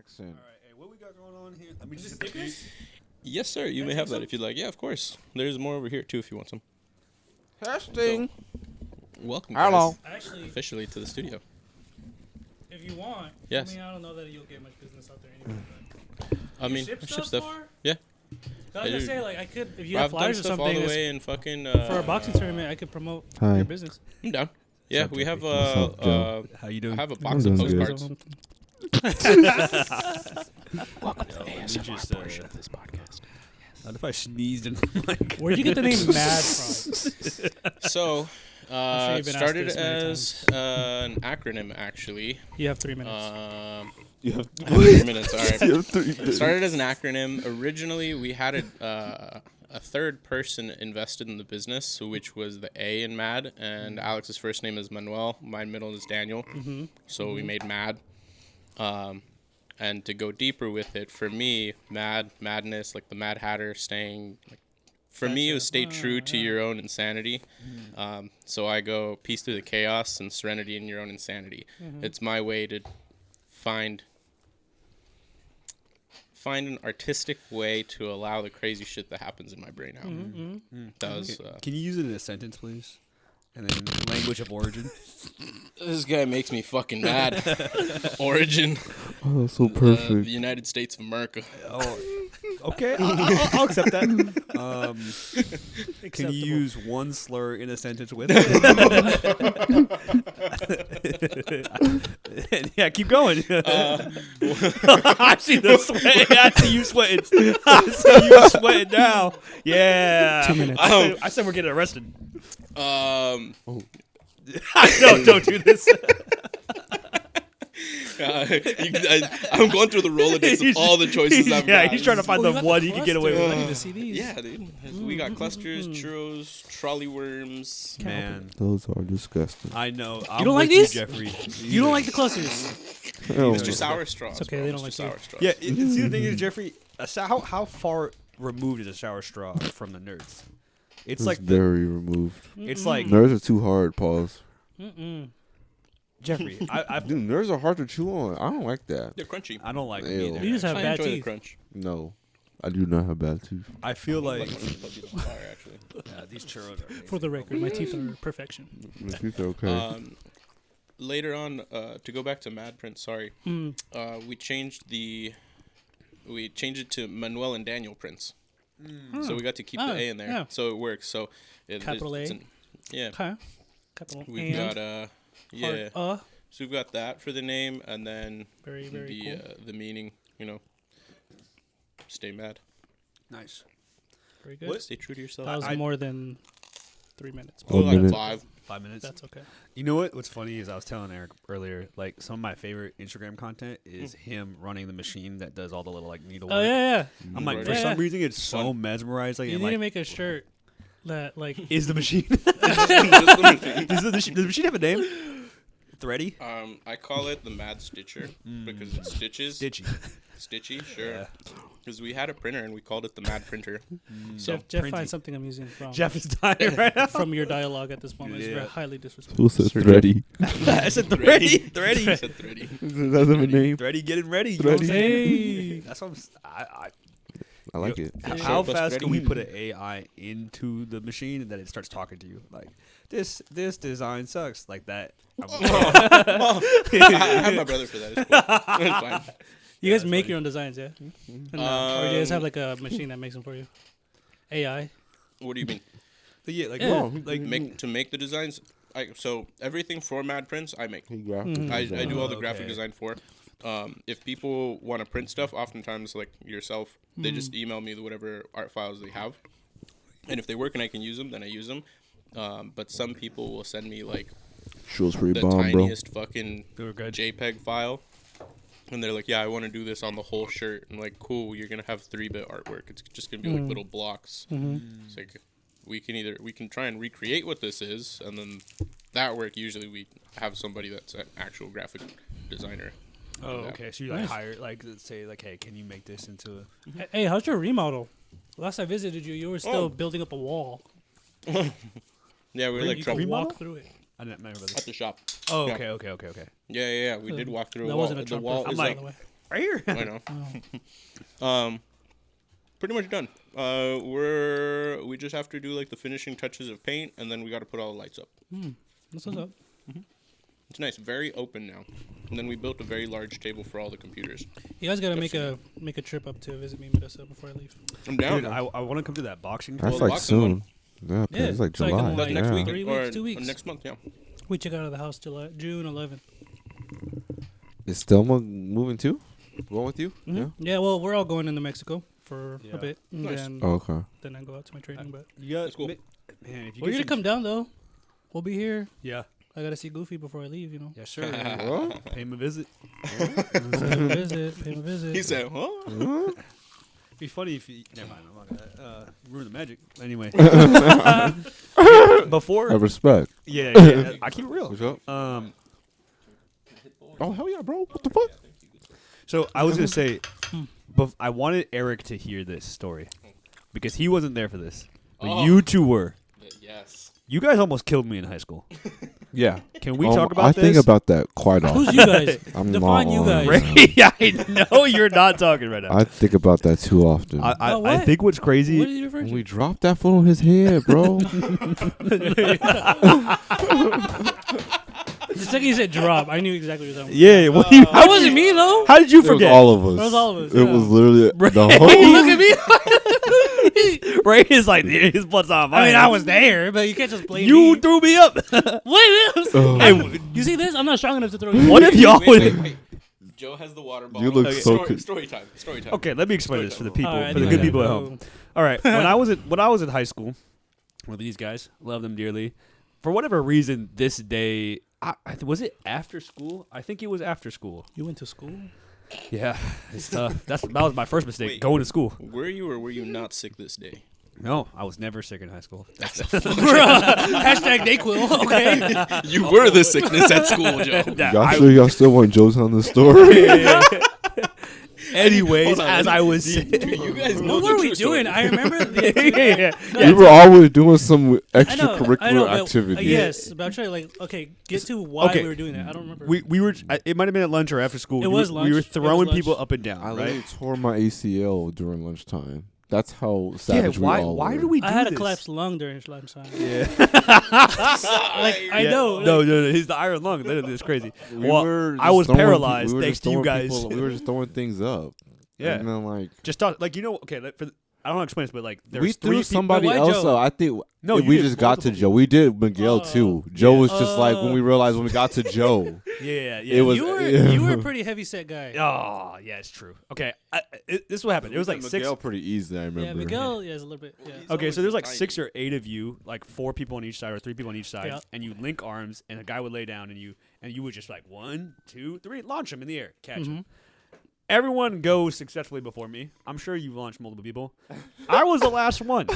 accent. All right, hey, what we got going on here? Let me just stickers. Yes, sir. You may have that if you'd like. Yeah, of course. There's more over here too if you want some. Testing. Welcome, Hello. guys, Actually, officially to the studio. if you want, Yes. I mean, I don't know that you'll get much business out there anyway. I mean, ship I stuff ship stuff. far? Yeah. I was gonna say, like, I could, if you I've have done flyers or stuff all something the that's way in fucking. for a boxing tournament, I could promote Hi. your business. I'm down. Yeah, up, we have What's up, Joe? How you I doing? have a box of doing good. postcards. Welcome to the ASMR portion of this podcast. Not if I sneezed in the mic. Where'd you get the name Mad from? So, sure you've been asked started this many as an acronym actually. You have 3 minutes. You have 3 minutes. All right. you have 3 minutes. Started as an acronym. Originally, we had a third person invested in the business, which was the A in Mad. And Alex's first name is Manuel. My middle is Daniel. So we made Mad. And to go deeper with it, for me, madness, like the Mad Hatter, staying. Like, for me, it was stay true to your own insanity. So I go peace through the chaos and serenity in your own insanity. It's my way to find an artistic way to allow the crazy shit that happens in my brain out. That was Can you use it in a sentence, please? And then language of origin. this guy makes me fucking mad. Origin, Oh, so the perfect. United States of America. Oh, okay. I'll accept that. Can Acceptable. you use one slur in a sentence with it? Yeah, keep going. I see the sweat. I see you sweating. I see you sweating now. Yeah. 2 minutes. I said we're getting arrested. Oh. No, don't do this. I'm going through the Rolodex of all the choices I've got. Yeah, he's trying to find Oh, you the got one the he can get away with. clusters. I need to see these. Yeah, dude. We got clusters, churros, trolley worms. Man, Those are disgusting. I know. You don't like these? Jeffrey? You don't like the clusters. Hell Mr. no. Sour Straws. It's okay, bro. they don't Mr. like Sour you. Straws. Yeah, see the thing is, Jeffrey, how far removed is a sour straw from the nerds? It's It's like very removed. it's like Nerds are too hard, pause. Jeffrey. Dude, nerds are hard to chew on. I don't like that. They're crunchy. I don't like them Ew. either. You just have I bad enjoy the teeth. crunch. No, I do not have bad teeth. I feel like Puppies on fire, actually. these churros are amazing. For the record, my teeth are perfection. My teeth are okay. Later on, to go back to Mad Prince, sorry, we changed it to Manuel and Daniel Prince. So we got to keep the A in there, yeah. so it works. So Capital A? Yeah, Okay. Capital we've and got yeah. hard, So we've got that for the name, and then very, very the cool. the meaning. Stay mad. Nice. Very good. Stay true to yourself. That was I- more than 3 minutes. Oh, like minute. 5. 5 minutes. That's okay. You know what? What's funny is I was telling Eric earlier, like some of my favorite Instagram content is him running the machine that does all the little like needlework. Oh, yeah. I'm like, Right. for Yeah. some reason, it's so Fun. mesmerizing. You and need to like, make a shirt that, like, is the machine? Does the machine have a name? Thready? I call it the Mad Stitcher because it stitches. Stitchy, sure. Yeah. Because we had a printer and we called it the Mad Printer. So Jeff printing. finds something amusing from Jeff is dying right now. from your dialogue at this moment. It's Yeah. very highly disrespectful. Who said thready? I said Thready. Thready. I said thready. Does that have a name? Thready getting ready. You know what I'm Thready. saying? Hey. That's what I like it. How Plus fast can we Thready. put an AI into the machine that it starts talking to you? Like, this design sucks. Like that. I have my brother for that. It's cool. It's fine. You Yeah, guys that's make funny. your own designs, yeah? Or do you guys have like a machine that makes them for you? AI? What do you mean? But yeah, like, Yeah. well, like Make the designs? So everything for Mad Prints, I make. He graphic I design. do all the Oh, graphic okay. design for. If people want to print stuff, oftentimes like yourself, they just email me whatever art files they have, and if they work and I can use them, then I use them. But some people will send me like Show's pretty the bomb, bro. tiniest fucking they were good. JPEG file, and they're like, "Yeah, I want to do this on the whole shirt." And like, cool, you're gonna have 3-bit artwork. It's just gonna be like little blocks. It's like we can try and recreate what this is, and then that work usually we have somebody that's an actual graphic designer. Oh, Yeah. okay. So you like Nice. hire, like, let's say, like, hey, can you make this into a? Hey, how's your remodel? Last I visited you, you were still building up a wall. Yeah, we were like You trouble can remodel? walk through it. I didn't remember at this. the shop. Oh, Yeah. okay. Yeah. We did walk through That a wall. wasn't a The Trump wall reference, is by like the way. Right here. I know. Pretty much done. We just have to do like the finishing touches of paint, and then we got to put all the lights up. That's what's up. It's nice, very open now. And then we built a very large table for all the computers. You guys gotta make a trip up to visit me, Medessa, before I leave. I'm down. Dude, I want to come to that boxing. That's Well, like boxing one. soon. Yeah, 'cause Yeah, it's like it's like July. in That's like next yeah. week. 3 weeks, 2 weeks. Next month, yeah. We check out of the house June 11th. Is Stelma moving too? Going with you? Yeah. Yeah, well, we're all going into Mexico for Yeah. a bit, and Nice. then Oh, okay. then I go out to my training. But You got That's cool. Man, if you we're get gonna some- come down though. We'll be here. Yeah. I gotta see Goofy before I leave. You know. Yeah, sure. What? Pay him a visit. Pay him a visit. Pay him a visit. He said, huh? It'd be funny if you. Never mind. I'm not gonna ruin the magic. Anyway. Before. I respect. Yeah. I keep it real. What's up? Oh, hell yeah, bro. What the fuck? So I was gonna say, but I wanted Eric to hear this story because he wasn't there for this, but Oh. you two were. Yes. You guys almost killed me in high school. Yeah. Can we talk about I this? think about that quite often. Who's you guys? I'm Define not you on guys. it. Yeah, I know you're not talking right now. I think about that too often. I About I what? think what's crazy. What are you referring When to? we dropped that foot on his head, bro. The second you said drop, I knew exactly what you were talking Yeah, what do you? about. That wasn't me though. How did you It was forget? all of us. It was all of us, It yeah. was literally the Hey, whole. look at me. Ray is like his blood's on my I mean, hands. I was there, but you can't just blame You me. threw me up. Wait a minute. Oh. You see this? I'm not strong enough to throw you. What if y'all Wait, would? wait. Joe has the water bottle. You look Okay. so story, con- story time. Story time. Okay, let me explain this for the people, All right, for the yeah. good people at go. home. All right, when I was in high school, with these guys, love them dearly. For whatever reason, this day, was it after school? I think it was after school. You went to school? Yeah, it's tough. That was my first mistake, Wait. going to school. Were you or were you not sick this day? No, I was never sick in high school. Hashtag Dayquil. Okay. You were the sickness at school, Joe. Y'all sure y'all still want Joe's on the story? Anyways, Hold on, as I was Do you guys know What the were we true doing? story? I remember yeah. We were always doing some I know, extracurricular but, activity. yes, but I'm trying to get to why Okay. we were doing that. I don't remember. We were. It might have been at lunch or after school. It We was were- lunch. We were It was throwing lunch. people up and down. I right? literally tore my ACL during lunchtime. That's how savage we all Why were. do we do I had this? a collapsed lung during lunchtime. Yeah. I know. No. He's the iron lung. It's crazy. We Well, were I just was throwing paralyzed we were thanks just to you throwing guys. we were just throwing things up. Yeah. And then Just talk like okay. I don't know how to explain this, but like there's we three threw people. somebody Why else Joe? up. I think No, you we did just got to multiple. Joe. We did Miguel too. Joe was just like when we realized when we got to Joe. Yeah. It was- You were a pretty heavy set guy. Oh, yeah, it's true. Okay, this is what happened. It was like Miguel six. pretty easy. I remember. Yeah, Miguel is a little bit. Yeah. Okay, so there's like Always 6 or 8 of you, like 4 people on each side or 3 people on each side, Yeah. and you link arms, and a guy would lay down, and you would just like 1, 2, 3, launch him in the air, catch him. Everyone goes successfully before me. I'm sure you've launched multiple people. I was the last one,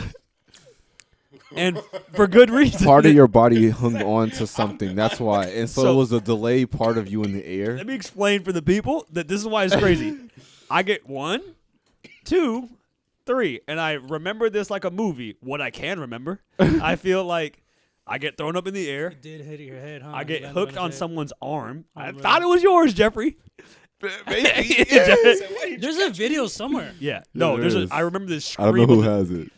and for good reason. Part of your body hung on to something. That's why. And so So- it was a delayed part of you in the air. Let me explain for the people that this is why it's crazy. I get 1, 2, 3, and I remember this like a movie. What I can remember, I feel like I get thrown up in the air. You did hit your head, huh? I get You landed hooked his on head. someone's arm. I remember thought that. it was yours, Jeffrey. There's a video somewhere. Yeah. No, there there's is. I remember this I don't scream know who of the- has it.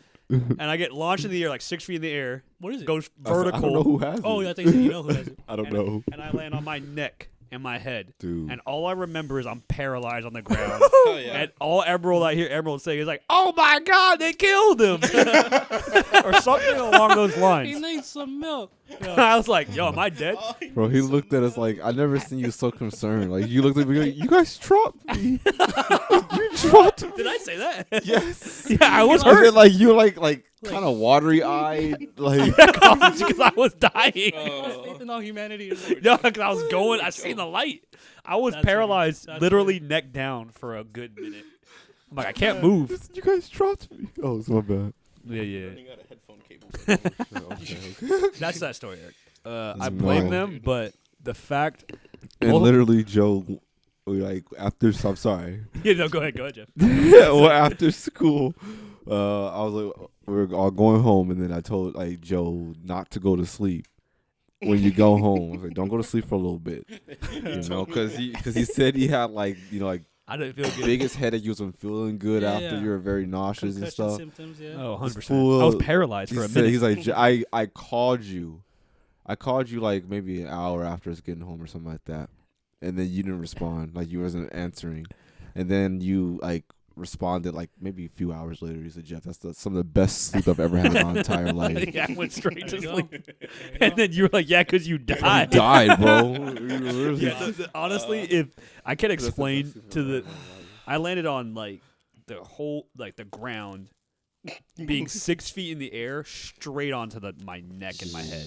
and I get launched in the air like 6 feet in the air. What is it? Goes I don't know vertical. who has Oh, it. yeah, I think you know who has it. I don't and, know. and I land on my neck and my head. Dude. And all I remember is I'm paralyzed on the ground. Oh, yeah. And all Emerald I hear Emerald say is like, "Oh my God, they killed him," or something along those He lines. needs some milk. I was like, "Yo, am I dead?" Bro, he looked at us like I never seen you so concerned. Like you looked at me, like, you guys dropped me. You dropped me. Did I say that? Yes. Yeah, I was I hurt mean, like you like kind of watery eyed. Like because I was dying. Faith in all humanity is like, No, because I was going. I seen the light. I was That's paralyzed, funny. That's literally neck down for a good minute. I'm like, I can't move. you guys dropped me. Oh, it's my bad. Yeah. Running out of headphone cables. That's that story, Eric. I No. blame them, but the fact. And Well- literally, Joe, like after, I'm sorry. Go ahead, Jeff. Yeah, well, after school, I was like, we were all going home, and then I told like Joe not to go to sleep. When you go home, I was like, don't go to sleep for a little bit, you know, because he said he had like I didn't feel good. biggest headache. You wasn't feeling good Yeah, after. yeah. You were very nauseous and Concussion stuff. symptoms, yeah. Oh, 100%. fool- I was paralyzed for a minute. He's like, I called you. I called you like maybe an hour after us getting home or something like that, and then you didn't respond. Like you wasn't answering, and then you like responded like maybe a few hours later. You said, Jeff, that's some of the best sleep I've ever had in my entire life. Yeah, I went straight to There you go. sleep. There you And go. then you were like, yeah, because you You died. died, bro. Yeah, honestly, if I can explain to the, I landed on like the whole, like the ground, being 6 feet in the air, straight onto my neck and my head,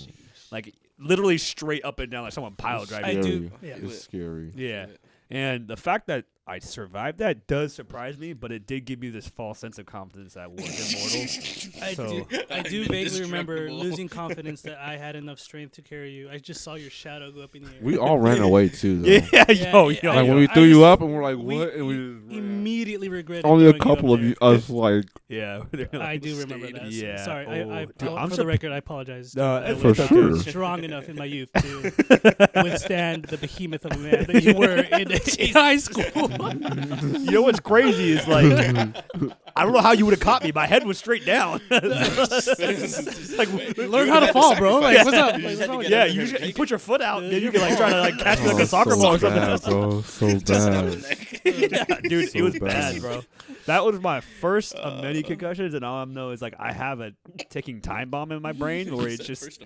like literally straight up and down, like someone pile driving. I Scary. do- yeah. It's scary. Yeah, and the fact that I survived that does surprise me, but it did give me this false sense of confidence that I was immortal. I So- do. I I'm do vaguely remember indestructible. losing confidence that I had enough strength to carry you. I just saw your shadow go up in the air. We all ran away too, though. Yeah, yo, yeah, yo, Like when yo. we I threw you just- up and we're like, we what? And we just ran. Immediately regretted. Only a throwing you couple up of there. you, us, like, Yeah, I do remember that. Yeah. Sorry. Oh, I dude, I'm for the surp- record, I apologize. No, I for was sure. strong enough in my youth to withstand the behemoth of a man that you were in high school. You know what's crazy is like, I don't know how you would have caught me. My head was straight down. Like, Learn how to fall, bro. Like, what's up? Like, what's wrong with yeah, you? you put your foot out, then you can like try to like catch me like a soccer so ball or something. bad, bro. So bad. Yeah, dude, So it was bad. bad, bro. That was my first of many concussions, and all I know is like I have a ticking time bomb in my brain where it's just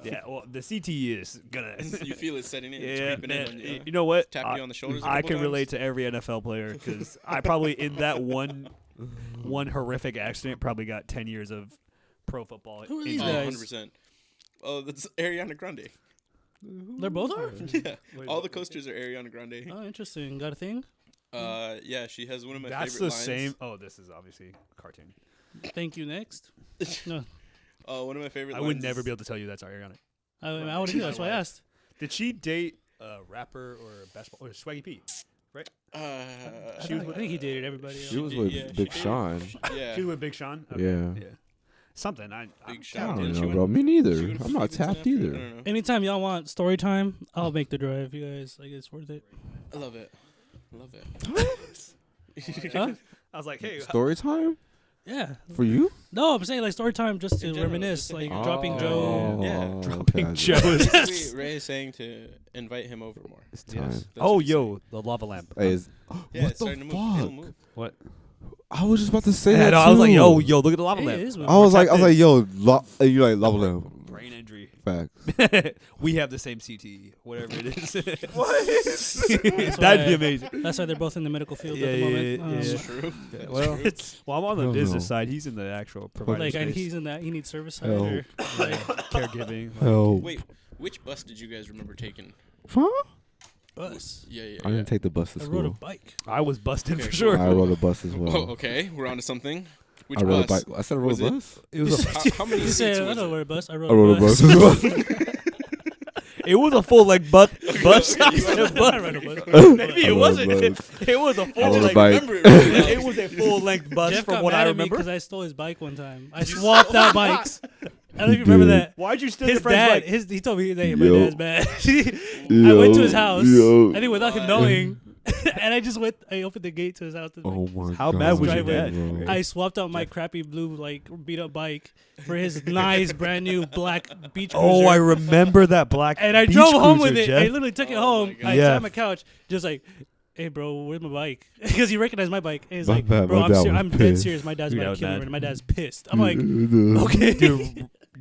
yeah. Well, the CTE is gonna. You feel it setting in. Yeah, It's creeping in man, on you. you know what? Tap you on the shoulders. a I couple can times. relate to every NFL player because I probably in that one horrific accident probably got 10 years of pro football. Who are Oh, these injury. guys? 100%. Oh, that's Ariana Grande. They're both are. Yeah. All the coasters are Ariana Grande. Oh, interesting. Got a thing? Yeah, she has one of my That's favorite the lines. same. Oh, this is obviously a cartoon. Thank you. Next. No, One of my favorite I lines. would never be able to tell you that's Ariana. I would do. That's why I asked. Did she date a rapper or a basketball or Swaggy P? I think he dated everybody. She was did- with yeah, she Big did. Sean. Yeah. She was with Big Sean. Yeah. Something. Big I Sean. don't Didn't she know, win- bro. Me she neither. win I'm not Frequency tapped after? I either. don't know. Anytime y'all want story time, I'll make the drive. You guys, like, it's worth it. I love it. I love it. Huh? I was like, hey, Story time Yeah. for you? No, I'm saying like story time just to In general, reminisce, just like thinking- dropping Joe. Yeah. dropping okay. Joe. Basically, Ray is saying to invite him over more. It's time. That's Oh, what he's saying. yo, the lava lamp. Hey, Yeah, what it's the starting to move. It'll fuck? move. What? I was just about to say Yeah, that no, too. I was like, yo, look at the lava It lamp. is I was like, yo, you like love them. Brain injury. Facts. We have the same CTE, whatever it is. That's That'd be why- amazing. That's why they're both in the medical field Yeah, at the yeah, moment. yeah, yeah. It's true. That's Well, true. well, I'm on the I don't business know. side. He's in the actual provider Like, and space. he's in that. He needs service side. Help. Or, like, caregiving. Help. Wait, which bus did you guys remember taking? Huh? bus. Yeah, yeah. I didn't take the bus to I rode a school. bike. I was busted Okay, for cool. sure. I rode a bus as well. Oh, okay. We're on to something. Which I rode bus? a bike. I said I rode Was a it- bus. It was a, How many You seats said I was don't it? rode a bus. I I rode, rode a bus as well. it was a full like bus. Okay, I you said rode a bus. I rode a bus. Maybe I it rode a wasn't. bus. It was a I full rode a like. bike. Remember it really well. It was a full length bus Jeff from got what mad I at me remember. because I stole his bike one time. I swapped out bikes. I don't know if you remember did. that. Why'd you steal His your friend's dad, bike? he told me that my Yo. dad's bad. I went to his house. Yo. I think without him knowing, and I just went. I opened the gate to his house. Oh my How god. mad was your Driveway. dad? bro. I swapped out my crappy blue, like beat up bike for his nice brand new black beach cruiser. Oh, I remember that black. and I beach drove home cruiser, with it. Jeff. I literally took it Oh home. my God. I Yeah. sat on my couch, just like, "Hey, bro, where's my bike?" Because he recognized my bike. And he's My like, bad, "Bro, my I'm, dad was I'm dead pissed. serious. My dad's Dude, about I to was kill me, mad. and my dad's pissed." I'm like, okay.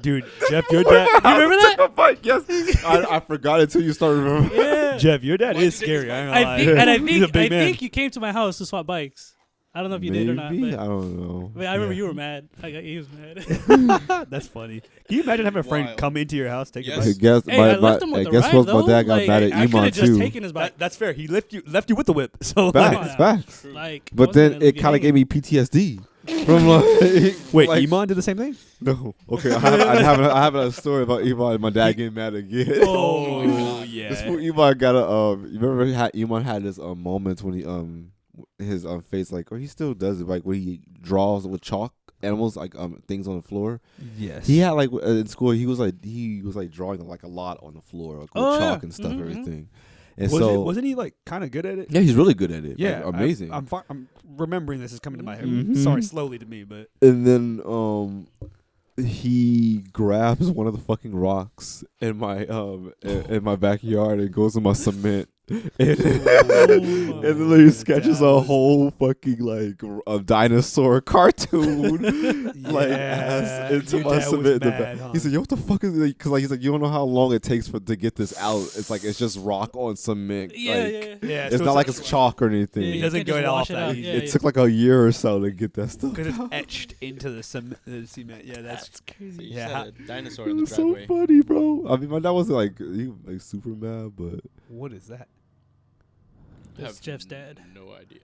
dude, Jeff, your dad. "You remember that?" bike, yes. I forgot it until you started remembering. Yeah. Jeff, your dad Why'd is you take his scary. I ain't bike? gonna I lie. think, and I He's a think, big man. you came to my house to swap bikes. I don't know if you Maybe? did or not, but I don't know. I remember you were mad. He was mad. That's funny. Can you imagine having a friend Wild. come into your house, take Yes. your Okay, bike? guess Hey, I left him with the guess ride, what? though. My dad got Like, mad at I could Iman have just too. taken his bike. That's fair. He left you with the whip. So Facts, on. facts. Like, I But wasn't then gonna it leave you kind of hanging. gave me PTSD from like. wait, like, Iman did the same thing? No. Okay, I have a story about Iman and my dad getting mad again. Oh, my God. yeah. This fool Iman got a you remember Iman had this moments when he his face like, or he still does it, like when he draws with chalk animals like things on the floor. Yes. He had like in school he was like drawing like a lot on the floor like with Oh, chalk yeah. and stuff Mhm, everything. And so wasn't he like kind of good at it? yeah, he's really good at it. Yeah, like, amazing. I'm remembering this is coming to my head. Mhm. Sorry, slowly to me, but And then he grabs one of the fucking rocks in my in my backyard and goes in my cement. And then he sketches a whole fucking like a dinosaur cartoon like ass into your my dad cement was in the mad, back. huh? He said, "Yo, what the fuck is it?" Because like he's like, "You don't know how long it takes to get this out. It's like it's just rock on cement. Yeah, like, yeah. yeah, It's not like it's chalk or anything. He You doesn't can't go just off wash it that out. easy. Yeah, It yeah. took like a year or so to get that stuff. because it's out. etched into the cement. Yeah, that's crazy. So you Yeah, just how- had a dinosaur It in the was so driveway. funny, bro. I mean, my dad wasn't like he was like super mad, but what is that? I That's have Jeff's dad. No idea.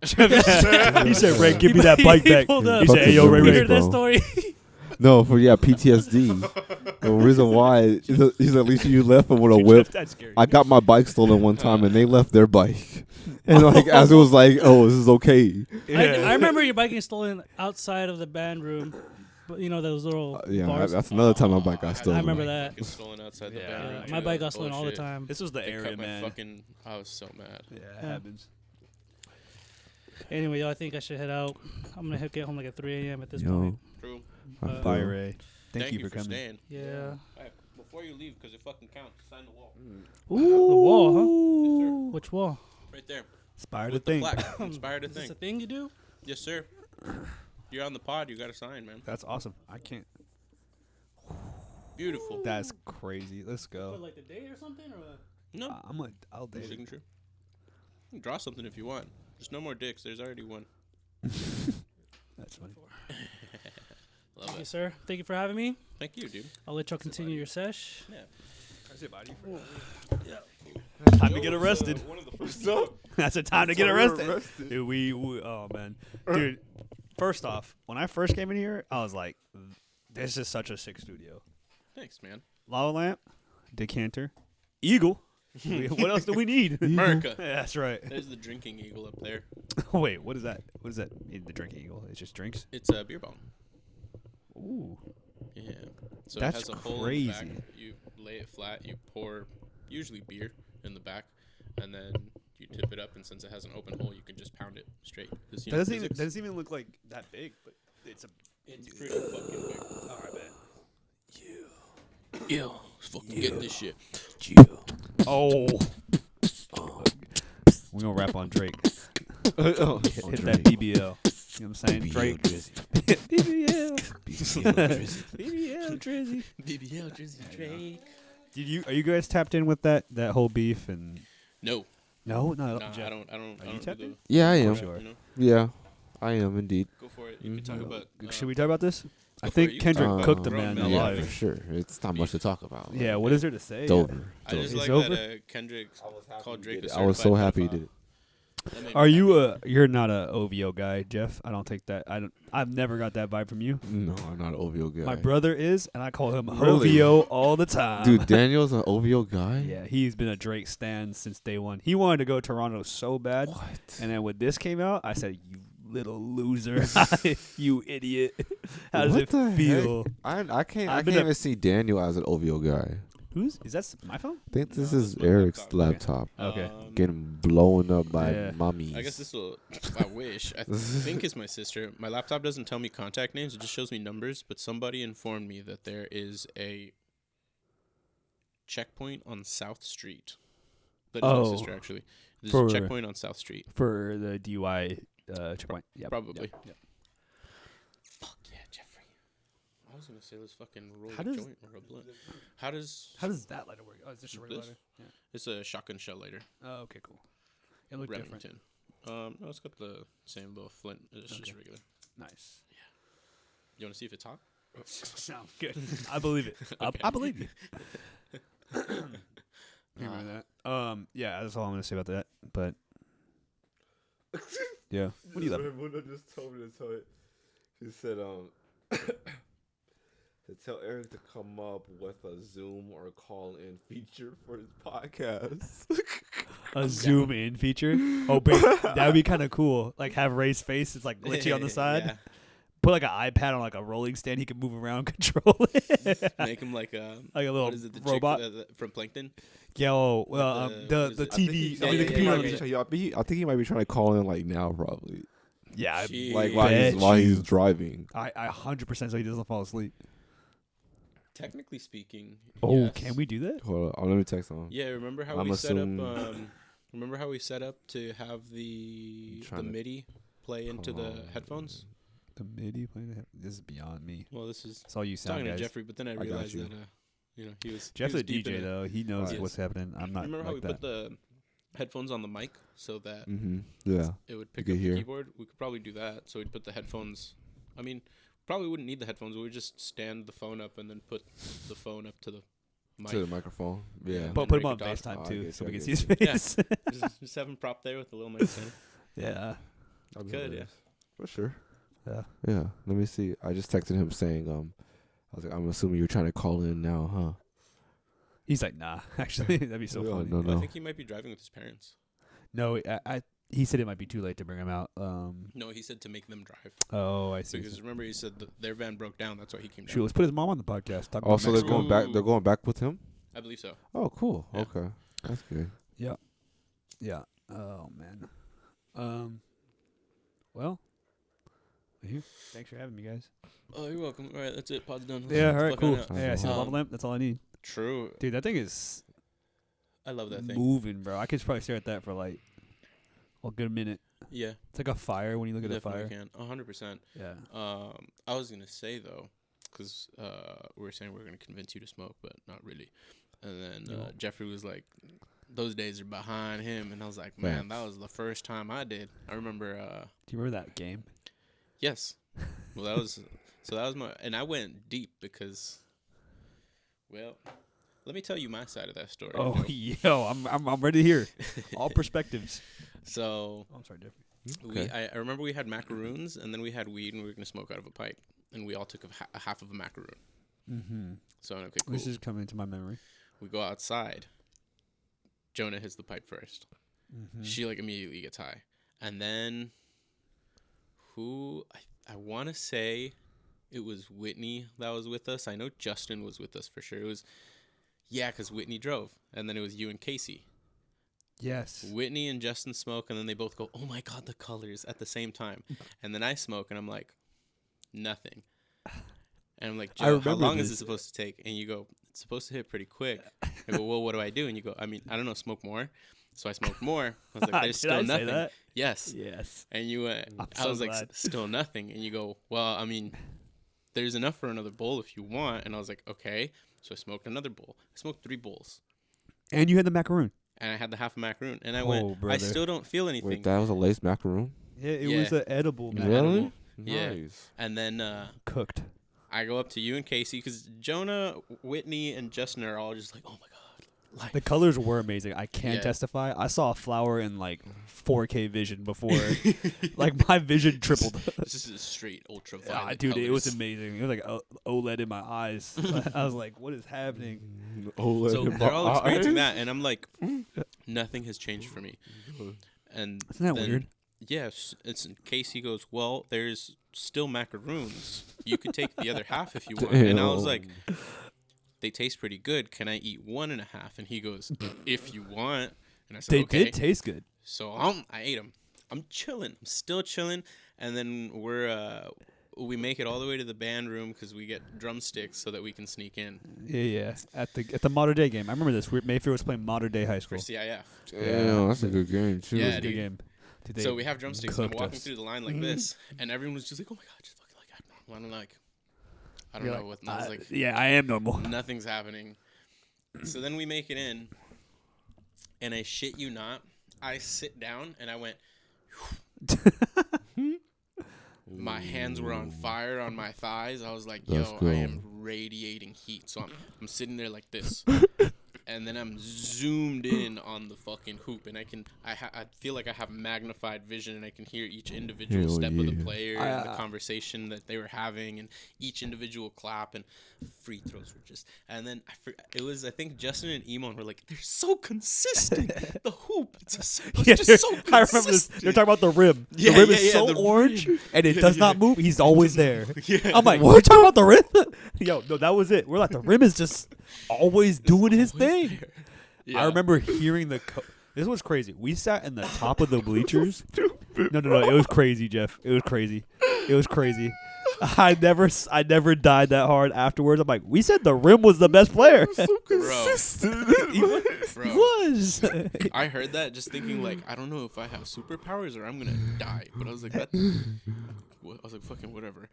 He said, "Ray, give me that bike He back." pulled up. He said, "Hey, yo, Ray, You Fucking Ray." heard that bro. story? no, for PTSD. The reason why he's at least you left him with a whip. That's scary. I got my bike stolen one time, and they left their bike. And like as it was like, oh, this is okay. I remember your bike getting stolen outside of the band room. But you know those little Yeah, bars? that's another time my bike got had stolen. I remember my that. fucking stolen outside the Yeah. band Yeah, room, my too. bike got stolen all the Bullshit. time. This was the They area, cut my man. fucking. I was so mad. Yeah, it Yeah. happens. Anyway, y'all, I think I should head out. I'm gonna get home like at 3 a.m. at this Yo, point. True. I Uh, feel- Bye, Ray. Thank you for for coming. staying. Yeah. Hey, before you leave, because it fucking counts, sign the wall. The wall, huh? Yes, sir. Which wall? Right there. Inspired to With the think. plaque. Inspired to Is this a think. thing you do? Yes, sir. You're on the pod. You got to sign, man. That's awesome. I can't. Beautiful. That's crazy. Let's What, go. like the date or something? Or No. I'll date it. Signature. You can draw something if you want. Just no more dicks. There's already one. That's funny. Love Thank you, it. sir. Thank you for having me. Thank you, dude. I'll let y'all continue your sesh. Time to get arrested. That's a time to get arrested. Dude, we oh man, dude. First off, when I first came in here, I was like, "This is such a sick studio." Thanks, man. Lava lamp, decanter, eagle. What else do we need? America. Yeah, that's right. There's the drinking eagle up there. Wait, what is that? What is that? The drinking eagle? It's just drinks. It's a beer bong. Ooh, Yeah. So That's it has a hole in the back. crazy. You lay it flat. You pour usually beer in the back, and then you tip it up. And since it has an open hole, you can just pound it straight. 'Cause, you know, physics. doesn't even look like that big, but it's a. It's pretty fucking big. All right, bet. Yo, let's fucking get this shit. Oh. We're gonna rap on Drake. Oh, Hit that BBL. You know what I'm saying? Drake. BBL. BBL Drizzy. BBL Drizzy Drake. Are you guys tapped in with that whole beef and No, no nah, Jeff. I don't. I you don't tapped do in? the- yeah, I am. Sure. You know, Yeah, I am indeed. go for it. You can talk about. Should we talk about this? I Go for think it. You Kendrick can talk cooked about the grown man men. Yeah, alive. for sure. It's not much to talk about. Yeah, what is there to say? It's over. I just It's like over? that Kendrick called Drake a I was so certified happy he pedophile. did it. That made me Are you happy. you're not a OVO guy, Jeff? I don't take that. I've never got that vibe from you. No, I'm not an OVO guy. My brother is, and I call him Really? OVO all the time. Dude, Daniel's an OVO guy? Yeah, he's been a Drake stan since day one. He wanted to go to Toronto so bad, What? and then when this came out, I said, "You little loser, you idiot." How does What it the feel? heck? I can't I've been even a- see Daniel as an OVO guy. Is that my phone? I think this No, is that's my Eric's laptop. laptop. Okay. Getting blown up by Yeah. mummies. I guess this will. I wish. I think it's my sister. My laptop doesn't tell me contact names; it just shows me numbers. But somebody informed me that there is a checkpoint on South Street. That is Oh. my sister, actually. There's For- a checkpoint on South Street. For the DUI checkpoint. Yep. Probably. Yep. Fuck yeah, Jeffrey. I was gonna say let's fucking roll How a does- joint or a blunt. How does that lighter work? Oh, it's just a regular This? lighter. Yeah. it's a shotgun shell lighter? Oh, okay, cool. It looked different. Remington. No, it's got the same little flint. It's just Okay. regular. Nice. You want to see if it's hot? Sounds good. I believe it. Okay. I believe you. Remember that? Yeah, that's all I'm gonna say about that. But yeah, what do you love? Raymundo just told me to tell it. He said, to tell Eric to come up with a Zoom or call-in feature for his podcast. A zoom in feature. Oh, that would be kind of cool. Like have Ray's face. It's like glitchy on the side. Yeah. put like an iPad on like a rolling stand. He can move around, control it. Make him like a little what is it, the robot. chick from Plankton? Yo, what is the it? TV. Yeah, I mean, the yeah, computer yeah, on the yeah. I think he might be trying to call in like now, probably. Yeah, Jeez. Like Bet while you. he's driving. I 100% so he doesn't fall asleep. Technically speaking. Oh, yes. can we do that? Hold on, let me text him. Yeah, remember how I'm we set up? assuming- Remember how we set up to have the trying to- MIDI play into Come the on. headphones? The MIDI playing. This is beyond me. Well, this is It's all you sound talking guys. to Jeffrey, but then I got realized you. that he was. Jeff's he was a deep in DJ it. though. He knows Right. what's happening. I'm not Remember how we like put that. the headphones on the mic so that Mm-hmm. Yeah. it would pick could up hear. the keyboard? We could probably do that. So we'd put the headphones. I mean, probably wouldn't need the headphones. We would just stand the phone up and then put the phone up to the mic. To the microphone. Yeah. But and put him we on could talk. FaceTime Oh, I too, get so you, we I can see get his you. face. just have him prop there with the little mic stand. Yeah. That'd be Could, hilarious. For sure. Yeah. Yeah. Let me see. I just texted him saying, I was like, I'm assuming you're trying to call in now, huh? He's like, nah. Actually, that'd be so Yeah, funny. no, Well, I no. think he might be driving with his parents. No, he said it might be too late to bring him out. No, he said to make them drive. Oh, I see. Because remember, he said their van broke down. That's why he came down. Shoot, let's put his mom on the podcast. Talk Oh, about so they're Mexico. going back. They're going back with him. I believe so. Oh, cool. Yeah. Okay, that's good. Yeah. Oh man. Well. we're here. Thanks for having me, guys. Oh, you're welcome. All right, that's it. Pod's done. Yeah. All right. Fucking Cool. out. Hey, I see the Um, lava lamp. That's all I need. True. Dude, that thing is I love that thing. moving, bro. I could probably stare at that for like a good minute. Yeah. It's like a fire when you look at the Definitely fire. can. 100%. Yeah. I was gonna say though, because we were saying we are gonna convince you to smoke, but not really. And then No. Jeffrey was like, "Those days are behind him," and I was like, "Man, that was the first time I did." I remember. Do you remember that game? Yes. Well, that was so. That was my, and I went deep because, well, let me tell you my side of that story. Oh, yo, I'm ready to hear all perspectives. So Oh, I'm sorry, Jeffrey. I remember we had macaroons, and then we had weed, and we were gonna smoke out of a pipe, and we all took a half of a macaroon. Mm-hmm. So okay, cool. This is coming to my memory. We go outside. Jonah hits the pipe first. Mm-hmm. She like immediately gets high, and then I want to say it was Whitney that was with us. I know Justin was with us for sure. It was because Whitney drove, and then it was you and Casey. Yes. Whitney and Justin smoke, and then they both go, "Oh my god, the colors!" at the same time. And then I smoke, and I'm like, nothing. And I'm like, I Joe, how remember long is this. it supposed to take? And you go, it's supposed to hit pretty quick. I go, well, what do I do? And you go, I mean, I don't know, smoke more. So I smoked more. I was like, there's Did I still say nothing. that? Yes. Yes. And you went, I'm I so was like, glad. still nothing. And you go, well, I mean, there's enough for another bowl if you want. And I was like, okay. So I smoked another bowl. I smoked 3 bowls. And you had the macaroon. And I had the half a macaroon. And I Oh, went, I brother. still don't feel anything. Wait, that was a laced macaroon. Yeah, it Yeah. was an edible Yeah. macaroon. Animal. Yeah. Nice. And then Cooked. I go up to you and Casey because Jonah, Whitney, and Justin are all just like, oh my God. Like, The colors were amazing. I can Yeah. testify. I saw a flower in like 4K vision before. Like my vision tripled. this is straight ultraviolet. Dude, it was colors. amazing. It was like OLED in my eyes. I was like, what is happening? OLED So in they're my all experiencing eyes. that, and I'm like, nothing has changed for me. And Isn't that then- weird? Yes, it's Casey goes, well, there's still macaroons. You could take the other half if you want. And I was like, they taste pretty good. Can I eat 1.5? And he goes, if you want. And I said, They okay. did taste good. So I ate them. I'm chilling. I'm still chilling. And then we make it all the way to the band room because we get drumsticks so that we can sneak in Yeah. At the Modern Day game. I remember this. Mayfair was playing Modern Day High for School. CIF. Damn, that's a good game too. It was Yeah, a good dude. game. Dude, So they we have drumsticks, and I'm cooked walking us. through the line like this, and everyone was just like, "Oh my god, just fucking like abnormal." I don't You're know like, what. And I was like, yeah, I am normal. nothing's happening. So then we make it in, and I shit you not, I sit down and I went. My hands were on fire on my thighs. I was like, Let's "Yo, go. I am radiating heat." So I'm sitting there like this, and then I'm zoomed in on the fucking hoop, and I feel like I have magnified vision, and I can hear each individual Hell step of the yeah. player and the conversation that they were having, and each individual clap and free throws were just. And then I think Justin and Emon were like, they're so consistent. The hoop, it's just so consistent. I remember this. They're talking about the rim. Yeah, the rim yeah, is yeah, so the orange, rim. and it does not move. He's always there. Yeah. I'm like, what? We're talking about the rim? Yo, no, that was it. We're like, the rim is just always doing his thing. Yeah. I remember hearing this was crazy. We sat in the top of the bleachers. No. It was crazy, Jeff. It was crazy. I never died that hard afterwards. I'm like, we said the rim was the best player. He Bro. was. I heard that just thinking like, I don't know if I have superpowers or I'm gonna die. But I was like, fucking whatever.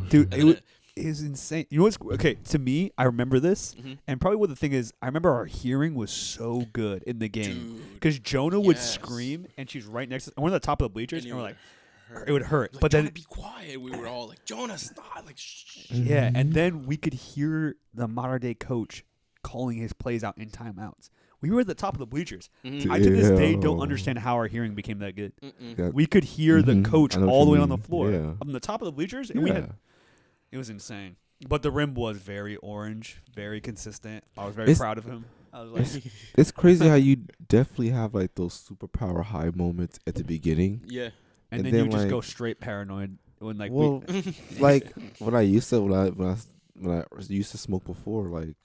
Dude, And it was insane. You know what's okay? To me, I remember this, and probably what the thing is, I remember our hearing was so good in the game Dude, because Jonah would yes. scream, and she's right next to. And we're on the top of the bleachers, and we're like, hurt. it would hurt. Like, But then, be quiet. We were all like, Jonah, stop! Like, shh. yeah, and then we could hear the modern day coach calling his plays out in timeouts. We were at the top of the bleachers. Mhm. I to this day don't Damn. understand how our hearing became that good. That- We could hear the Mhm. coach I know what all the you way on the mean. floor, Yeah. on the top of the bleachers, and we had. It was insane. But the rim was very orange, very consistent. I was very It's- proud of him. I was like, It's crazy how you definitely have like those superpower high moments at the beginning. Yeah. and and then then, you just go like- straight paranoid when like Well, like when I used to when I used to smoke before, like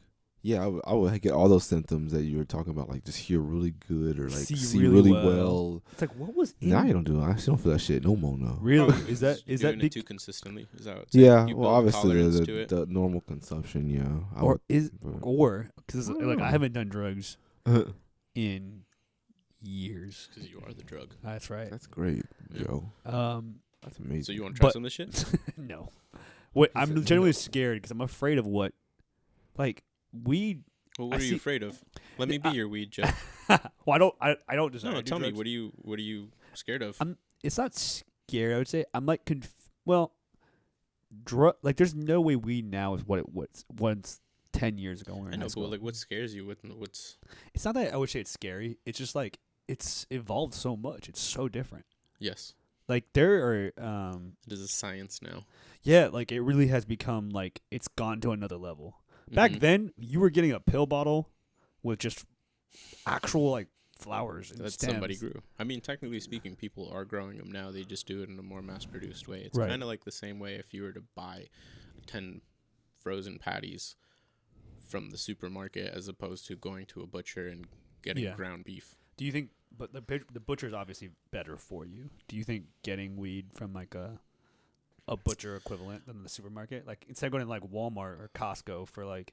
yeah, I would get all those symptoms that you were talking about, like just hear really good or like See see really really well. well. it's like what was in Now you don't do it. I actually don't feel that shit no more. No. really Probably is that you're is that doing it big, too consistently? Is that what Yeah, you well, build obviously tolerance to it? the normal consumption. Yeah, I or would, is but- or because like I Oh. haven't done drugs in years. Because you are the drug. That's right. That's great, Yeah. Joe. So That's amazing. you want to try But- some of this shit? No, what He I'm said genuinely no. scared because I'm afraid of what, like weed. Well, I what are see- you afraid of? Let me be your weed, Jeff. Well, I don't desire. No, to do tell me. drugs. What are you scared of? It's not scared. I would say I'm like like there's no way weed now is what it was once 10 years ago. When we were in I know, high but school. like, what scares you? What's? It's not that I would say it's scary. It's just like it's evolved so much. It's so different. Yes, Like there are it is a science now. yeah, like it really has become like it's gone to another level. Back Mhm. then, you were getting a pill bottle with just actual like flowers and that stems. somebody grew. I mean, technically speaking, people are growing them now. They just do it in a more mass-produced way. It's Right. kind of like the same way if you were to buy 10 frozen patties from the supermarket as opposed to going to a butcher and getting Yeah. ground beef. Do you think? But the butcher's obviously better for you. Do you think getting weed from like a butcher equivalent than the supermarket, like instead of going to like Walmart or Costco for like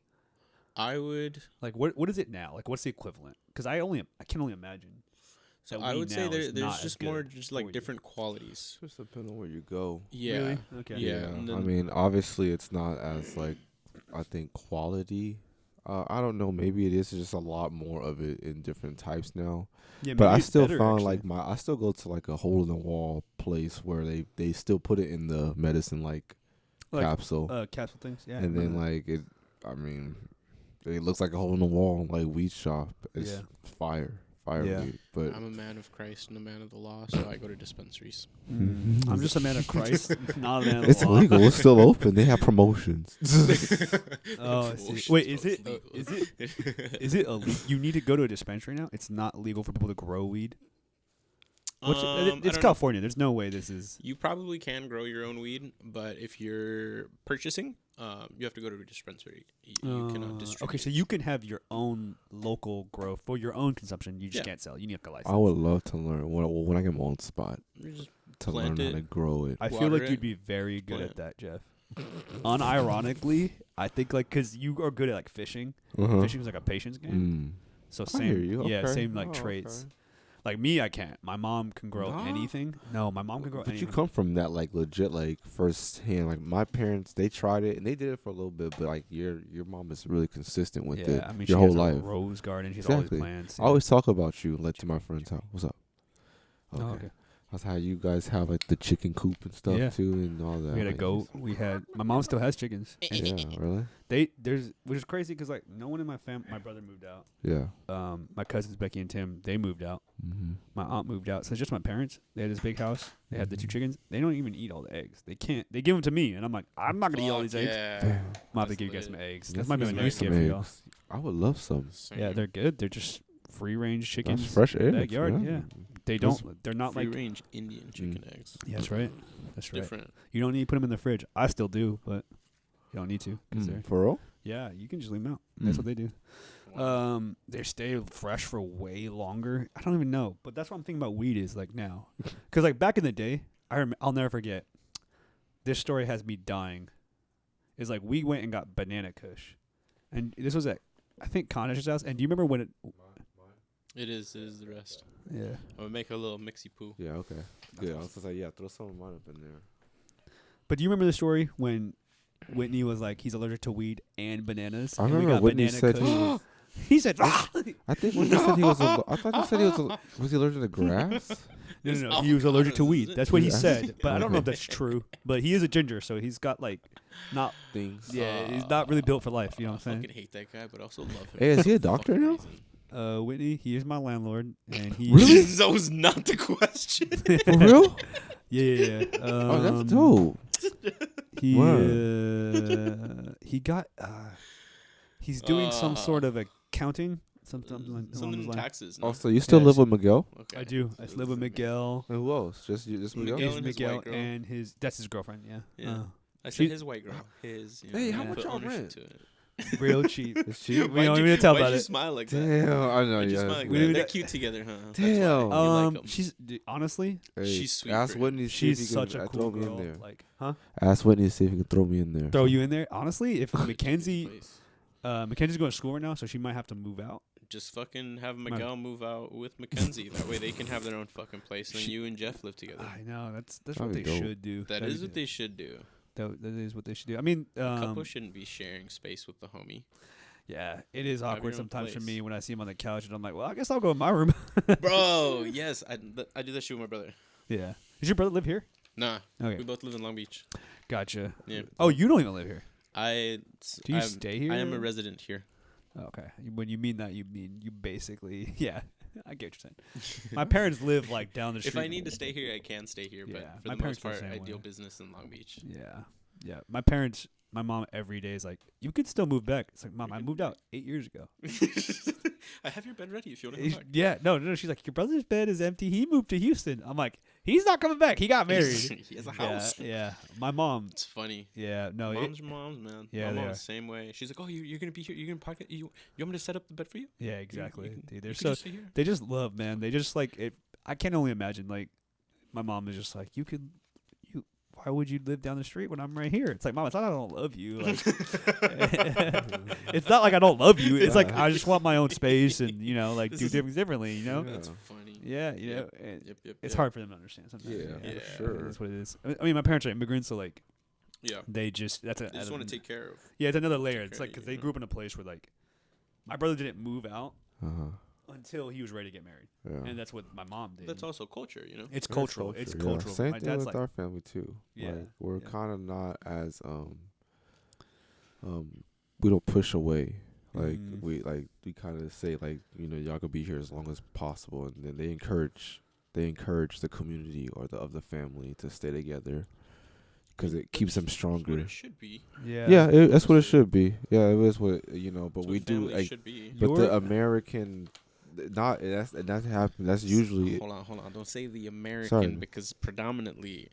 I would. what is it now? Like what's the equivalent? Because I can only imagine. So that I weed would say now is there's not just as more good just like for you. different qualities. Just depending on where you go. Yeah. Really? Okay. Yeah, and I then- mean, obviously, it's not as like I think quality. I don't know. Maybe it is just a lot more of it in different types now. Yeah, But maybe I it's still better, found actually. like I still go to like a hole in the wall place where they still put it in the medicine like capsule, capsule things. Yeah. and then like it. I mean, it looks like a hole in the wall like weed shop. It's Yeah. fire Yeah. weed. But I'm a man of Christ and a man of the law, so I go to dispensaries. I'm just a man of Christ, not a man of it's the law. legal. It's still open. They have promotions. Oh, I see. Bullshit. Wait, is it? Legal. Is it illegal? You need to go to a dispensary now. It's not legal for people to grow weed. It's I don't know. California. There's no way this is. You probably can grow your own weed, but if you're purchasing, you have to go to a dispensary. You cannot distribute. Okay, so you can have your own local growth for your own consumption. You just Yeah. can't sell. You need like a license. I would love to learn when I get my own spot You just to Plant learn how it. to grow it. I feel water like it, you'd be very good at plant. that, Jeff. Unironically, I think like because you are good at like fishing. Uh-huh. Fishing is like a patience game. So I hear same, you. yeah, Okay. same like Oh, traits. okay. Like me, I can't. My mom can grow Nah. anything. No, my mom can grow But anything. you come from that like legit like first hand. Like my parents, they tried it and they did it for a little bit, but like your mom is really consistent with it I mean, your she whole has life. a rose garden. She's Exactly. always plants. I always talk about you like to my friends' house. What's up? Oh, okay. That's how you guys have like the chicken coop and stuff Yeah. too, and all that. We had a like, goat. We had my mom still has chickens. And Yeah, really. which is crazy because like no one in my family. My brother moved out. Yeah. My cousins Becky and Tim, they moved out. Mm-hmm. My aunt moved out. So it's just my parents. They had this big house. They had the 2 chickens. They don't even eat all the eggs. They can't. They give them to me, and I'm like, I'm not gonna eat all these eggs. Yeah. I'm gonna have to That's give you guys lit. some eggs. Yes, That might be my some next eggs. gift for y'all. I would love some. Yeah, they're good. They're just free range chickens. That's fresh eggs. Backyard. Yeah. They Those don't. They're not Free like. range Indian chicken eggs. Yeah, that's right. That's right. Different. You don't need to put them in the fridge. I still do, but you don't need to. 'Cause they're, For real? yeah, you can just leave them out. That's Mm. what they do. They stay fresh for way longer. I don't even know, but that's what I'm thinking about weed is like now, because like back in the day, I'll never forget. This story has me dying. Is like we went and got banana kush, and this was at I think Conish's house. And do you remember when it? It is the rest. Yeah. I'm gonna make a little mixy poo. Yeah. Okay. Good. I was gonna say yeah. Throw some of mine up in there. But do you remember the story when Whitney was like he's allergic to weed and bananas? I and we remember got Whitney banana said kush? he was. He said, "Ah!" I think when he said he was. I thought he said he was he allergic to grass? No. He was allergic to weed. That's what he Yeah. said. But I don't know if that's true. But he is a ginger, so he's got like not. Things. Yeah, he's not really built for life. You know I what I'm fucking hate that guy, but also love him. Hey, is he a doctor now? saying? Whitney, he is my landlord, and he Really? That was not the question. For real? Yeah. Oh, that's dope. He Word. he got he's doing some sort of accounting, something along Something those in lines. taxes. No? Also, you still Yes. live with Miguel? Okay. I do. I live with Miguel. And who else? Just Miguel? Miguel Is and his Miguel white girl. and that's his girlfriend. Yeah. Yeah. I She- said his white girl. His. You Hey, know, how I much put y'all ownership rent? to it. Real cheap. Is she? We don't even tell Why'd about you it. smile like that? Damn, I know. Why'd you Yeah. smile like We that? didn't- They're cute together, huh? That's Damn. why you like 'em. She's honestly, Hey, She's sweet Ask for Whitney to see if she's he can such a throw cool me in girl. there. Like, huh? Ask Whitney to see if he can throw me in there. Throw you in there. Honestly, if Cute Mackenzie, place. Mackenzie's going to school right now, so she might have to move out. Just fucking have Miguel move out with Mackenzie. That way they can have their own fucking place, and then you and Jeff live together. I know that's what That'd they be dope. should do. That is what they should do. That is what they should do. I mean, Couple shouldn't be sharing space with the homie. yeah, it is Have awkward your own sometimes for place. me when I see him on the couch and I'm like, well, I guess I'll go in my room. Bro, yes, I do that shit with my brother. Yeah. Does your brother live here? Nah, Okay, we both live in Long Beach. gotcha. Yeah. Oh, you don't even live here. Do you I'm- stay here? I am a resident here. Okay. When you mean that, you mean you basically, yeah. I get what you're saying. My parents live like down the street. If I need to stay here, I can stay here. Yeah, But for my the parents most are the part, same I deal way. business in Long Beach. Yeah. My mom every day is like, you could still move back. It's like, Mom, I moved out 8 years ago. I have your bed ready if you want to come back. Yeah, no. She's like, your brother's bed is empty. He moved to Houston. I'm like, he's not coming back. He got married. He has a house. Yeah. My mom. It's funny. Yeah, no. Moms are moms, man. Yeah, my they mom's are. the same way. She's like, "Oh, you're gonna be here. You're gonna pocket. You want me to set up the bed for you? Yeah, exactly. You can- Dude, they're you can so just stay here." they just love, man. They just like it. I can only imagine. Like, my mom is just like, why would you live down the street when I'm right here? It's like, Mom, it's not like I don't love you. Like, it's not like I don't love you. It's like I just want my own space and like This do is- things differently. You know? Yeah. That's funny. Yeah. Yep. and Yep. it's yep. hard for them to understand sometimes. Yeah, Yeah. for sure. That's what it is. I mean, my parents are immigrants, so like Yeah. they just They just want to take care of. Yeah, it's another layer. take It's care like of because you, they you grew up in a place where like my brother didn't move out Uh-huh. until he was ready to get married, Yeah. and that's what my mom did. That's also culture, you know. It's Very cultural. It's yeah. cultural. Same My thing dad's with like, our family too. Yeah, Like we're yeah. kind of not as we don't push away. Like Mhm. we kind of say like y'all can be here as long as possible, and then they encourage the community or the family to stay together because it keeps them That's what stronger. it should be. yeah, That's what it should be. Yeah, it is what but That's what we do family like, should be. but the Your- American, not that's happen. That's usually Hold on. Don't say the American Sorry. because predominantly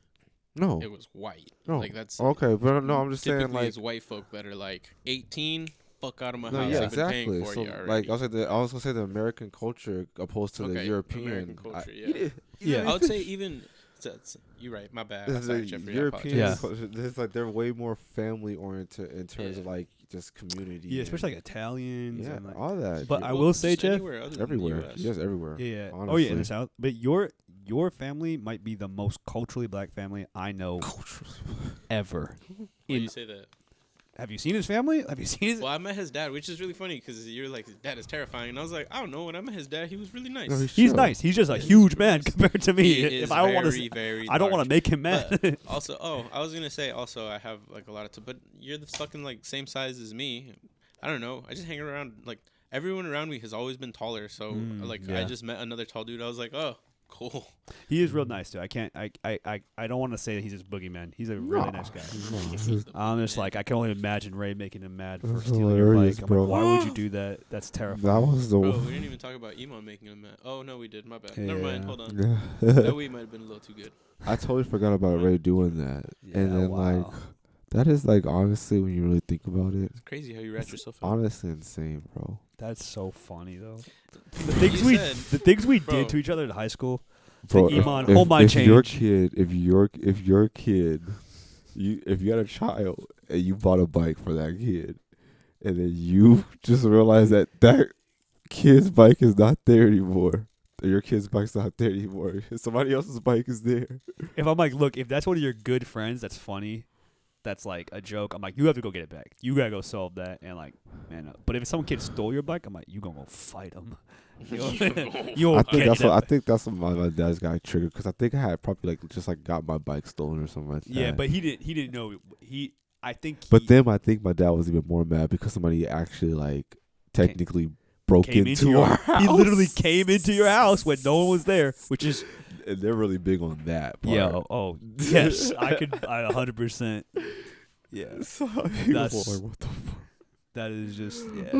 no. it was white. No. Like that's Okay, but no, I'm just typically saying like it's white folk that are like 18. Fuck out of my no, house. yeah, I've been paying exactly. for So you already. like I was gonna say the American culture opposed to the Okay, European American culture, I- yeah. Yeah. I would say even. You're right. My bad. I'm the sorry, Jeffrey. I European Yeah. culture, it's like they're way more family oriented in terms of Yeah. like just community. yeah, especially and- like Italians. yeah, and like, all that. But yeah. I will say, just Jeff, anywhere other than the everywhere. US. Yes, everywhere. yeah. Oh yeah, in honestly. the South. But your family might be the most culturally black family I know ever. Why do you say that? have you seen his family? Have you seen his? Well, I met his dad, which is really funny because you're like, his dad is terrifying. And I was like, I don't know. When I met his dad, he was really nice. No, He's chill. nice. He's just a Yeah, huge he's man nice. compared to me. He If is I don't want very, to, very I don't want large. to make him mad. But also, I was gonna say also I have like a lot of but you're the fucking like same size as me. I don't know. I just hang around like everyone around me has always been taller. So like I yeah. just met another tall dude. I was like, oh, cool. He is real nice too. I can't. I don't want to say that he's his boogeyman. He's a really nice guy. I'm just like I can only imagine Ray making him mad for That's stealing your hilarious, bike. I'm bro. like, why would you do that? That's terrifying. That was the. Bro, we didn't even talk about Emo making him mad. Oh no, we did. My bad. Never mind. Yeah. Hold on. Yeah. That we might have been a little too good. I totally forgot about Ray doing that, and Yeah, then wow. like that is like honestly when you really think about it, It's crazy how you rat yourself out. honestly insane, bro. That's so funny though. The You things we Bro. did to each other in high school. Bro, Think, Iman, if hold my if your change. kid, if your kid, if you had a child and you bought a bike for that kid, and then you just realize that kid's bike is not there anymore. Your kid's bike's not there anymore. Somebody else's bike is there. If I'm like, look, if that's one of your good friends, that's funny. That's like a joke. I'm like, you have to go get it back. You gotta go solve that. And like, man. But if some kid stole your bike, I'm like, you gonna go fight him. You I think that's what my dad's got triggered because I think I had probably like just like got my bike stolen or something like that. Yeah, but he didn't know. I think. But then I think my dad was even more mad because somebody actually like technically broke came into your our house. He literally came into your house when no one was there, which is And they're really big on that part. yeah. Oh yes, I 100%. Yeah, So he was That's- like, what the fuck? that is just yeah. I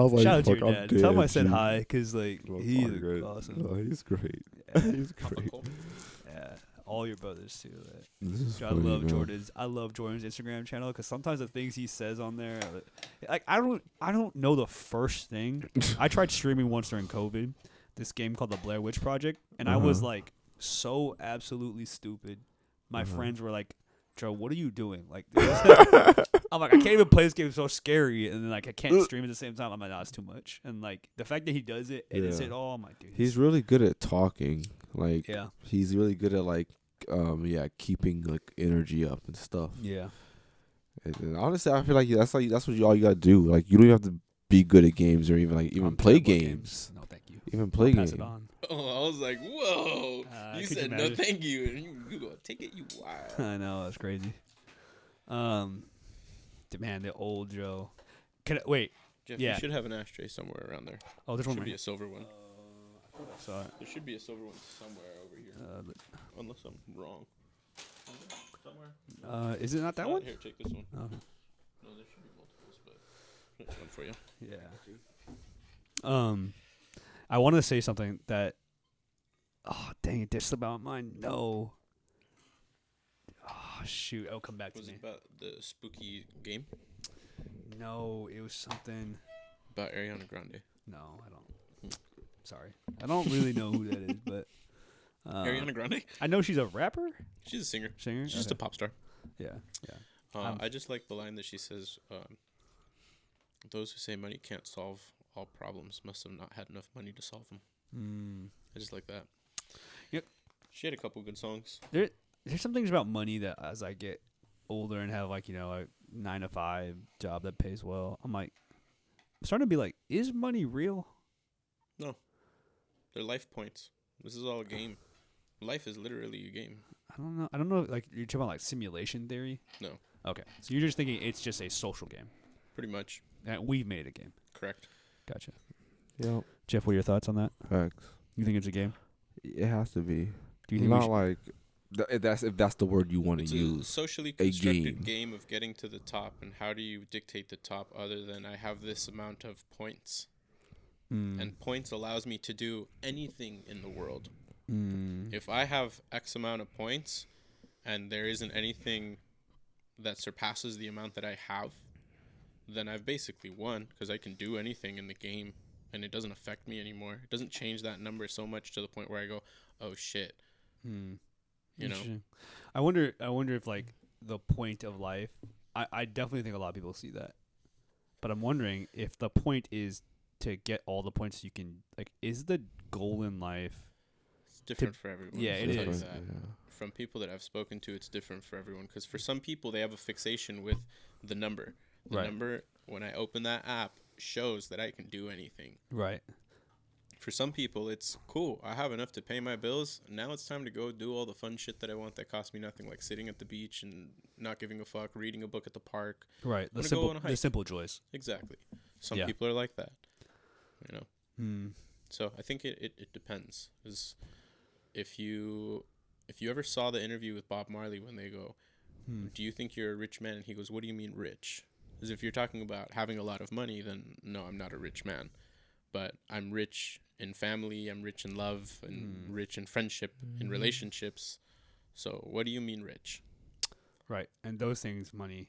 was like, Shout out to fuck, your I'm dad. Tell him I dead, said G. hi, cause like Well, he's fuck, great. awesome. Oh, he's great. Yeah. He's Papa great. Coleman. Yeah, all your brothers too. This is I funny, love man. Jordan's. I love Jordan's Instagram channel because sometimes the things he says on there, like I don't know the first thing. I tried streaming once during COVID, this game called the Blair Witch Project, and I was like so absolutely stupid. My friends were like, "Joe, what are you doing?" Like, I'm like, I can't even play this game. It's so scary, and then like I can't stream at the same time. I'm like, nah, it's too much. And like the fact that he does it, edits Yeah. it all. I'm like, dude, He's really good at talking. Like, yeah, he's really good at like, keeping like energy up and stuff. yeah. And honestly, I feel like that's what all you gotta do. Like, you don't even have to be good at games or even I'm play terrible at games. No, thank you. Even play Pass games. it on. Oh, I was like, whoa. You could you said no imagine? thank you. And you go, take it, you wild. I know, that's crazy. Man, the old Joe. Wait? Jeff, Yeah. you should have an ashtray somewhere around there. Oh, there's There one should right be here. a silver one. Saw it. There should be a silver one somewhere over here. Unless I'm wrong. Somewhere? Is it not that one? Here, take this one. Oh, No, there should be multiples, but there's one for you. yeah. I want to say something that. Oh dang it! This about mine. No. Oh shoot! It'll come back to Was me. it about the spooky game? No, it was something. About Ariana Grande. No, I don't. Sorry, I don't really know who that is, but Ariana Grande? I know she's a rapper, She's a singer. singer. She's just a pop star. yeah. I just like the line that she says, those who say money can't solve all problems must have not had enough money to solve them. I just like that. Yep. She had a couple good songs. There's some things about money that as I get older and have like, a 9-to-5 job that pays well, I'm like, I'm starting to be like, is money real? No. They're life points. This is all a game. Life is literally a game. I don't know. I don't know. Like you're talking about like simulation theory. No. Okay, so you're just thinking it's just a social game. Pretty much. And we've made it a game. Correct. Gotcha. Yep. Jeff, what are your thoughts on that? Facts. You think it's a game? It has to be. Do you think Not we should? like if that's the word you want to It's a use. socially a constructed game. game of getting to the top, and how do you dictate the top other than I have this amount of points? And points allows me to do anything in the world. If I have X amount of points and there isn't anything that surpasses the amount that I have, then I've basically won because I can do anything in the game and it doesn't affect me anymore. It doesn't change that number so much to the point where I go, oh shit. You know? Interesting. I wonder if like the point of life. I definitely think a lot of people see that, but I'm wondering if the point is to get all the points you can. Like, is the goal in life different for everyone. Yeah, it I'll tell you is. that. Yeah. From people that I've spoken to, it's different for everyone. Because for some people, they have a fixation with the number. The Right. number, when I open that app, shows that I can do anything. Right. For some people, it's cool. I have enough to pay my bills. Now it's time to go do all the fun shit that I want that costs me nothing, like sitting at the beach and not giving a fuck, reading a book at the park. Right. I'm gonna go on a hike. simple joys. Exactly. Some Yeah. people are like that. You know. Hmm. So I think it depends. 'Cause if you ever saw the interview with Bob Marley when they go, do you think you're a rich man? And he goes, what do you mean rich? Because if you're talking about having a lot of money, then no, I'm not a rich man. But I'm rich in family, I'm rich in love, and rich in friendship, in relationships. So what do you mean rich? Right. And those things money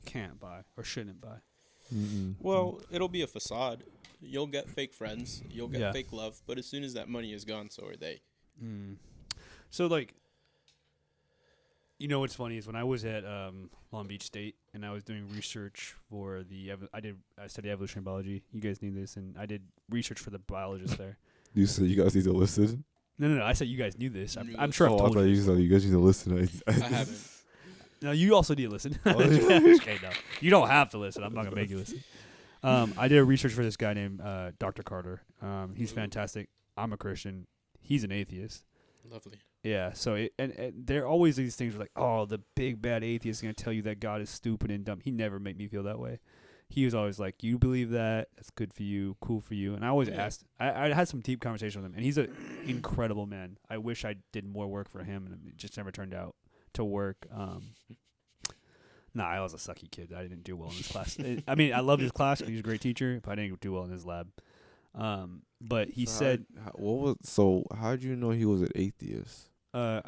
can't buy or shouldn't buy. Well, it'll be a facade. You'll get fake friends, you'll get Yeah. fake love, but as soon as that money is gone, so are they. So like, you know what's funny is when I was at Long Beach State and I was doing research for I studied evolutionary biology. You guys knew this, and I did research for the biologist there. You said you guys need to listen. No. I said you guys knew this. Knew I'm this. sure I've I told thought you. you said you guys need to listen. I haven't. No, you also need to listen. Oh, Okay, no, you don't have to listen. I'm not gonna make you listen. I did a research for this guy named Dr. Carter. He's fantastic. I'm a Christian. He's an atheist. Lovely. Yeah. So and there are always these things like, oh, the big bad atheist is gonna tell you that God is stupid and dumb. He never made me feel that way. He was always like, you believe that? That's good for you, cool for you. And I always asked. I had some deep conversation with him, and he's an incredible man. I wish I did more work for him, and it just never turned out to work. I was a sucky kid. I didn't do well in his class. I mean, I loved his class. He was a great teacher, but I didn't do well in his lab. But he said, how did you know he was an atheist? I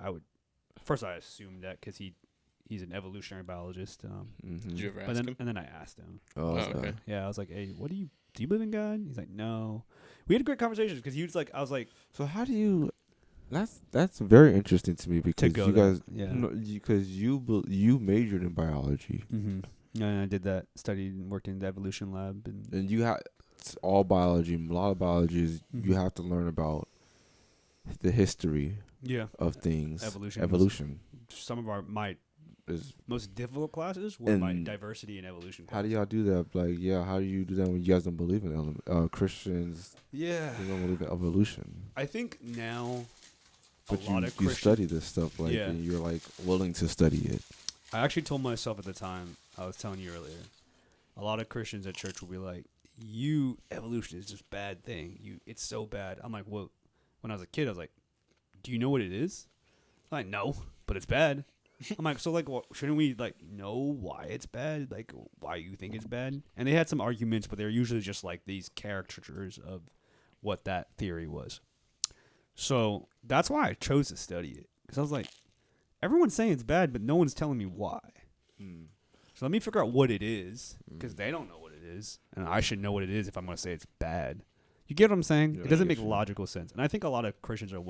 assumed that because he's an evolutionary biologist. Did you ever But ask him? then I asked him. Oh, okay. Yeah, I was like, hey, do you believe in God? He's like, no. We had great conversations because he was like, I was like, So how do you? That's very interesting to me because go you there. guys, Yeah. because you majored in biology and I did that, studied and worked in the evolution lab, and you have all biology. A lot of biology is you have to learn about the history of things. Evolution Some of my is. most difficult classes were my And diversity and evolution How classes. do y'all do that? Like, how do you do that when you guys don't believe in Christians? Yeah. They don't believe in evolution. I think now But a lot you of Christians. study this stuff, like, Yeah. and you're like willing to study it. I actually told myself at the time, I was telling you earlier, a lot of Christians at church will be like, evolution is just a bad thing. It's so bad. I'm like, well, when I was a kid, I was like, do you know what it is? I'm like, no, but it's bad. I'm like, so like, shouldn't we like know why it's bad? Like, why you think it's bad? And they had some arguments, but they're usually just like these caricatures of what that theory was. So that's why I chose to study it, because I was like, everyone's saying it's bad, but no one's telling me why. So let me figure out what it is, because they don't know what it is, and I should know what it is if I'm going to say it's bad. You get what I'm saying? Yeah, It doesn't I make get you. logical sense. And I think a lot of Christians are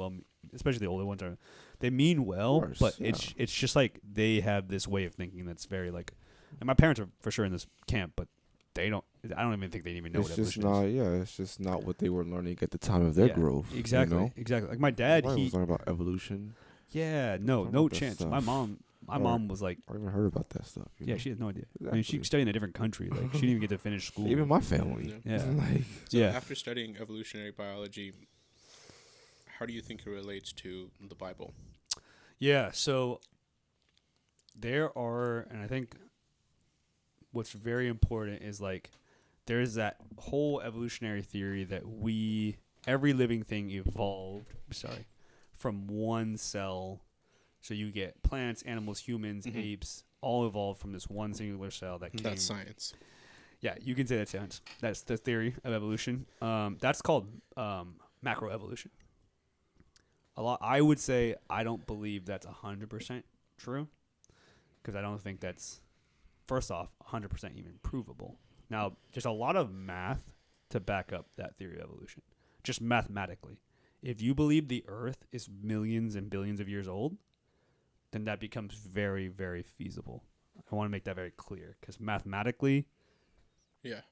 especially the older ones, they mean well, course, but yeah. it's just like they have this way of thinking that's very like, and my parents are for sure in this camp, but I don't even think they even know It's what just evolution is. not, it's just not what they were learning at the time of their Yeah, growth. Exactly, You know? exactly. Like my dad, Nobody was learning about evolution. no about that chance. stuff. My mom was like, I even heard about that stuff. you yeah, know? she has no idea. I mean, she Exactly. studied in a different country. Like, she didn't even get to finish school. Even my family. Yeah. Like, So Yeah. after studying evolutionary biology, how do you think it relates to the Bible? Yeah, so there are, and I think what's very important is like there's that whole evolutionary theory that every living thing evolved, from one cell. So you get plants, animals, humans, apes, all evolved from this one singular cell that came. That's science. Yeah, you can say that's science. That's the theory of evolution. That's called macroevolution. I would say I don't believe that's 100% true, because I don't think that's, first off, 100% even provable. Now, there's a lot of math to back up that theory of evolution, just mathematically. If you believe the Earth is millions and billions of years old, then that becomes very, very feasible. I want to make that very clear, because mathematically,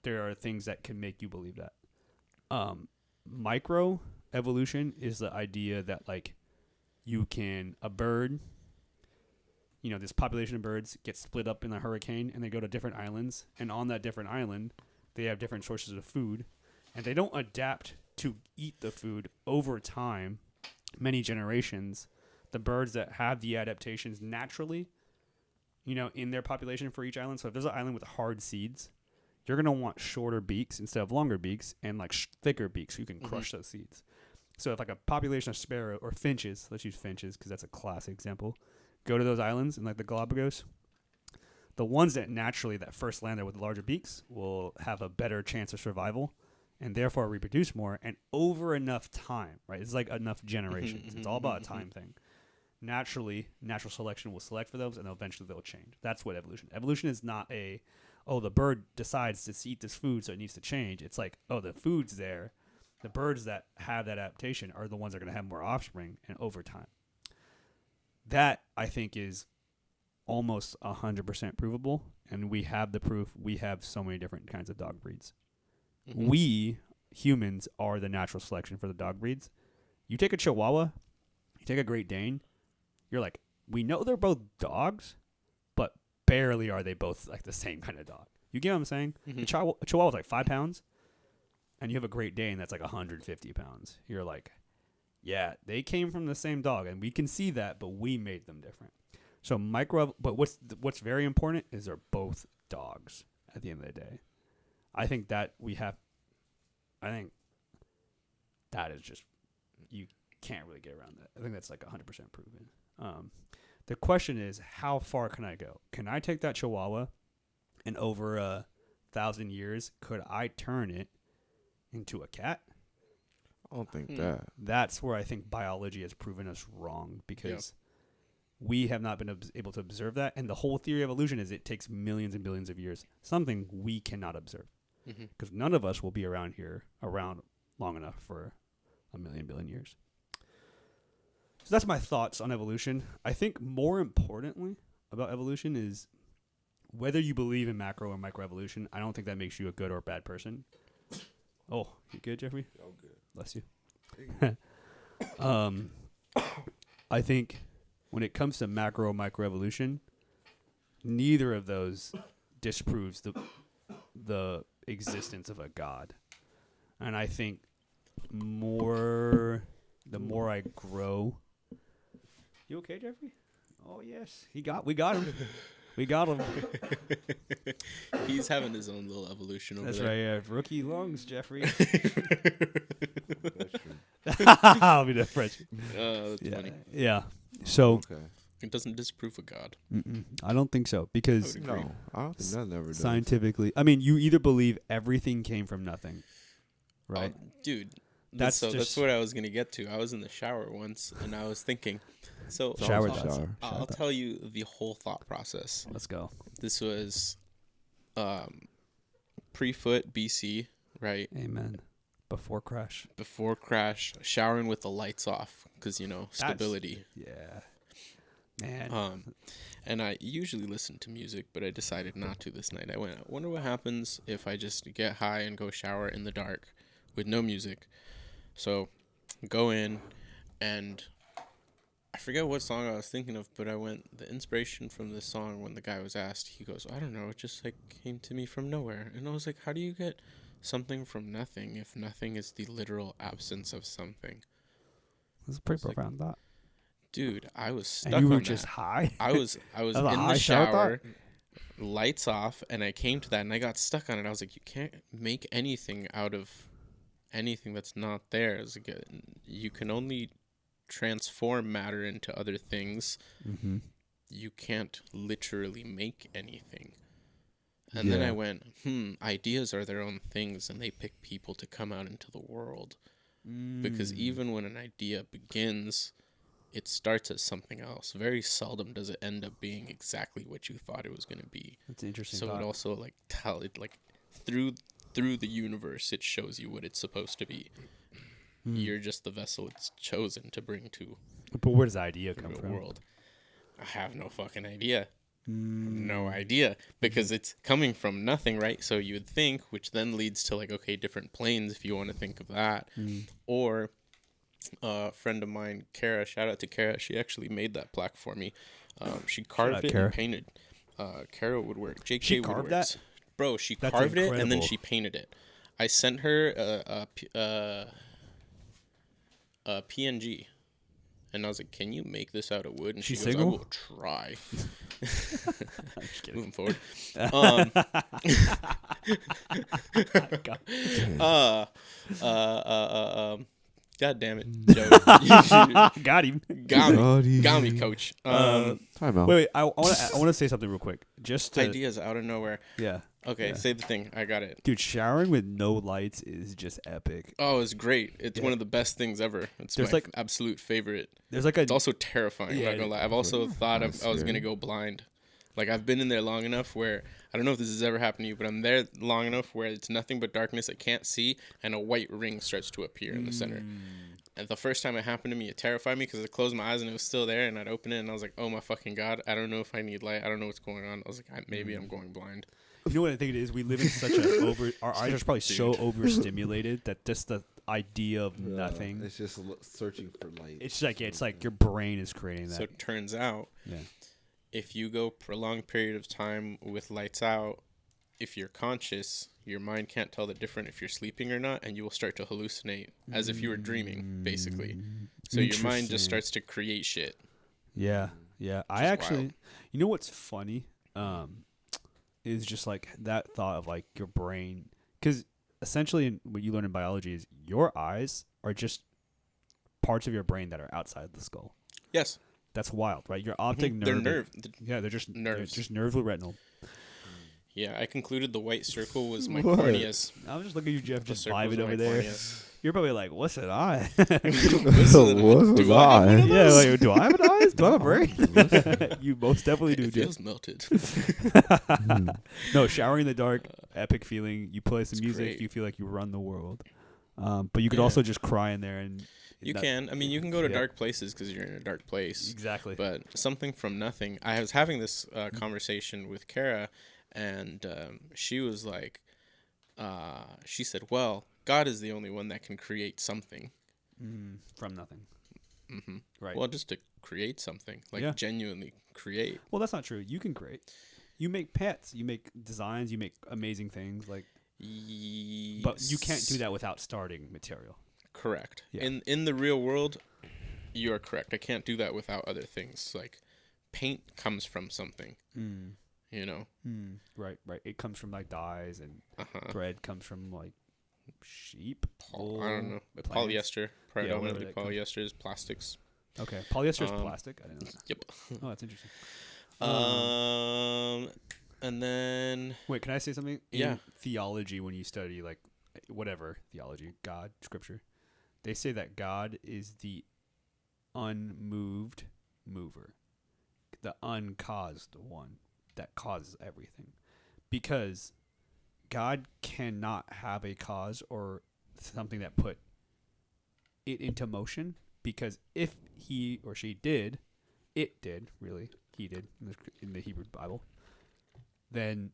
there are things that can make you believe that. Micro evolution is the idea that like a bird, this population of birds gets split up in a hurricane and they go to different islands. And on that different island, they have different sources of food. And they don't adapt to eat the food over time, many generations. The birds that have the adaptations naturally, in their population for each island. So if there's an island with hard seeds, you're going to want shorter beaks instead of longer beaks and like thicker beaks so you can crush those seeds. So if like a population of sparrow or finches, let's use finches because that's a classic example, go to those islands in like the Galapagos, the ones that naturally that first land there with the larger beaks will have a better chance of survival and therefore reproduce more and over enough time, right? It's like enough generations. It's all about a time thing. Naturally, natural selection will select for those and eventually they'll change. That's what evolution. Evolution is not the bird decides to eat this food so it needs to change. It's like, the food's there. The birds that have that adaptation are the ones that are going to have more offspring and over time. That, I think, is almost 100% provable, and we have the proof. We have so many different kinds of dog breeds. We, humans, are the natural selection for the dog breeds. You take a Chihuahua, you take a Great Dane, you're like, we know they're both dogs, but barely are they both like the same kind of dog. You get what I'm saying? A Chihuahua's like 5 pounds, and you have a Great Dane that's like 150 pounds. You're like, yeah, they came from the same dog, and we can see that, but we made them different. So but what's very important is they're both dogs at the end of the day. I think that is just, you can't really get around that. I think that's like 100% proven. The question is, how far can I go? Can I take that Chihuahua and over 1,000 years, could I turn it into a cat? I don't think that. That's where I think biology has proven us wrong because we have not been able to observe that. And the whole theory of evolution is it takes millions and billions of years, something we cannot observe because none of us will be around long enough for 1 billion years. So that's my thoughts on evolution. I think more importantly about evolution is whether you believe in macro or microevolution, I don't think that makes you a good or bad person. Oh, you good, Jeffrey? I'm good. Bless you. I think when it comes to macro or microevolution, neither of those disproves the existence of a God. And I think the more I grow. You okay, Jeffrey? Oh yes, we got him. We got him. He's having his own little evolution over That's there. right. Rookie lungs, Jeffrey. That's true. I'll be the French. That's funny. Yeah. So Okay. It doesn't disprove a God. I don't think so because I would agree. No, I don't think that never does. scientifically, I mean, you either believe everything came from nothing, right? Dude. That's That's what I was gonna get to. I was in the shower once and I was thinking. So Shower I'll- thoughts. I'll tell you the whole thought process. Let's go. This was pre-foot BC, right? Amen. Before crash. Before crash, showering with the lights off because stability. Yeah. Man. And I usually listen to music, but I decided not to this night. I wonder what happens if I just get high and go shower in the dark with no music. So go in, and I forget what song I was thinking of, but the inspiration from this song when the guy was asked, he goes, I don't know, it just like came to me from nowhere. And I was like, how do you get something from nothing if nothing is the literal absence of something? That's a pretty like- profound thought. Dude, I was stuck And you were on just that. high? I was That was in a the high shower shower, lights off, and I came to that and I got stuck on it. I was like, you can't make anything out of anything that's not there. It's like you can only transform matter into other things. Mm-hmm. You can't literally make anything. And then I went, ideas are their own things, and they pick people to come out into the world. Because even when an idea begins, it starts as something else. Very seldom does it end up being exactly what you thought it was going to be. That's an interesting So thought. it also through the universe, it shows you what it's supposed to be. You're just the vessel it's chosen to bring to But where does the idea the come real from? world. I have no fucking idea. No idea, because it's coming from nothing, right? So you would think, which then leads to different planes if you want to think of that, or A friend of mine, Kara, shout out to Kara. She actually made that plaque for me. She carved out, it Kara. and painted. Kara Woodwork. JK She carved that? Woodworks. Bro, she That's carved it and then incredible. she painted it. I sent her a PNG. And I was like, "Can you make this out of wood?" And she She's goes, single? "I will try." I'm just kidding. Moving forward. God damn it, Joe. Got him. Got me, coach. Time out. Wait, I want to say something real quick. Just to, Ideas out of nowhere. yeah. Okay, Yeah. say the thing. I got it. Dude, showering with no lights is just epic. Oh, it's great. It's Yeah. one of the best things ever. It's There's my like- absolute favorite. There's like a It's also terrifying. I'm Yeah, not gonna lie. I've also thought That's I was scary. gonna go blind. Like I've been in there long enough where I don't know if this has ever happened to you, but I'm there long enough where it's nothing but darkness. I can't see, and a white ring starts to appear in the center. And the first time it happened to me, it terrified me because I closed my eyes and it was still there, and I'd open it and I was like, "Oh my fucking god! I don't know if I need light. I don't know what's going on." I was like, "Maybe I'm going blind." You know what I think it is? We live in such a our eyes are probably so overstimulated that just the idea of nothing. It's just searching for light. It's like it's like your brain is creating that. So it turns out, Yeah. if you go prolonged period of time with lights out, if you're conscious, your mind can't tell the difference if you're sleeping or not, and you will start to hallucinate as if you were dreaming, basically. So your mind just Interesting. starts to create shit. Yeah, yeah. I is actually, wild. you know what's funny, is just like that thought of like your brain, because essentially what you learn in biology is your eyes are just parts of your brain that are outside the skull. Yes, That's wild, right? Your optic nerve. they're nerve. Yeah, they're just Nerves. They're just nerves with retinal. Yeah, I concled the white circle was my What? corneas. I was just looking at you, Jeff, The just circles vibing are over my there. corneas. You're probably like, "What's an eye?" Listen, What do was I have one I? of Yeah, those? like, do I have an eyes? Do I have a brain? You most definitely do, It Jeff. feels melted. No, showering in the dark, epic feeling. You play some It's music, great. you feel like you run the world. But you could Yeah. also just cry in there and You that- can. I mean, you can go to Yeah. dark places because you're in a dark place. Exactly. But something from nothing. I was having this conversation with Kara, and she was like, she said, "Well, God is the only one that can create something." From nothing. Hmm Right. Well, just to create something, like Yeah. genuinely create. Well, that's not true. You can create. You make pets. You make designs. You make amazing things. Like, but you can't do that without starting material. Correct. Yeah. In the real world, you are correct. I can't do that without other things. Like paint comes from something. You know. Right. Right. It comes from like dyes, and Uh-huh. thread comes from like sheep. I don't wool, know. plants. Polyester, predominantly that comes- polyester is plastics. Okay. Polyester is Um, plastic. I didn't know that. Yep. Oh, that's interesting. And then Wait, can I say something? In Yeah. theology, when you study like whatever theology, God, scripture, they say that God is the unmoved mover, the uncaused one that causes everything, because God cannot have a cause or something that put it into motion, because if he or she did, it did, really, he did in the Hebrew Bible, then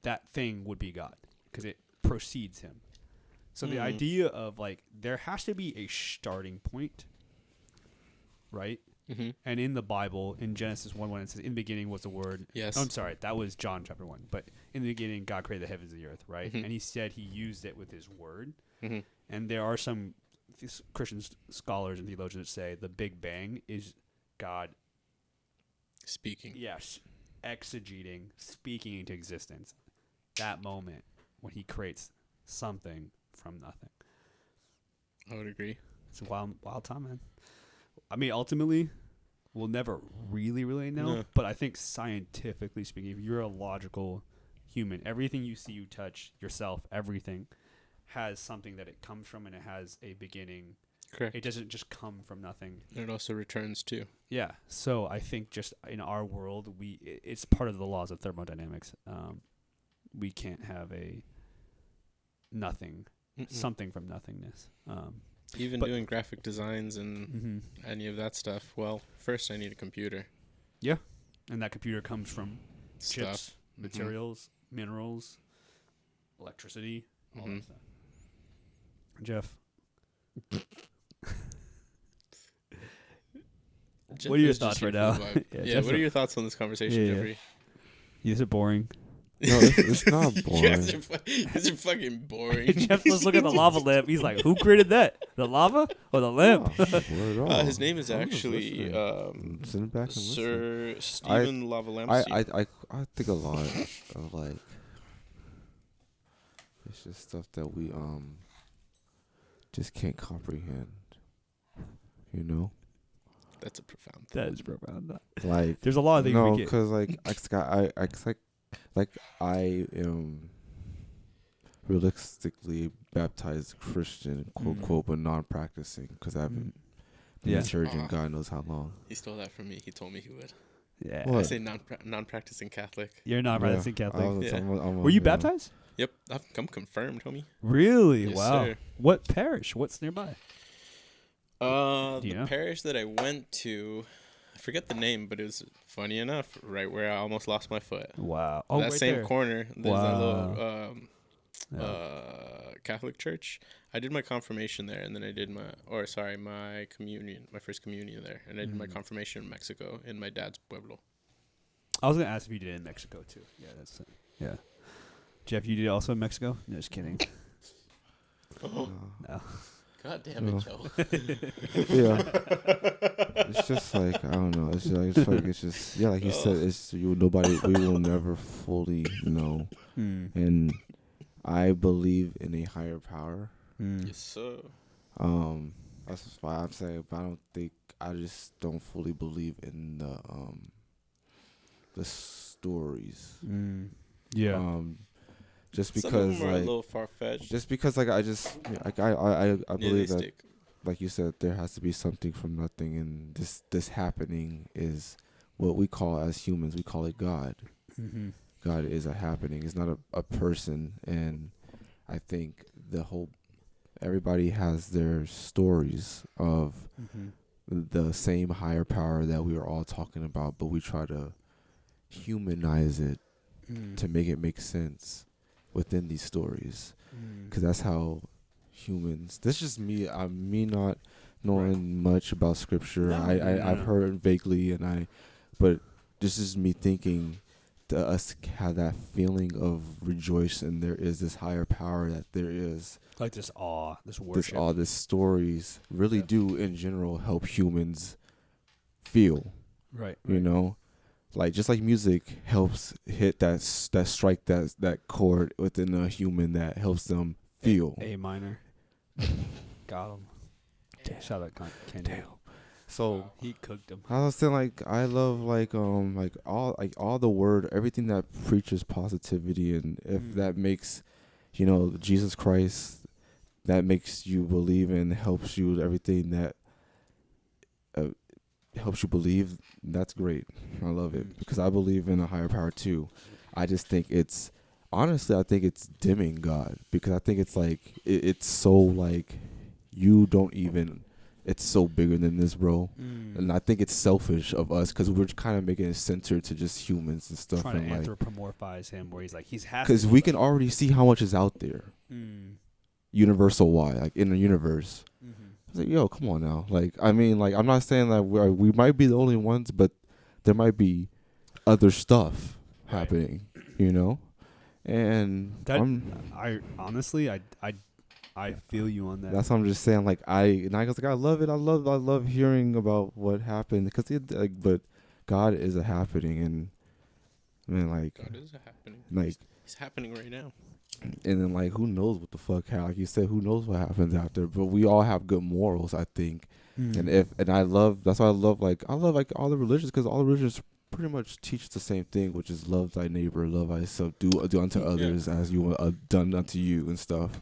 that thing would be God because it precedes him. So the idea of like there has to be a starting point, right? Mm-hmm. And in the Bible, in Genesis 1:1, it says, "In the beginning was the Word." Yes. Oh, I'm sorry, that was John chapter 1. But in the beginning, God created the heavens and the earth, right? Mhm. And he said he used it with his word. Mm-hmm. And there are some Christian scholars and theologians that say the Big Bang is God, Speaking. yes, exegeting, speaking into existence. That moment when he creates something from nothing. I would agree. It's a wild time, man. I mean, ultimately, we'll never really know. No. But I think scientifically speaking, if you're a logical human, everything you see, you touch, yourself, everything has something that it comes from, and it has a beginning. Correct. It doesn't just come from nothing. And it also returns too. Yeah. So I think just in our world, it's part of the laws of thermodynamics. We can't have a nothing, Mm-mm. something from nothingness. Even but- doing graphic designs and any of that stuff. Well, first I need a computer. Yeah. And that computer comes from chips, Stuff. materials, minerals, electricity, all Mhm. that stuff. Jeff. What are your is just thoughts right here now? for the vibe. Yeah, Yeah, Jeff- what are your thoughts on this conversation, Yeah, yeah. Jeffrey? Is it boring? No, it's not You boring. guys are fucking boring. Jeff was looking at the lava lamp. He's like, "Who created that? The lava or the lamp?" Oh, word at all. His name is I'm just actually listening. Sitting back and listening. Sir Stephen Lavalamsey. I think a lot of like it's just stuff that we just can't comprehend. You know, That's a profound. That is profound. like There's a lot of things no, we get. because I am realistically baptized Christian, quote quote, but non-practicing because I haven't been Yeah. in church in God knows how long. He stole that from me. He told me he would. Yeah. What? I say non-practicing Catholic. You're not Yeah, practicing Catholic. Yeah. Were you baptized? Yep, I'm confirmed, homie. Really? Yes, Wow. sir. What parish? What's nearby? The Do you know? parish that I went to, I forget the name, but it was funny enough right where I almost lost my foot. Wow. Oh, that right same there. corner, there's that little Yeah. Catholic church. I did my confirmation there, and then I did my communion, my first communion there, and I did my confirmation in Mexico, in my dad's pueblo. I was gonna ask if you did it in Mexico too. Yeah, that's it. Yeah. Jeff, you did it also in Mexico? No, just kidding. No. God damn No. it, Joe. Yeah, it's just like I don't know. It's just yeah, like you said, it's we will never fully know, and I believe in a higher power. Yes, sir. That's just why I'm saying, but I just don't fully believe in the stories. Yeah. Just Some of because them are a like little far-fetched. just because like I believe that, Realistic. like you said, there has to be something from nothing, and this happening is what we call, as humans, we call it God. God is a happening. It's not a person, and I think everybody has their stories of the same higher power that we are all talking about, but we try to humanize it to make it make sense within these stories, because that's how humans. This is just me. Me not knowing much about scripture. I've heard vaguely, but this is me thinking to us have that feeling of rejoice, and there is this higher power, that there is Like this awe, this worship. these stories really do in general help humans feel. Right. You know, like just like music helps hit that strike that chord within a human that helps them feel. A minor. Got him. Shout out Kendall. So He cooked him. I was saying, like, I love all the word, everything that preaches positivity, and if that makes, Jesus Christ, that makes you believe and helps you, everything that helps you believe, that's great. I love it because I believe in a higher power too. I just think honestly, I think it's dimming God, because I think it's like it's so like you don't even. It's so bigger than this, bro. And I think it's selfish of us because we're kind of making it centered to just humans and stuff. Trying to and anthropomorphize him, where he's like because we can already see how much is out there, universal wide, like in the universe. I was like, yo, come on now. Like, I mean, like, I'm not saying that we might be the only ones, but there might be other stuff happening, And I honestly, I feel you on that. that's what I'm just saying. Like, I was like, I love it. I love hearing about what happened, because but God is a happening, and man, like, God is happening. like, It's happening right now. and then like, who knows what the fuck? Like you said, who knows what happens after? But we all have good morals, I think. And that's why I love all the religions, because all the religions pretty much teach the same thing, which is love thy neighbor, love thyself, do unto others as you want done unto you and stuff.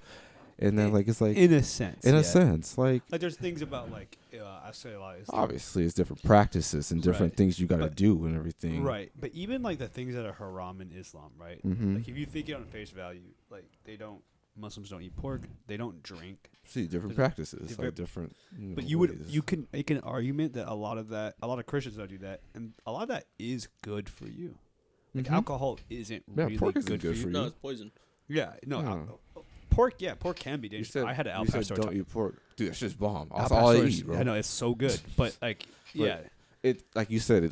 And then like, it's like in a sense, like there's things about like I say like obviously it's different practices and different things you got to do and everything. right, but even like the things that are haram in Islam, right? Like if you think it on face value, like Muslims don't eat pork, they don't drink. See, different practices, like different. But ways. you can make an argument that a lot of Christians don't do that, and a lot of that is good for you. Like alcohol isn't really pork good, isn't good for you. No, it's poison. Yeah, no. Yeah. Pork can be dangerous. I had an al you pastor. said don't eat pork. Dude, it's just bomb. That's Al all I pastor eat, bro. I know it's so good, but like, yeah, like you said,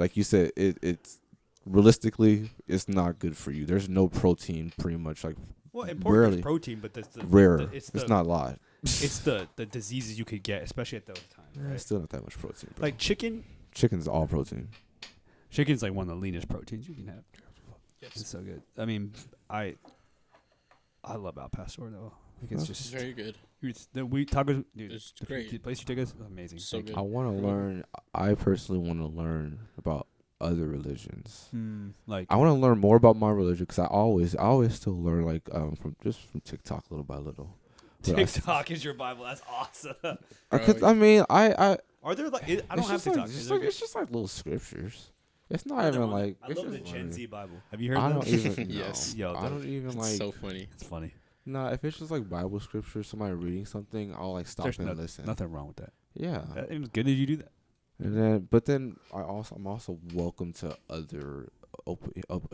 it's realistically, it's not good for you. There's no protein, pretty much. Like, Well, important rarely. is protein, but that's rare. it's It's not a lot. It's the diseases you could get, especially at those times. Right? It's still not that much protein. Bro. Like chicken. Chicken's all protein. Chicken's like one of the leanest proteins you can have. Yes. It's so good. I mean, I love Al Pastor though. Like it's It's just very good. we tacos, dude. It's the great. place you take us is amazing. So Thank you. good. I want to learn. I personally want to learn about other religions. Like I want to learn more about my religion because I always still learn like from TikTok little by little. But TikTok is your Bible. That's awesome. I mean, I Are there like I don't have just like, TikTok. Is there it's just like little scriptures. It's not Another even one. like. I it's love the just Gen like- Z Bible. Have you heard I of don't that? even. No. Yes. Yo, I don't even It's like. so funny. It's funny. Nah, if it's just like Bible scripture, somebody reading something, I'll like stop There's and listen. nothing wrong with that. Yeah. It was good that you do that. And then, I'm also welcome to other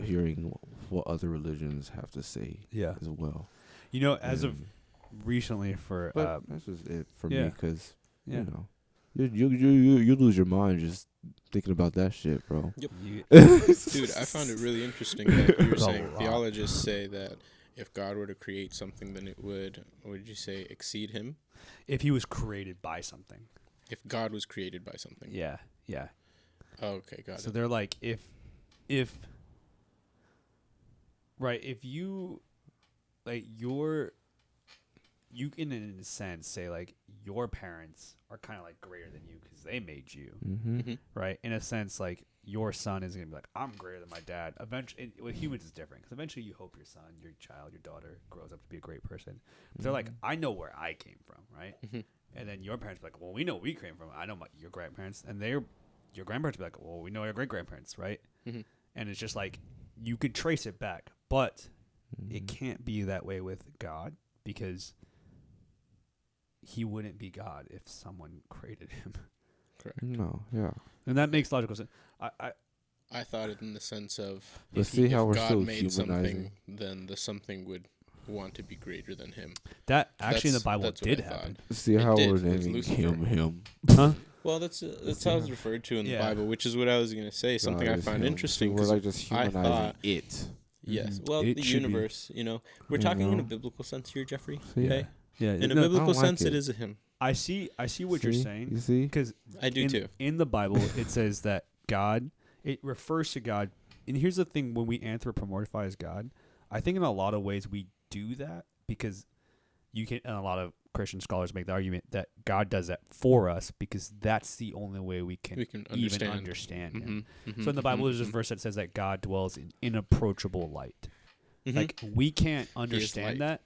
hearing what other religions have to say Yeah. as well. You know, as of And- recently for but that's just it for yeah. me because yeah. you know you lose your mind just thinking about that shit, bro. You- Dude, I found it really interesting that you were There's a saying lot. theologists say that if God were to create something, then it would, what did you say, exceed him? if he was created by something. If God was created by something. Yeah. Yeah. Oh, okay, got So it. they're like, if you, like, you can, in a sense, say, like, your parents are kind of, like, greater than you because they made you, Mm-hmm. Mhm. right? In a sense, like, your son is going to be like, I'm greater than my dad. Eventually, with humans, it's different because eventually you hope your son, your child, your daughter grows up to be a great person. But they're like, I know where I came from, right? Mhm. And then your parents be like, well, we know where we came from. I know your grandparents. And your grandparents be like, well, we know your great-grandparents, right? Mhm. And it's just like, you could trace it back. But it can't be that way with God because he wouldn't be God if someone created him. Correct. No, yeah. And that makes logical sense. I thought it in the sense of Let's see how if we're God still made something, humanizing. then the something would want to be greater than him. That actually in the That's- Bible that's what did I thought. happen. See It how did we're with naming Lucifer. him. Huh? Well, that's how it's referred to in the Yeah. Bible, which is what I was going to say. Something I It's find him. interesting. So we're 'cause like just I humanizing thought- it. Yes. Mhm. Well, It the should be. universe, we're You talking in a know? biblical sense here, Jeffrey. Yeah. Okay? Yeah. In a No, biblical I don't like sense, it. it is a him. I see what you're See? saying. You see? Because I do too. in the Bible, it says that God, it refers to God. And here's the thing: when we anthropomorphize God, I think in a lot of ways we do that because you can. And a lot of Christian scholars make the argument that God does that for us because that's the only way we can even understand Him. Mhm, So in the Bible, there's this verse that says that God dwells in inapproachable light. mhm. Like we can't light. understand that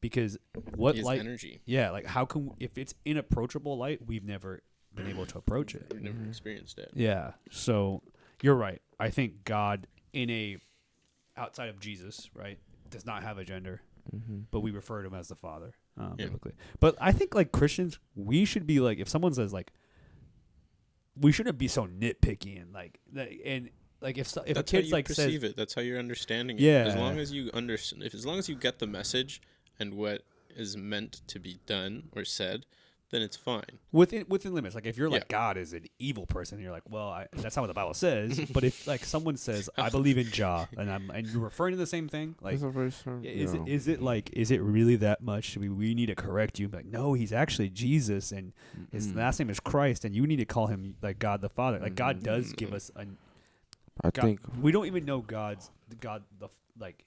because what He is light? energy. Yeah, like how can if it's inapproachable light, we've never been able to approach it. We've never experienced it. Yeah. So you're right. I think God outside of Jesus, right, does not have a gender, but we refer to him as the Father, biblically. But I think like Christians, we should be like, if someone says like, we shouldn't be so nitpicky and like if a That's how kid's you like perceive says, it. That's how you're understanding it. Yeah. As long as you understand, as long as you get the message and what is meant to be done or said, then it's fine. within limits. Like if you're like Yeah. God is an evil person, you're like, well, that's not what the Bible says. But if like someone says, I believe in Jah, and you're referring to the same thing, like That's a very strong, is it really that much? We need to correct you. Like, no, he's actually Jesus, and his last name is Christ, and you need to call him like God the Father. Like God does give us I God, think we don't even know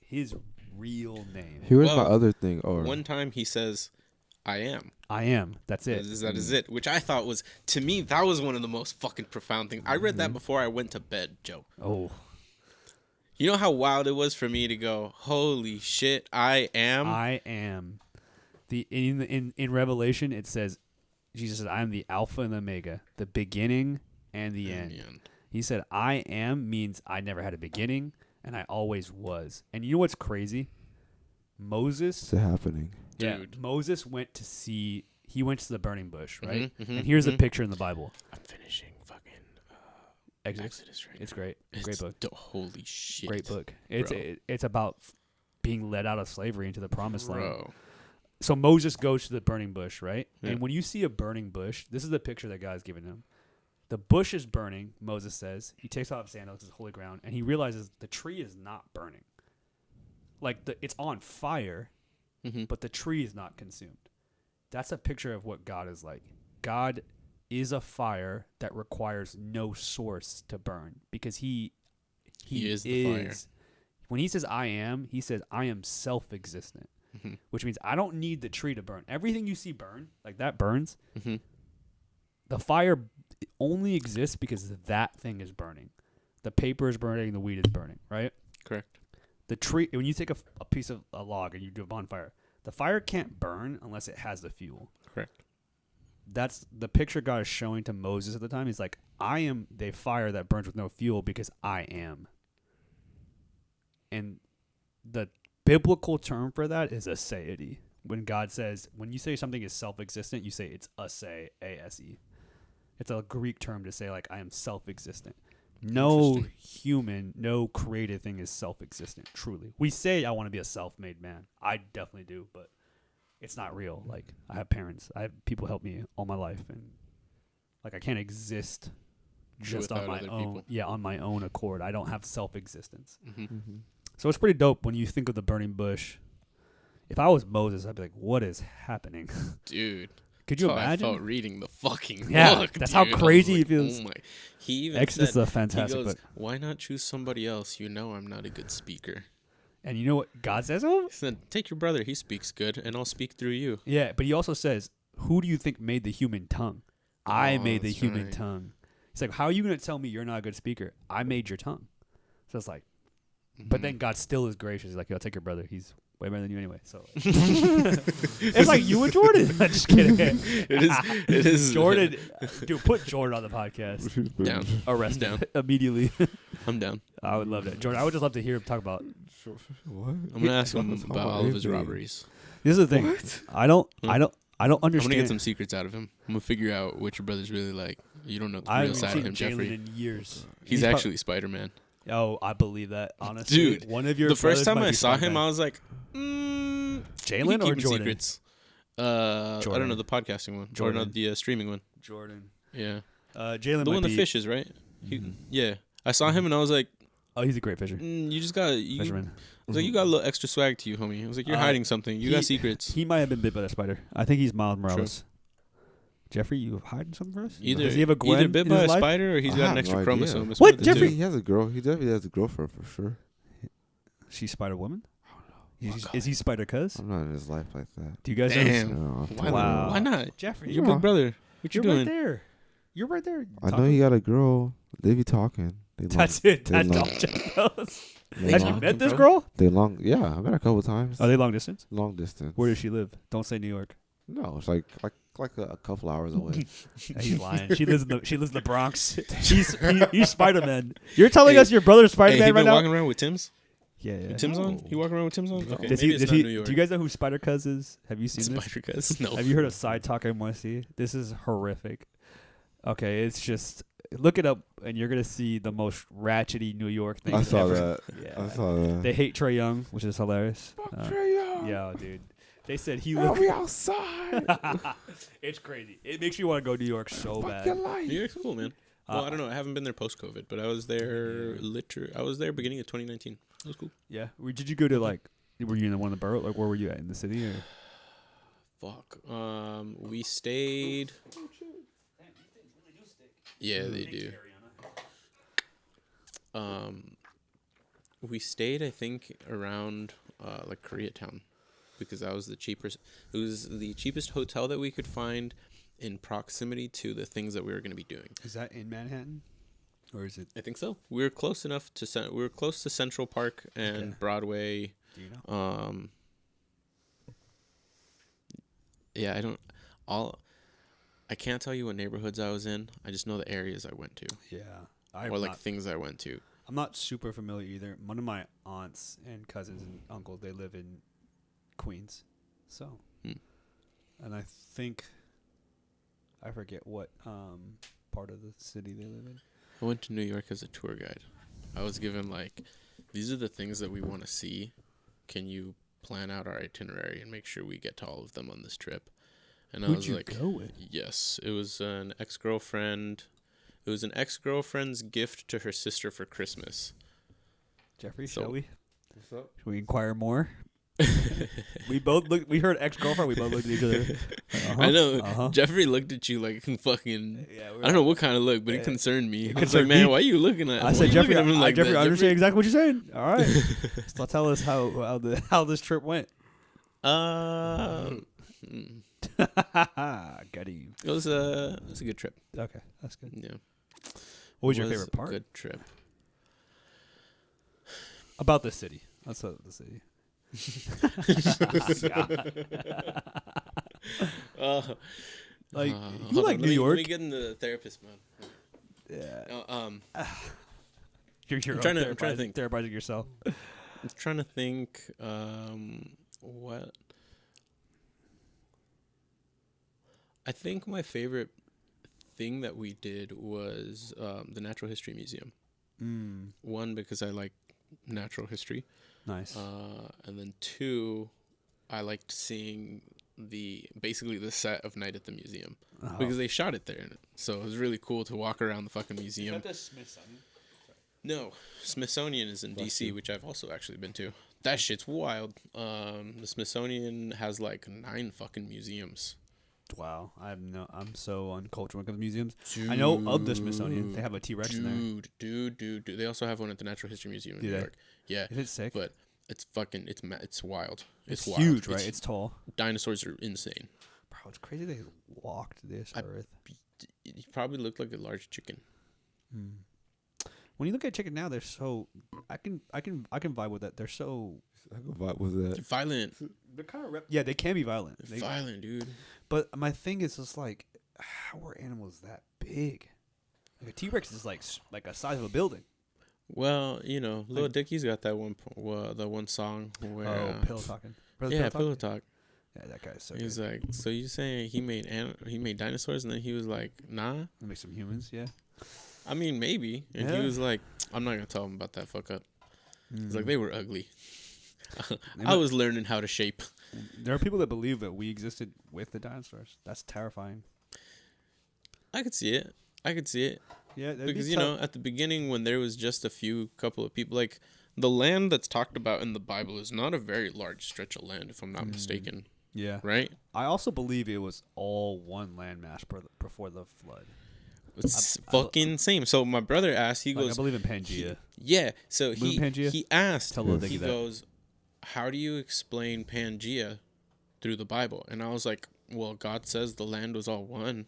his real name. here's my Well, other thing. Or One time he says, "I am." I am. That's it. That is it. Which I thought was, to me, that was one of the most fucking profound things. I read that before I went to bed, Joe. Oh, You know how wild it was for me to go, "Holy shit, I am." I am. In Revelation it says, Jesus says, I am the Alpha and the Omega, the beginning and the end. He said, I am means I never had a beginning and I always was. And you know what's crazy? Moses, it's happening. Dude. Moses went to the burning bush, right? Mhm, mhm, and here's a mhm. picture in the Bible. I'm finishing fucking Exodus. Exodus right It's now. great. Great book. Holy shit. Great book. It's about being led out of slavery into the promised land. Bro. So Moses goes to the burning bush, right? Yeah. And when you see a burning bush, this is the picture that God's given him. The bush is burning, Moses says. He takes off his sandals, it's holy ground, and he realizes the tree is not burning. Like, it's on fire, but the tree is not consumed. That's a picture of what God is like. God is a fire that requires no source to burn because he is the fire. When he says I am, he says I am self-existent, which means I don't need the tree to burn. Everything you see burn, like that burns, the fire only exists because that thing is burning. The paper is burning, the weed is burning, right? Correct. The tree, when you take a piece of a log and you do a bonfire, the fire can't burn unless it has the fuel. Correct. That's the picture God is showing to Moses at the time. He's like, I am the fire that burns with no fuel because I am. And the biblical term for that is aseity. When God says, when you say something is self-existent, you say it's ase, A-S-E. It's a Greek term to say, like, I am self-existent. No human, no created thing is self-existent, truly. We say I want to be a self-made man. I definitely do, but it's not real. Like, I have parents. I have people help me all my life, and like I can't exist just on my own. People. Yeah, on my own accord. I don't have self-existence. So it's pretty dope when you think of the burning bush. If I was Moses, I'd be like, "What is happening, dude?" Could you I imagine? felt reading the fucking Yeah, book, that's dude. how crazy Like, it feels. Oh my! He even Exodus said, is a fantastic he goes, book. "Why not choose somebody else? You know I'm not a good speaker." And you know what God says? Oh, He said, "Take your brother. He speaks good, and I'll speak through you." yeah, but he also says, "Who do you think made the human tongue? I Oh, made the that's human right. tongue." He's like, "How are you going to tell me you're not a good speaker? I made your tongue." So it's like, but then God still is gracious. He's like, "Yo, take your brother. He's way better than you anyway." So it's like you and Jordan. I'm just kidding. It is Jordan, dude, put Jordan on the podcast. down. Arrest Down. him immediately. I'm down. I would love that, Jordan. I would just love to hear him talk about. What? I'm gonna ask him about all of his robberies. This is the thing. I don't understand. I'm gonna get some secrets out of him. I'm gonna figure out what your brother's really like. You don't know the I real haven't side of seen him, Jalen Jeffrey. in years. He's prob- actually Spider-Man. Oh, I believe that. Honestly, Dude, one of your The first brothers time might I be saw him, Spider-Man. I was like, Jalen or Jordan? Secrets. I don't know, the podcasting one. Or not the streaming one. Jordan. Yeah. Jalen. The might one that be, fishes, right? Yeah. I saw him and I was like, Oh, he's a great fisher. you just got. Fisherman. I was like, you got a little extra swag to you, homie. I was like, you're hiding something. You got secrets. He might have been bit by the spider. I think he's Miles Morales. Jeffrey, you hiding something for us? Either Does he have a Gwen either bit in by his a life? spider or he's I got have an extra no idea. chromosome. It's What, one of the Jeffrey? two. He has a girl. He definitely has a girlfriend for sure. She's Spider Woman. Oh, Is he Spider Cuz? I'm not in his life like that. Do you guys Damn. know? No, Why, Wow. why not? Jeffrey, Your Yeah. big brother. What you you're right doing? there. You're right there. I know he got a girl. They be talking. That's it. They That's all long. Jeff knows. They Have you long, met this bro. girl? They long. Yeah, I met her a couple times. Are they long distance? Long distance. Where does she live? Don't say New York. No, it's like a couple hours away. He's lying. She lives in the Bronx. He's Spider-Man. You're telling us your brother's Hey, Spider-Man he right been now? walking around with Tim's? Yeah. Tim's on? He walking around with Tim's on? Okay, Does maybe he, it's does not he, New York. do you guys know who Spider Cuz is? Have you seen this? Spider Cuz? No. Have you heard of Side Talk NYC? This is horrific. Okay, it's just look it up and you're gonna see the most ratchety New York thing. I saw ever. that. Yeah. I saw that. They hate Trey Young, which is hilarious. Trey Young. Yeah, dude. They said he Are looked. we outside? It's crazy. It makes you want to go to New York so bad. New York's cool, man. Well, I don't know. I haven't been there post-COVID, but I was there I was there beginning of 2019. It was cool. Yeah. Did you go to like? Were you in one of the borough? Like, where were you at in the city? Or? Fuck. We stayed. Yeah, they do. We stayed, I think, around like Koreatown, because that was the cheapest. It was the cheapest hotel that we could find in proximity to the things that we were going to be doing. Is that in Manhattan, or is it? I think so. We were close enough to we were close to Central Park and Okay. Broadway. Do you know? Yeah, I can't tell you what neighborhoods I was in. I just know the areas I went to, Yeah. or like things I went to. I'm not super familiar either. One of my aunts and cousins and uncles, they live in Queens. So, and I think, I forget what part of the city they live in. I went to New York as a tour guide. I was given like, these are the things that we want to see. Can you plan out our itinerary and make sure we get to all of them on this trip? And I Who'd was you like, go with? yes, it was an ex-girlfriend. It was an ex-girlfriend's gift to her sister for Christmas. Jeffrey, So- shall we? What's up? Should we inquire more? We both looked. We heard ex-girlfriend. We both looked at each other. I know. Uh-huh. Jeffrey looked at you like fucking. Yeah, I don't know what kind of look, but it concerned me. I was like, concerned man, me. why are you looking at? I why said, you Jeffrey, looking at him like Jeffrey, that? I understand exactly what you're saying. All right. So tell us how this trip went. Mm, Got him. it was a good trip. Okay, that's good. Yeah. What was your It favorite part A good trip. about the city? Let's talk about the city. Like hold you on, like New Let York? me get into the therapist mode. Yeah. You're I'm trying to think. therapizing yourself. I'm trying to think. What? I think my favorite thing that we did was the Natural History Museum. One, because I like natural history, Nice. and then two, I liked seeing basically the set of Night at the Museum because they shot it there, so it was really cool to walk around the fucking museum. the Smithsonian? No, Smithsonian is in DC, which I've also actually been to. That shit's wild. The Smithsonian has like 9 fucking museums. Wow, I'm so uncultured when it comes to museums. I know of the Smithsonian. They have a T-Rex in there. Dude. They also have one at the Natural History Museum in Do New they? York. Yeah, Is it sick? but it's fucking it's wild. It's wild. huge, right? It's tall. Dinosaurs are insane. Bro, it's crazy they walked this earth. It probably looked like a large chicken. When you look at chicken now, they're so. I can vibe with that. They're so. What was that? Violent. They're kind of yeah. They can be violent. Violent, dude. But my thing is just like, how are animals that big? Like a T-Rex is like a size of a building. Well, Lil Dicky's got that one song where Pillow talking. Pillow Talk. Yeah, that guy's so He's good. like, so you saying he made dinosaurs, and then he was like, nah. That makes some humans, yeah. I mean, maybe. And Yeah. he was like, I'm not gonna tell him about that fuck up. He's like, they were ugly. I was learning how to shape. There are people that believe that we existed with the dinosaurs. That's terrifying. I could see it. Yeah, Because at the beginning, when there was just a couple of people, like the land that's talked about in the Bible is not a very large stretch of land, if I'm not mistaken. Yeah. Right? I also believe it was all one landmass before the flood. It's fucking same. So my brother asked, he Like, goes, I believe in Pangea. yeah. So Moon Pangea? he asked, Tell Lil Dicky he that. goes, how do you explain Pangea through the Bible? And I was like, well, God says the land was all one.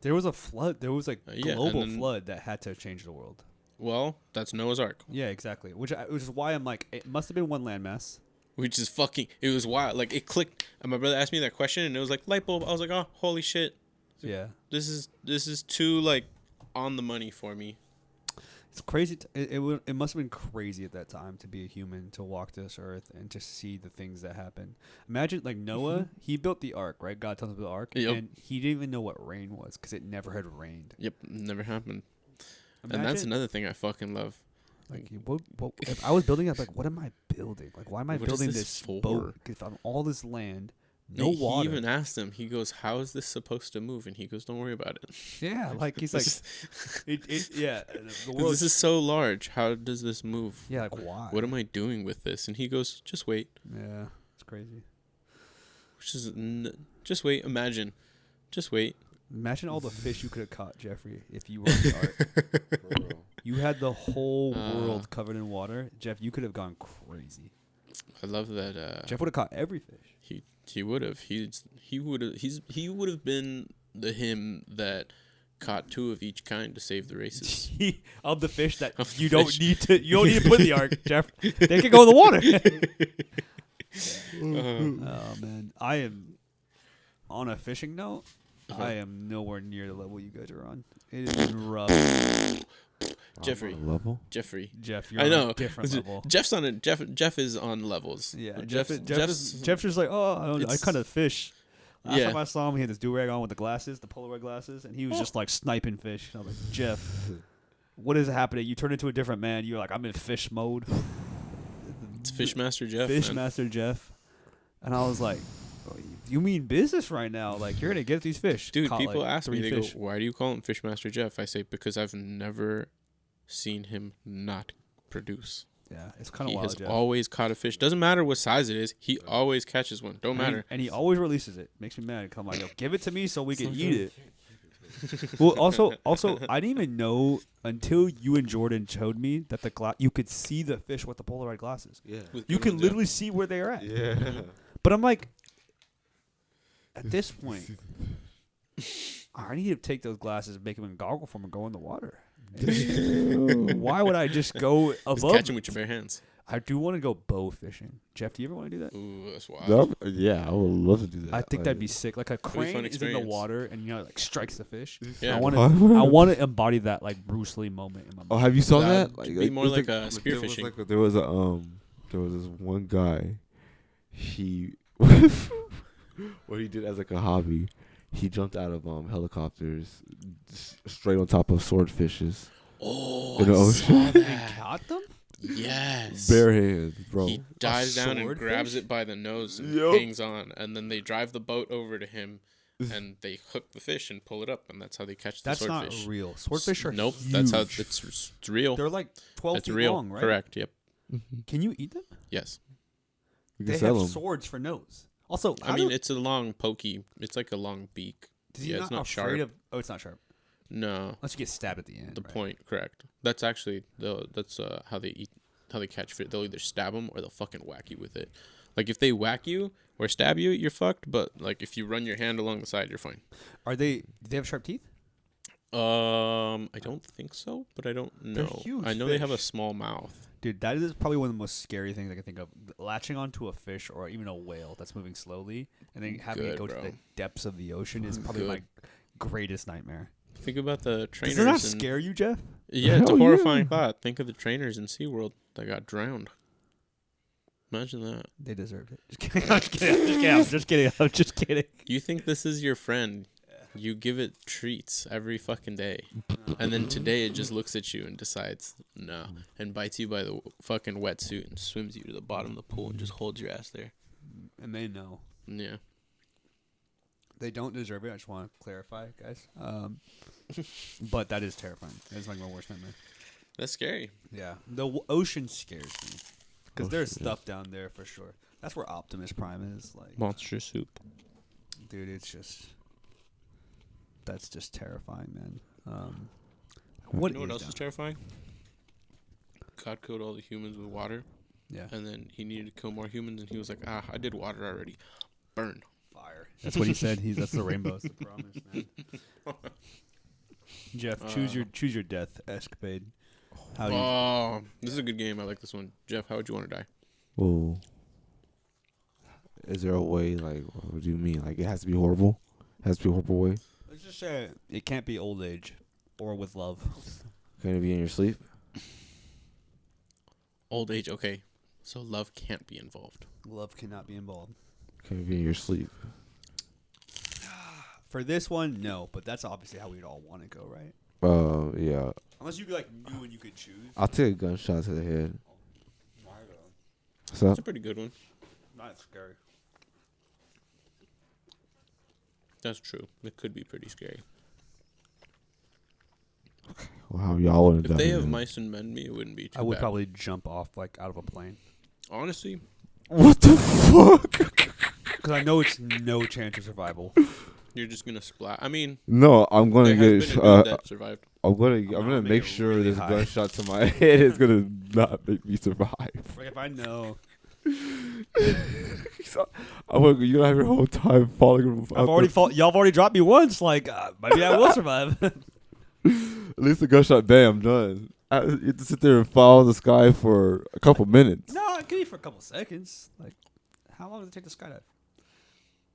There was a flood. There was a Yeah, global and then- flood that had to change the world. Well, that's Noah's Ark, Yeah, exactly. Which is why I'm like, it must have been one landmass. which is fucking. It was wild. Like it clicked, and my brother asked me that question, and it was like light bulb. I was like, oh, holy shit, Yeah. this is too like on the money for me. It's crazy. It must have been crazy at that time to be a human, to walk this earth and to see the things that happen. Imagine, like Noah, he built the ark, right? God tells him to build the ark, Yep. and he didn't even know what rain was because it never had rained. Yep, never happened. Imagine, And that's another thing I fucking love. like, what, if I was building, I'd be like, what am I building? Like, why am I What is building this this for? boat? If I'm all this land, no he water. even asked him. He goes, "How is this supposed to move?" And he goes, "Don't worry about it. Yeah, like he's like, yeah, the world. This is so large. How does this move? Yeah, like why? What am I doing with this?" And he goes, "Just wait." Yeah, it's crazy. Which is just wait. Imagine, just wait. Imagine all the fish you could have caught, Jeffrey, if you were on the ark. You had the whole world covered in water. Jeff, you could have gone crazy. I love that. Jeff would have caught every fish. He would have. He would have been him that caught 2 of each kind to save the races. Of the fish that Of the you don't fish. need to put in the ark, Jeff. They can go in the water. Oh man, I am on a fishing note. I am nowhere near the level you guys are on. It is rough. Jeffrey. Level? Jeff, you're I on know. a Different level. Jeff is on levels. Yeah, Jeff's Jeff's just like, I it's- kind of fish. Last Yeah. time I saw him, he had this do-rag on with the glasses, the Polaroid glasses, and he was just like sniping fish. I was like, Jeff, what is happening? You turned into a different man. You're like, I'm in fish mode. It's Fishmaster Jeff. Fish man. Master Jeff. And I was like, oh, you you mean business right now? Like you're gonna get these fish, Dude, Caught, people like, ask me, 3 they fish. go, "Why do you call him Fishmaster Jeff?" I say, "Because I've never seen him not produce. Yeah, it's kind of He wild. has Jeff. always caught a fish. Doesn't matter what size it is. He always catches one. Don't And matter. he always releases it. Makes me mad. Come on, yo, give it to me so we can eat it. Well, also, I didn't even know until you and Jordan showed me that you could see the fish with the Polaroid glasses. Yeah. With You good can ones, literally see where they are at. Yeah. But I'm like, at this point, I need to take those glasses and make them in goggle form and go in the water. Why would I just go Just above? catch him with your bare hands. I do want to go bow fishing. Jeff, do you ever want to do that? Ooh, that's wild. Yeah, I would love to do that. I think that'd be sick. Like a be a crane fun is in the experience. water and like strikes the fish. Yeah. I want to embody that like Bruce Lee moment in my mind. Oh, have you saw That that? would be more there's like a spear fishing. There was this one guy. He what he did as like a hobby. He jumped out of helicopters straight on top of swordfishes Oh, in the I ocean. saw that. Caught them? Yes. Bare hands, bro. He dives down and swordfish? grabs it by the nose and Yup. hangs on, and then they drive the boat over to him, and they hook the fish and pull it up, and that's how they catch the That's swordfish. not real. Swordfish are Nope, huge. that's how it's real. They're like 12 It's feet real. long, right? Correct. Yep. Can you eat them? Yes. You can They sell have them. swords for nose. Also, I mean, it's a long pokey. It's like a long beak. is he yeah, not it's not afraid sharp. of? Oh, it's not sharp. No, Unless you get stabbed at the end. the right? point. Correct. That's actually that's how they eat. How they catch fish. They'll either stab them or they'll fucking whack you with it. Like if they whack you or stab you, you're fucked. But like if you run your hand along the side, you're fine. Do they have sharp teeth? I don't think so, but I don't They're know. huge I know they have a fish. small mouth. Dude, that is probably one of the most scary things I can think of. Latching onto a fish or even a whale that's moving slowly and then having it Good, go to bro. the depths of the ocean is probably Good. my greatest nightmare. Think about the trainers. Does it not and- scare you, Jeff? Yeah, it's a Hell horrifying yeah. thought. Think of the trainers in SeaWorld that got drowned. Imagine that. They deserved it. Just kidding. I'm just kidding. I'm just kidding. I'm just kidding. You think this is your friend. You give it treats every fucking day. And then today it just looks at you and decides, no. And bites you by the fucking wetsuit and swims you to the bottom of the pool and just holds your ass there. And they know. Yeah. They don't deserve it. I just want to clarify, guys. But that is terrifying. That's like my worst nightmare. That's scary. Yeah. The ocean scares me. Because there's Ocean, yeah. stuff down there for sure. That's where Optimus Prime is. Like, Monster soup. dude, it's just... That's just terrifying, man. You know what is else down is terrifying? God killed all the humans with water, Yeah. and then he needed to kill more humans, and he was like, I did water already. Burn. Fire. That's what he said. That's the rainbow. That's the promise, man. Jeff, choose your death escapade. How do you... Oh, this is a good game. I like this one. Jeff, how would you want to die? Oh. Is there a way, like, what do you mean? Like, it has to be horrible? It has to be a horrible way? Let's just say it can't be old age or with love. Can it be in your sleep? Old age, okay. So love can't be involved. Love cannot be involved. Can it be in your sleep? For this one, no, but that's obviously how we'd all want to go, right? Yeah. Unless you like knew and you could choose. I'll take a gunshot to the head. That's So, a pretty good one. Not scary. That's true. It could be pretty scary. well, how y'all want to If die? they have then? mice and men me, it wouldn't be too I would bad. probably jump off like out of a plane Honestly, What the fuck? because I know it's no chance of survival. you're just gonna splat. I mean, No, I'm there gonna has get. been a dude that survived. I'm gonna gonna make make it sure really this high. gunshot to my head is gonna not make me survive. Like if I know, You're gonna have your whole time falling. Y'all have already dropped me once. Like maybe I will survive. At least the gunshot. Damn, done. You have to sit there and follow the sky for a couple minutes. No, it could be for a couple seconds. Like, how long does it take to skydive?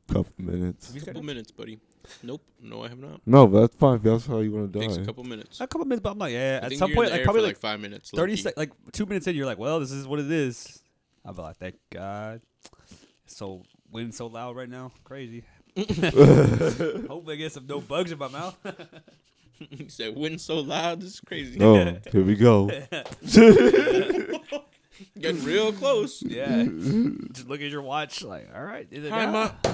Couple minutes. Have you Couple skydived? minutes, buddy. Nope. No, I have not. No, but that's fine. If that's how you want to Takes a die. couple minutes. A couple minutes, but I'm like, yeah. I At think some you're point, in the like air probably for like 5 minutes. 30 low-key. seconds, like 2 minutes in, you're like, well, this is what it is. I'll be like, thank God. So wind so loud right now, crazy. Hope I get some no bugs in my mouth. He said, wind so loud, this is crazy. Oh, here we go. Getting real close. Yeah. Just look at your watch, like, all right. Is it Time now? up.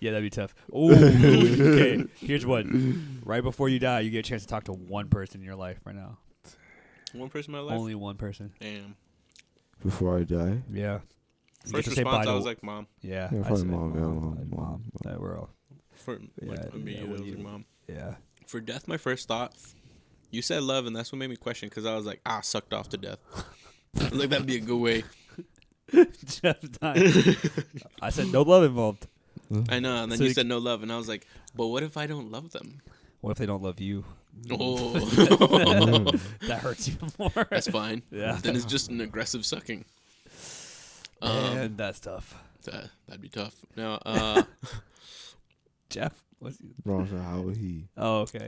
Yeah, that'd be tough. Oh, okay. Here's one. Right before you die, you get a chance to talk to one person in your life right now. One person in my life. Only one person. Damn. Before I die. Yeah. You First get to say bye response, to- I was like, "Mom." yeah. Yeah, I'd probably say mom, yeah, mom. That we're all. For Yeah, like, immediately, yeah, I was like, "Mom." Yeah. For death, my first thought. You said love, and that's what made me question because I was like, sucked off to death. I was like, that'd be a good way. Jeff died. I said no love involved. I know, and then So you you said no love, and I was like, but what if I don't love them? What if they don't love you? Oh, That hurts even more. that's fine. Yeah. Then it's just an aggressive sucking. And that's tough. That'd be tough. Now, Jeff? What's Bro, so how would he? Oh, okay.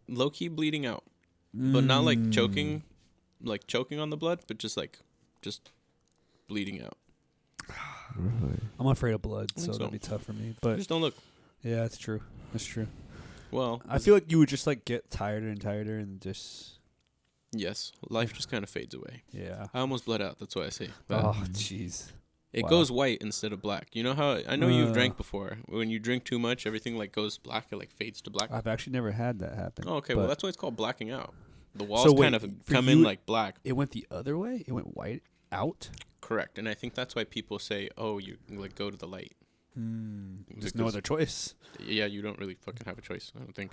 low key bleeding out, but not like choking on the blood, but just bleeding out. Really? I'm afraid of blood, so So. that'd be tough for me. But Just don't look. yeah, that's true. That's true. Well, I feel like you would just like get tireder and tireder and just yes, life just kind of fades away. yeah. I almost bled out. That's what I say. Oh, jeez. It Wow. goes white instead of black. You know how I know you've drank before. When you drink too much, everything like goes black. It like fades to black. I've actually never had that happen. Oh, okay. but Well, that's why it's called blacking out. The walls So wait, kind of for come in you- like black. It went the other way. It went white out. Correct. And I think that's why people say, "Oh, you like go to the light." There's no Because- other choice. Yeah, you don't really fucking have a choice. I don't think.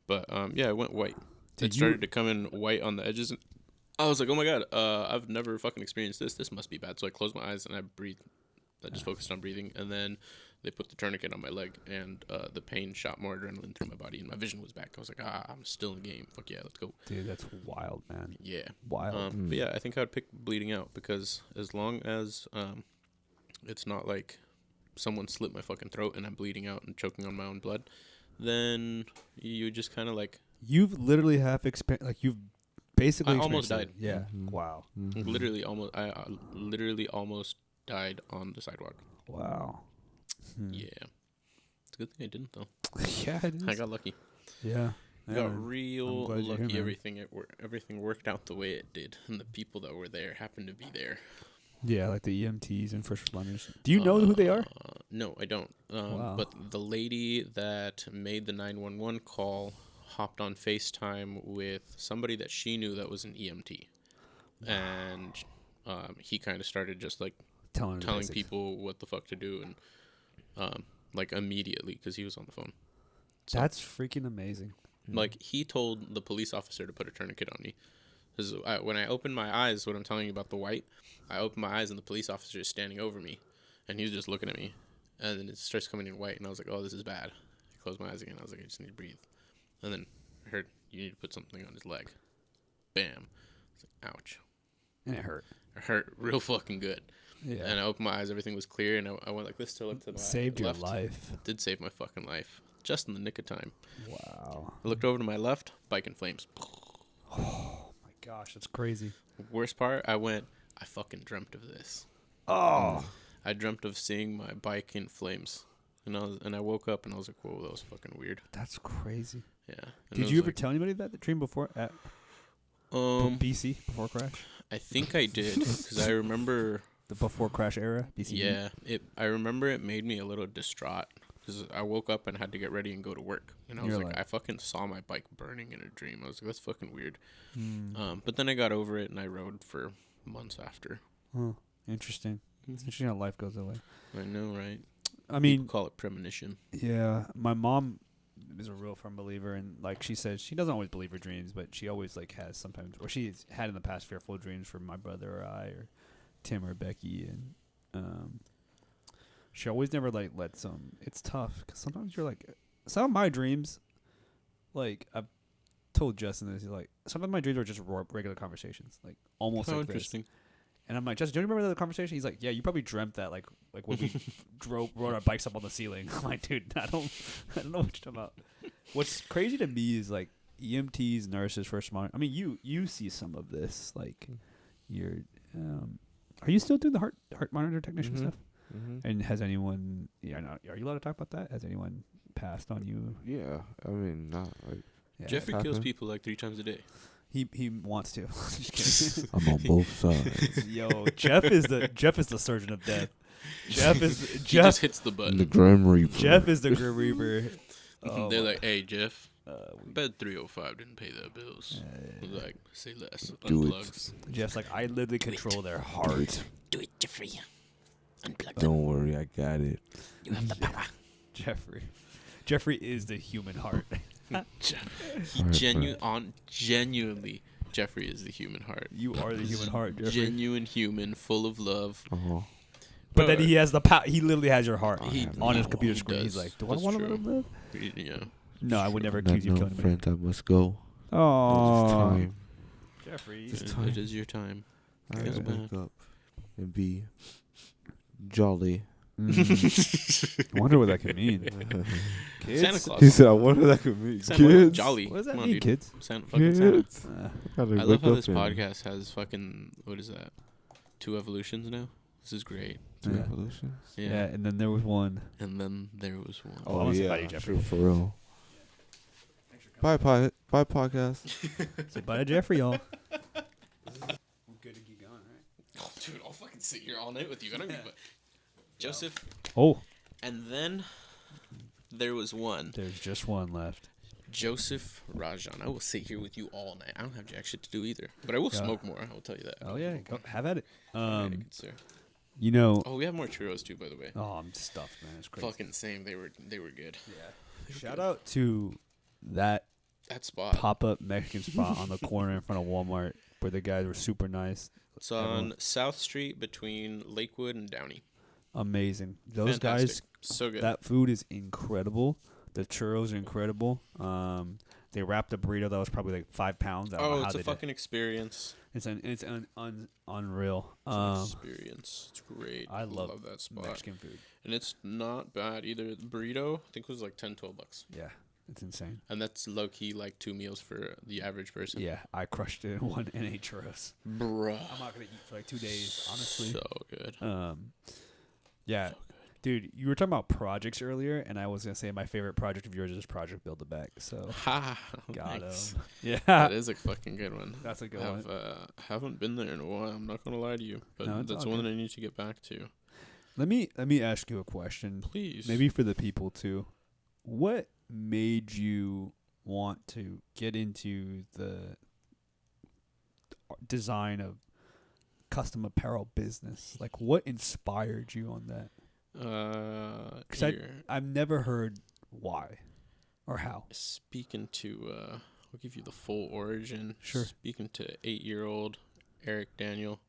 But yeah, it went white. Did It started to come in white on the edges. And I was like, "Oh my god, I've never fucking experienced this. This must be bad." So I closed my eyes and I breathed. I just focused on breathing, and then they put the tourniquet on my leg, and the pain shot more adrenaline through my body, and my vision was back. I was like, I'm still in the game. Fuck yeah, let's go. Dude, that's wild, man. Yeah. Wild. But yeah, I think I would pick bleeding out because as long as it's not like someone slit my fucking throat and I'm bleeding out and choking on my own blood, then you just kind of like You've literally you've basically I almost experienced it. died. Yeah. Mhm. Wow. literally almost. I literally almost died on the sidewalk. Wow. Yeah. It's a good thing I didn't though. Yeah, it is. I got lucky. Yeah. I Yeah, got man. real I'm glad you're here, lucky. man. Everything worked out the way it did, and the people that were there happened to be there. Yeah, like the EMTs and first responders. Do you know who they are? No, I don't. Wow. But the lady that made the 911 call hopped on FaceTime with somebody that she knew that was an EMT, and he kind of started just like Telling telling people what the fuck to do, and like immediately because he was on the phone. So, That's freaking amazing. like he told the police officer to put a tourniquet on me. Because when I opened my eyes, what I'm telling you about the white, I opened my eyes and the police officer is standing over me, and he's just looking at me, and then it starts coming in white, and I was like, oh, this is bad. I closed my eyes again. I was like, I just need to breathe, and then I heard you need to put something on his leg. Bam. I was like, ouch. And it hurt. It hurt real fucking good. Yeah. And I opened my eyes, everything was clear, and I went like this to look to my Saved your left. life. It did save my fucking life, just in the nick of time. Wow. I looked over to my left, bike in flames. Oh my gosh, that's crazy. Worst part, I fucking dreamt of this. Oh. I dreamt of seeing my bike in flames. And I woke up and I was like, whoa, that was fucking weird. That's crazy. Yeah. And it Did was you ever like, tell anybody that the dream before at BC before crash? I think I did because I remember. The before crash era? BC. Yeah. I remember it made me a little distraught because I woke up and had to get ready and go to work. And I was You're like, like- I fucking saw my bike burning in a dream. I was like, that's fucking weird. Hmm. But then I got over it and I rode for months after. Huh. Interesting. It's interesting how life goes that way. I know, right? I mean, People call it premonition. yeah, my mom is a real firm believer, and like she says, she doesn't always believe her dreams, but she always like has sometimes, or she's had in the past fearful dreams for my brother or I, or Tim or Becky, and she always never like lets them. It's tough because sometimes you're like, some of my dreams, like I've told Justin this, he's like, sometimes my dreams are just regular conversations, like almost How like this. interesting. And I'm like, Justin, do you remember the conversation? He's like, yeah, you probably dreamt that, like when we rode our bikes up on the ceiling. I'm like, dude, I don't know what you're talking about. What's crazy to me is like EMTs, nurses, first responders. I mean, you see some of this, like you're. Are you still doing the heart monitor technician stuff? Mm-hmm. And has anyone? Yeah, no, are you allowed to talk about that? Has anyone passed on you? Yeah, I mean, not like Yeah. Jeffrey kills happened. people like 3 times a day. He wants to. Just kidding. I'm on both sides. Yo, Jeff is the surgeon of death. Jeff He just hits the The button. Grim Reaper. Jeff is the Grim Reaper. Oh, They're my- like, "Hey, Jeff, we- bed 305 didn't pay their bills." I was like, "Say less." Do Unplugs. Jeff's like, I literally control their heart. Do it, Jeffrey. Unplug them. Don't worry, I got it. You have the power. Jeffrey is the human heart. Genuinely, Jeffrey is the human heart. You are the human heart, Jeffrey. Genuine human, full of love. Oh, But then he has the power. He literally has your heart He- on his no, computer he screen. He's does. like, do I That's want to true. let him live? Yeah. No, I would never not accuse you of no killing him. friend, I must go. It's Oh, time. Jeffrey. It's It- time. It is your time. I Feels gotta wake bad. up and be jolly. I wonder what that could mean. Kids? Santa Claus. He said, "I wonder what that could mean." Santa, Kids, jolly. What does that Come on, mean, dude. kids? Fucking Santa. kids. I Gotta love wake how up this and- podcast has fucking, what is that? 2 evolutions now? This is great. Two Yeah. evolutions. Yeah. And then there was one. And then there was one. Oh, I wanna say bye to you, Jeffrey. true, for real. Bye, podcast. Say bye to Jeffrey, y'all. We're good to keep going, right? Oh, dude, I'll fucking sit here all night with you. I don't give a... Joseph. Oh, And then there was one. there's just one left. Joseph Rajan. I will sit here with you all night. I don't have jack shit to do either. But I will Yeah. smoke more. I will tell you that. Oh yeah, go, have at it. Alright, good sir. You know. Oh, we have more churros too, by the way. Oh, I'm stuffed, man. It's crazy. Fucking same. They were good. Yeah. Shout out to that That spot. pop-up Mexican spot on the corner in front of Walmart where the guys were super nice. It's on South Street between Lakewood and Downey. Amazing. Those Fantastic. So good. that food is incredible. The churros are incredible. They wrapped a burrito that was probably like 5 pounds. I don't know how it's a they fucking experience. did. It's unreal. It's an experience. It's great. I love that spot. Mexican food. And it's not bad either. The burrito, I think, was like $10-12. Yeah, it's insane. And that's low key like 2 meals for the average person. Yeah, I crushed it in 8 churros. Bruh. I'm not gonna eat for like 2 days, honestly. So good. Yeah. Dude, you were talking about projects earlier, and I was gonna say my favorite project of yours is Project Build a Bag. So Ha! got Nice. him. Yeah, That is a fucking good one. that's a good I've one. haven't been there in a while. I'm not gonna lie to you, but No, it's that's all one good. that I need to get back to. Let me ask you a question, Please. maybe for the people too. What made you want to get into the design of custom apparel business? Like, what inspired you on that? 'Cause Here, I've never heard why or how. speaking to, I'll give you the full origin. Sure. Speaking to 8-year-old Erick Daniel.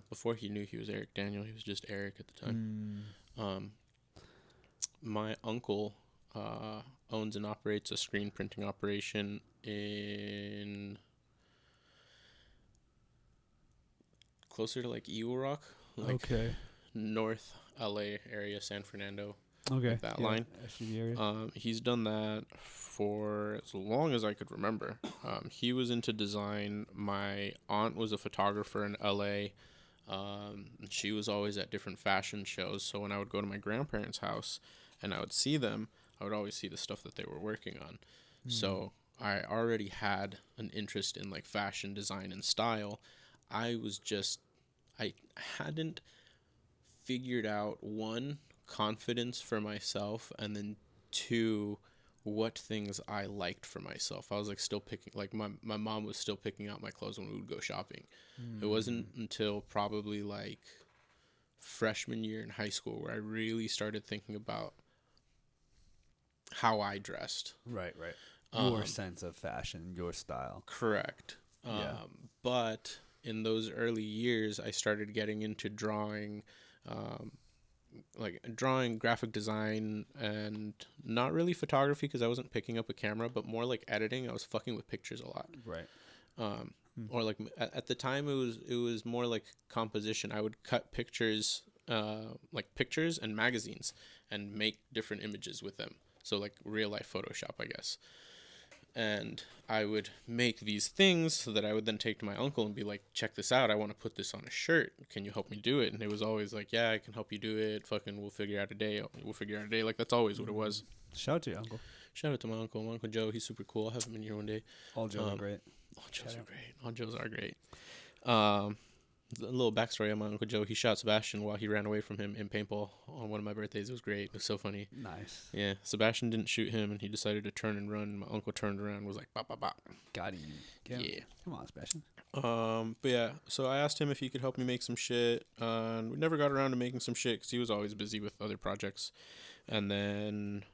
Before he knew he was Erick Daniel, he was just Erick at the time. My uncle owns and operates a screen printing operation in closer to like Eagle Rock, like Okay. North LA area, San Fernando. Okay. that line. SUV area. He's done that for as long as I could remember. He was into design. My aunt was a photographer in LA. She was always at different fashion shows. So when I would go to my grandparents' house and I would see them, I would always see the stuff that they were working on. So I already had an interest in like fashion design and style. I hadn't figured out, one, confidence for myself, and then two, what things I liked for myself. I was like still picking, like my mom was still picking out my clothes when we would go shopping. It wasn't until probably like freshman year in high school where I really started thinking about how I dressed. Right. Your sense of fashion, your style. Correct. Yeah. But in those early years, I started getting into drawing, graphic design, and not really photography because I wasn't picking up a camera, but more like editing. I was fucking with pictures a lot. Right. Or like at the time, it was more like composition. I would cut pictures, like pictures and magazines, and make different images with them. So like real life Photoshop, I guess. And I would make these things so that I would then take to my uncle and be like, check this out. I want to put this on a shirt. Can you help me do it? And it was always like, yeah, I can help you do it. Fucking, we'll figure out a day. Like, that's always what it was. Shout out to your uncle. Shout out to my Uncle Joe. He's super cool. I'll have him in here one day. All Joes are great. All Joes are great. All Joes are great. A little backstory on my Uncle Joe. He shot Sebastian while he ran away from him in paintball on one of my birthdays. It was great. It was so funny. Nice. Yeah, Sebastian didn't shoot him, and he decided to turn and run. My uncle turned around and was like, bop, bop, bop. Got him. Yeah. Come on, Sebastian. But yeah, so I asked him if he could help me make some shit. We never got around to making some shit because he was always busy with other projects. And then,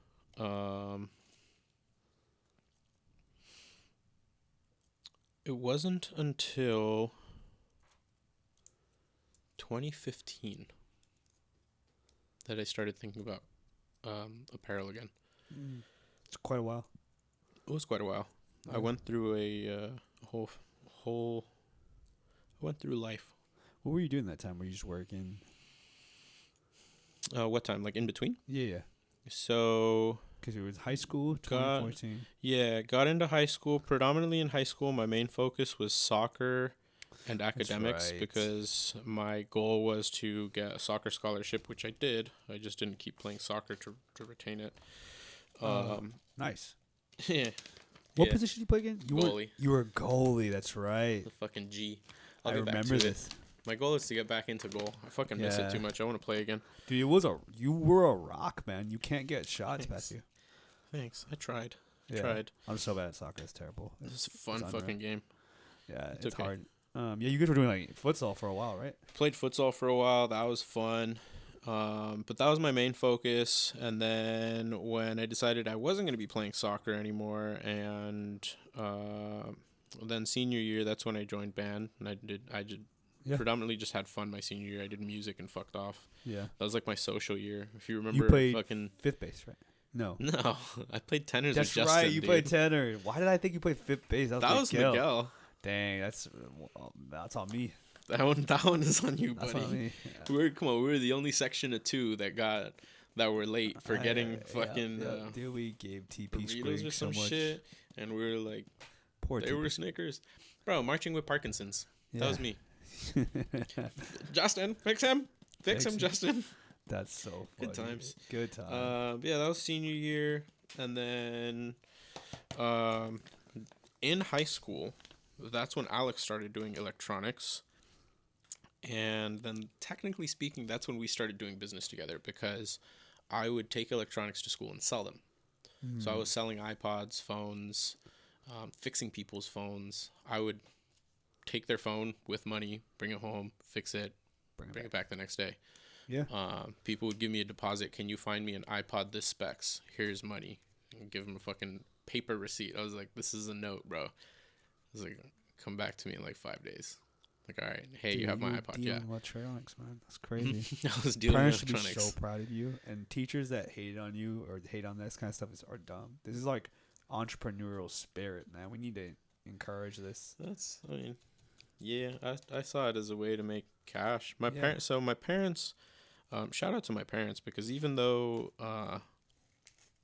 it wasn't until 2015 that I started thinking about apparel again. It's quite a while. It was quite a while. I went through a whole. I went through life. What were you doing that time? Were you just working? What time? Like in between? Yeah. So. Because it was high school, 2014. Got into high school. Predominantly in high school, my main focus was soccer and academics because my goal was to get a soccer scholarship, which I did. I just didn't keep playing soccer to retain it. Nice. Yeah. What position did you play again? Goalie. You were a goalie. That's right. The fucking G. I I'll get back remember to this. it. My goal is to get back into goal. I fucking miss it too much. I want to play again. Dude, you were a rock, man. You can't get shots past you. Thanks. I tried. Yeah. Tried. I'm so bad at soccer. It's terrible. It's a fun it's fucking game. Yeah, it's okay. hard. Yeah, you guys were doing like futsal for a while, right? Played futsal for a while. That was fun. But that was my main focus. And then when I decided I wasn't going to be playing soccer anymore, and then senior year, that's when I joined band. And I predominantly just had fun my senior year. I did music and fucked off. Yeah. That was like my social year. If you remember, You played fucking fifth base, right? No. No, I played tenors. That's with Justin, right. You dude. played tenor. Why did I think you played fifth base? That was Miguel. Dang, that's on me. That one is on you, That's buddy. on me. We were the only section of two that were late for getting fucking dude, we gave TP burritos Spring or so some much. shit, and we were like, Poor they TP. were Snickers, bro. Marching with Parkinson's. Yeah. That was me. Justin, fix him, Justin. That's so funny. Good times. Good times. Yeah, that was senior year, and then in high school, that's when Alex started doing electronics. And then, technically speaking, that's when we started doing business together because I would take electronics to school and sell them. So I was selling iPods, phones, fixing people's phones. I would take their phone with money, bring it home, fix it, bring it back the next day. Yeah. People would give me a deposit. Can you find me an iPod this specs? Here's money. And give them a fucking paper receipt. I was like, this is a note, bro. I was like, come back to me in like 5 days. Like, all right, hey, Dude, you have my were iPod, dealing yeah. electronics, man. That's crazy. I was dealing Parents with should be electronics. so proud of you, and teachers that hate on you or hate on this kind of stuff are dumb. This is like entrepreneurial spirit, man. We need to encourage this. Yeah, I saw it as a way to make cash. My Yeah. parents, shout out to my parents because even though,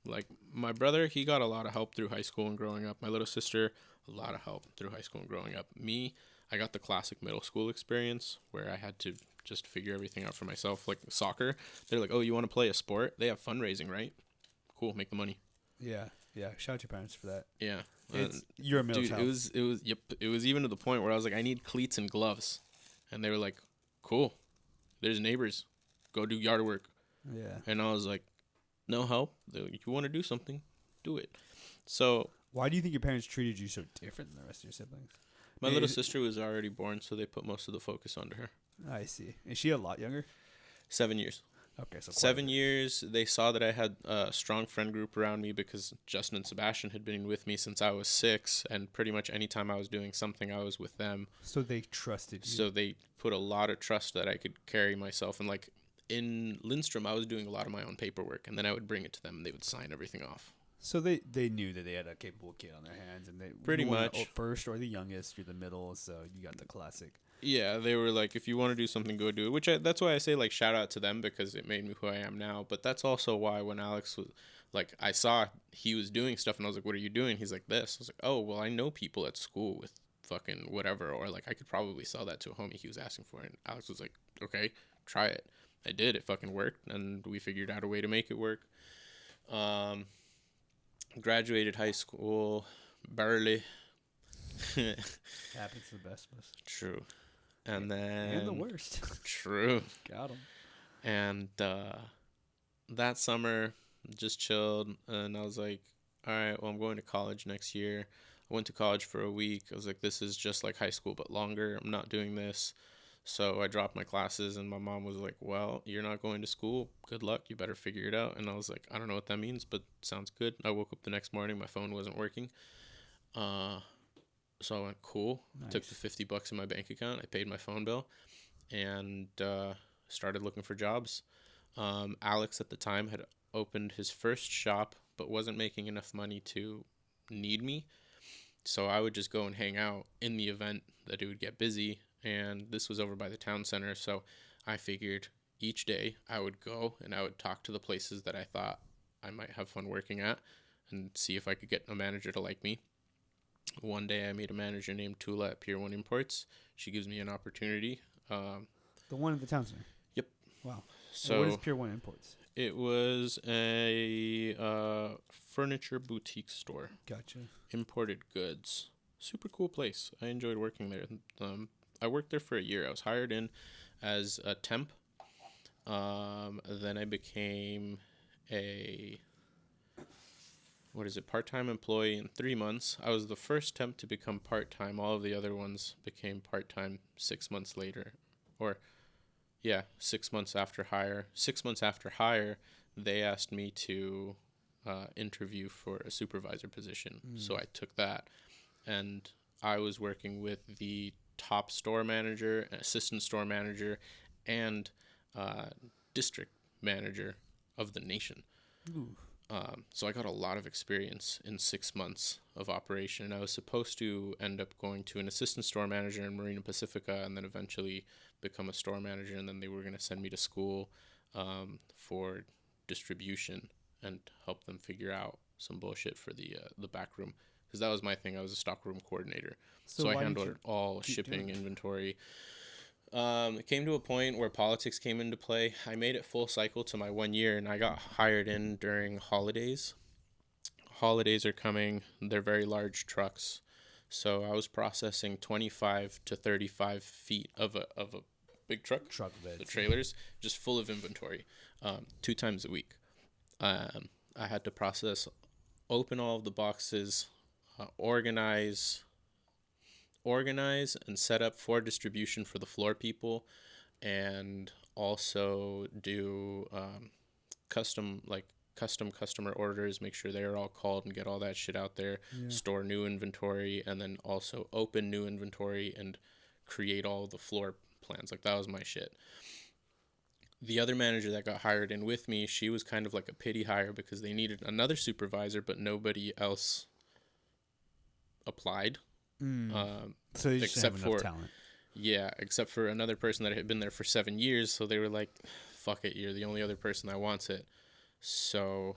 like my brother, he got a lot of help through high school and growing up. My little sister, a lot of help through high school and growing up. Me, I got the classic middle school experience where I had to just figure everything out for myself. Like soccer, they're like, oh, you want to play a sport? They have fundraising, right? Cool, make the money. Yeah. Shout out to your parents for that. Yeah. You're a middle Dude, child. it was even to the point where I was like, I need cleats and gloves. And they were like, cool. There's neighbors. Go do yard work. Yeah. And I was like, no help. They're like, if you want to do something, do it. So Why do you think your parents treated you so different than the rest of your siblings? my little sister was already born, so they put most of the focus onto her. I see. Is she a lot younger? 7 years. Okay, so 7 years. They saw that I had a strong friend group around me because Justin and Sebastian had been with me since I was 6, and pretty much anytime I was doing something, I was with them. So they trusted you. So they put a lot of trust that I could carry myself. And like in Lindstrom, I was doing a lot of my own paperwork, and then I would bring it to them, and they would sign everything off. So they knew that they had a capable kid on their hands, and they Pretty you weren't much. the first or the youngest. You're the middle, so you got the classic. Yeah, they were like, if you want to do something, go do it. That's why I say like shout out to them because it made me who I am now. But that's also why when Alex was like, I saw he was doing stuff, and I was like, what are you doing? He's like, this. I was like, oh, well, I know people at school with fucking whatever, or like I could probably sell that to a homie he was asking for. And Alex was like, okay, try it. I did. It fucking worked, and we figured out a way to make it work. Graduated high school, barely. Happens to the best of us. True. And then And the worst. True. Got him. And that summer, just chilled, and I was like, all right, well, I'm going to college next year. I went to college for a week. I was like, this is just like high school, but longer. I'm not doing this. So I dropped my classes, and my mom was like, well, you're not going to school. Good luck. You better figure it out. And I was like, I don't know what that means, but sounds good. I woke up the next morning. My phone wasn't working. So I went, cool. Nice. Took the $50 in my bank account. I paid my phone bill and started looking for jobs. Alex at the time had opened his first shop, but wasn't making enough money to need me. So I would just go and hang out in the event that it would get busy. And this was over by the town center. So I figured each day I would go and I would talk to the places that I thought I might have fun working at and see if I could get a manager to like me. One day I meet a manager named Tula at Pier 1 Imports. She gives me an opportunity. The one at the town center. Yep. Wow. So And what is Pier 1 Imports? it was a furniture boutique store. Gotcha. Imported goods. Super cool place. I enjoyed working there. I worked there for a year. I was hired in as a temp. Then I became a part-time employee in 3 months. I was the first temp to become part-time. All of the other ones became part-time 6 months later. 6 months after hire. 6 months after hire, they asked me to interview for a supervisor position. So I took that. And I was working with the top store manager, assistant store manager, and district manager of the nation. Ooh. So I got a lot of experience in 6 months of operation. I was supposed to end up going to an assistant store manager in Marina Pacifica and then eventually become a store manager. And then they were going to send me to school for distribution and help them figure out some bullshit for the back room. Because that was my thing. I was a stockroom coordinator. So I why didn't handled you all keep shipping, doing it? inventory. It came to a point where politics came into play. I made it full cycle to my 1 year, and I got hired in during holidays. Holidays are coming. They're very large trucks. So I was processing 25 to 35 feet of a big truck. Truck beds. The trailers, just full of inventory, 2 times a week. I had to process, open all of the boxes, organize and set up for distribution for the floor people, and also do custom customer orders, make sure they're all called and get all that shit out there, store new inventory, and then also open new inventory and create all the floor plans. Like, that was my shit. The other manager that got hired in with me, she was kind of like a pity hire because they needed another supervisor, but nobody else applied. So you just except have enough for- talent. Yeah, except for another person that had been there for 7 years. So they were like, fuck it, you're the only other person that wants it. So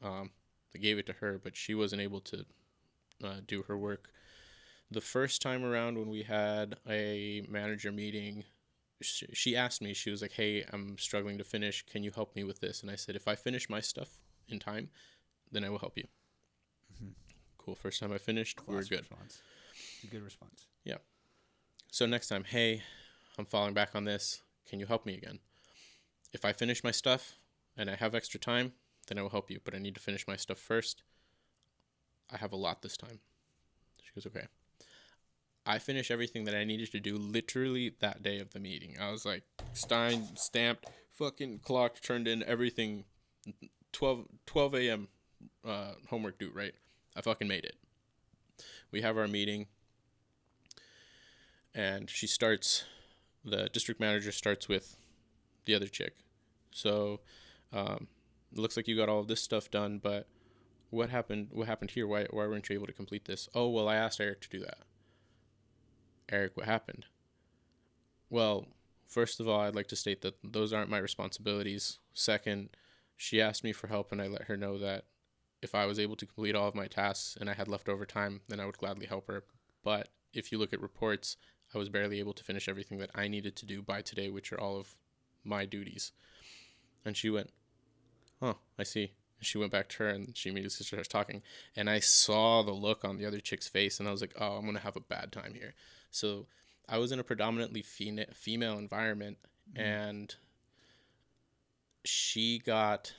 they gave it to her, but she wasn't able to do her work. The first time around when we had a manager meeting, she asked me, she was like, hey, I'm struggling to finish. Can you help me with this? And I said, if I finish my stuff in time, then I will help you. Cool. First time I finished, we were Classic good. Response. A good response. Yeah. So next time, hey, I'm falling back on this. Can you help me again? If I finish my stuff and I have extra time, then I will help you. But I need to finish my stuff first. I have a lot this time. She goes, okay. I finished everything that I needed to do literally that day of the meeting. I was like, signed, stamped, fucking clocked, turned in everything. 12 a.m. Homework due, right? I fucking made it. We have our meeting. And the district manager starts with the other chick. So, it looks like you got all of this stuff done, but what happened here? Why weren't you able to complete this? Oh, well, I asked Eric to do that. Eric, what happened? Well, first of all, I'd like to state that those aren't my responsibilities. Second, she asked me for help, and I let her know that if I was able to complete all of my tasks and I had leftover time, then I would gladly help her. But if you look at reports, I was barely able to finish everything that I needed to do by today, which are all of my duties. And she went, oh, I see. She went back to her, and she immediately started talking. And I saw the look on the other chick's face, and I was like, oh, I'm going to have a bad time here. So I was in a predominantly female environment, and she got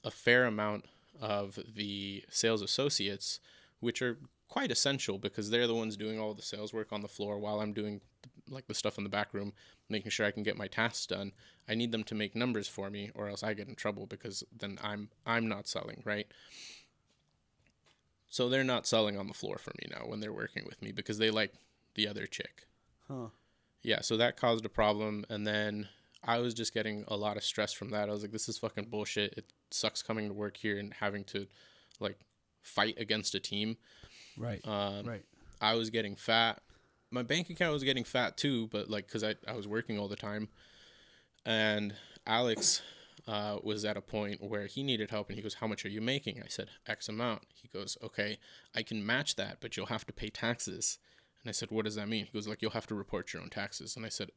a fair amount of the sales associates, which are quite essential because they're the ones doing all the sales work on the floor while I'm doing like the stuff in the back room, making sure I can get my tasks done. I need them to make numbers for me, or else I get in trouble because then I'm not selling, right? So they're not selling on the floor for me now when they're working with me because they like the other chick. Huh. Yeah, so that caused a problem, and then I was just getting a lot of stress from that. I was like, this is fucking bullshit. It sucks coming to work here and having to like fight against a team. Right. Right. I was getting fat. My bank account was getting fat too, but like because I was working all the time. And Alex was at a point where he needed help, and he goes, how much are you making? I said, X amount. He goes, okay, I can match that, but you'll have to pay taxes. And I said, what does that mean? He goes, like, you'll have to report your own taxes. And I said,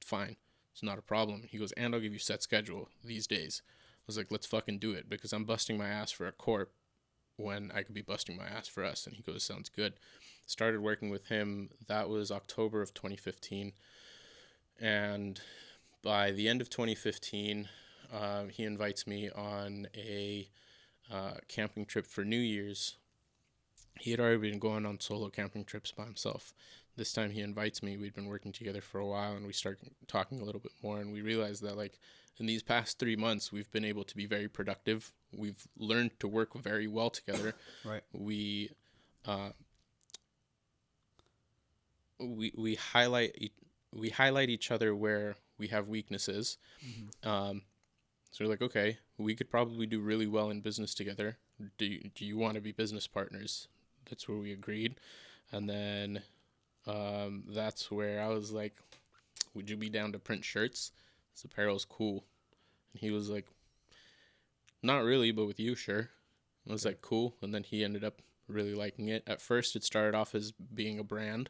fine, it's not a problem. He goes, and I'll give you set schedule these days. I was like, let's fucking do it, because I'm busting my ass for a corp when I could be busting my ass for us. And he goes, sounds good. Started working with him. That was October of 2015. And by the end of 2015, he invites me on a camping trip for New Year's. He had already been going on solo camping trips by himself. This time he invites me. We'd been working together for a while, and we started talking a little bit more, and we realized that, like, in these past 3 months, we've been able to be very productive. We've learned to work very well together. Right. We highlight each other where we have weaknesses. So we're like, okay, we could probably do really well in business together. Do you want to be business partners? That's where we agreed. And then that's where I was like, would you be down to print shirts? This apparel's cool. And he was like, not really, but with you, sure. I was like, cool. And then he ended up really liking it. At first, it started off as being a brand.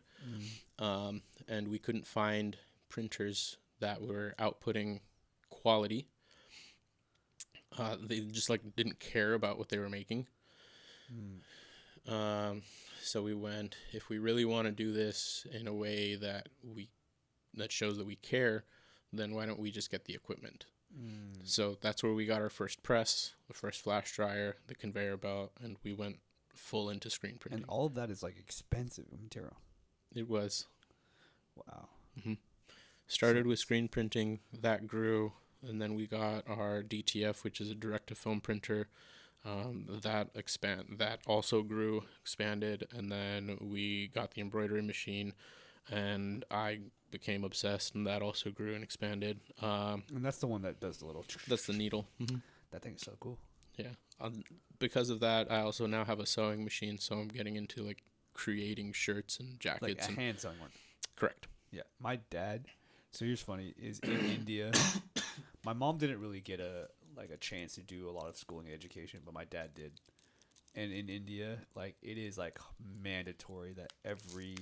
And we couldn't find printers that were outputting quality. They just like didn't care about what they were making. So we went, if we really want to do this in a way that shows that we care, then why don't we just get the equipment? So that's where we got our first press, the first flash dryer, the conveyor belt, and we went full into screen printing. And all of that is like expensive material. It was. Wow. Started with screen printing, that grew, and then we got our DTF, which is a direct-to-film printer. That also grew, expanded, and then we got the embroidery machine, and I became obsessed, and that also grew and expanded. And that's the one that does the little... That's the needle. That thing is so cool. Yeah. Because of that, I also now have a sewing machine, so I'm getting into like creating shirts and jackets. Like a hand sewing one. Correct. Yeah. My dad, so here's funny, is in India. My mom didn't really get a chance to do a lot of schooling and education, but my dad did. And in India, like, it is like mandatory that every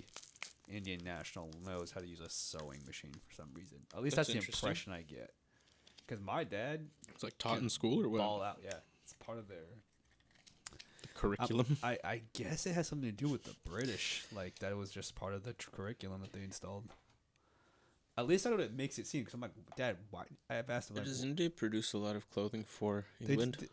Indian national knows how to use a sewing machine for some reason. At least that's the impression I get. Because my dad, it's like taught in school or what? Ball out, yeah. It's part of their curriculum. I guess it has something to do with the British. Like, that was just part of the curriculum that they installed. At least I know what it makes it seem. Because I'm like, Dad, why? I have asked him. Like, does India produce a lot of clothing for England?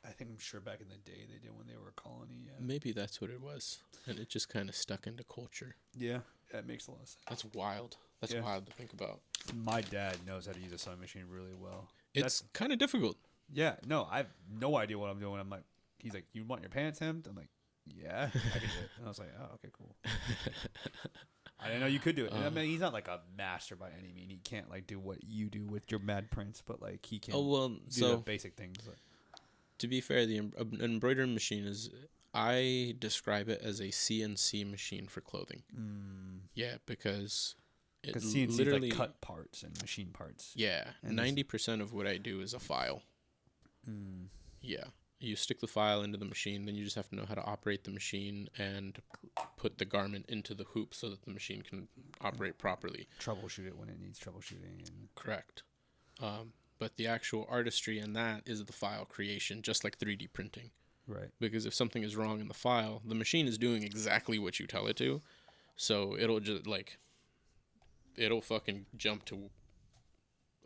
I think I'm sure back in the day they did when they were a colony. Yeah. Maybe that's what it was, and it just kind of stuck into culture. Yeah, that makes a lot of sense. That's wild. That's wild to think about. My dad knows how to use a sewing machine really well. It's kind of difficult. Yeah, no, I have no idea what I'm doing. I'm like, he's like, you want your pants hemmed? I'm like, yeah, I can do it. And I was like, oh, okay, cool. I didn't know you could do it. And I mean, he's not like a master by any means. He can't like do what you do with your mad prints, but like he can do the basic things. Like. To be fair, the embroidery machine is, I describe it as a CNC machine for clothing. Yeah, because it CNC literally like cut parts and machine parts. Yeah, 90% of what I do is a file. Yeah, you stick the file into the machine, then you just have to know how to operate the machine and put the garment into the hoop so that the machine can operate properly. Troubleshoot it when it needs troubleshooting. Correct. but the actual artistry in that is the file creation, just like 3D printing. Right. Because if something is wrong in the file, the machine is doing exactly what you tell it to. So it'll just it'll fucking jump to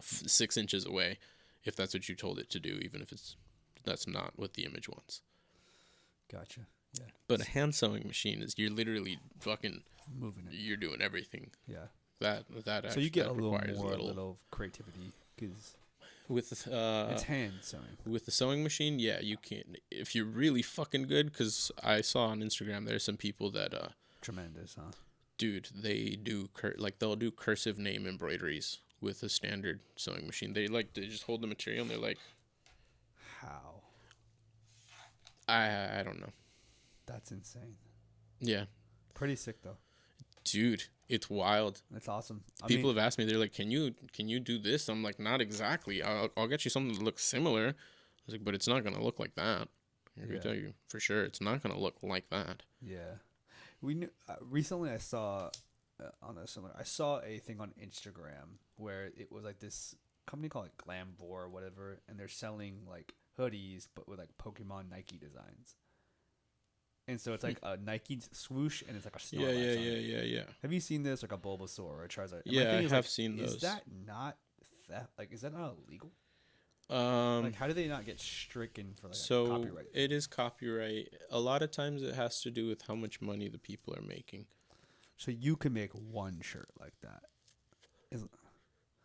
6 inches away if that's what you told it to do, even if that's not what the image wants. Gotcha. Yeah. But a hand sewing machine is you're literally fucking Moving it. you're doing everything. Yeah. That So you get that a little requires more little creativity because with it's hand sewing. with the sewing machine. Yeah, you can if you're really fucking good. Because I saw on Instagram there's some people that Tremendous, huh? dude, they do they'll do cursive name embroideries with a standard sewing machine. They just hold the material and they're like, How? I don't know. That's insane. Yeah, Pretty sick though. dude, it's wild. That's awesome. People have asked me, they're like, can you do this? I'm like, not exactly. I'll get you something that looks similar. I was like, but it's not gonna look like that. I can tell you for sure, it's not gonna look like that. Yeah. We knew recently. I saw I saw a thing on Instagram where it was like this company called like Glamvor or whatever, and they're selling like hoodies but with like Pokemon Nike designs. And so it's like a Nike swoosh, and it's like a Snorlax. Yeah. Have you seen this, like a Bulbasaur or a Charizard? And my Yeah, thing I is, have like, seen those. Is that not theft? Like, is that not illegal? Um, Like, how do they not get stricken for like so copyright? it is copyright. A lot of times it has to do with how much money the people are making. So you can make one shirt like that.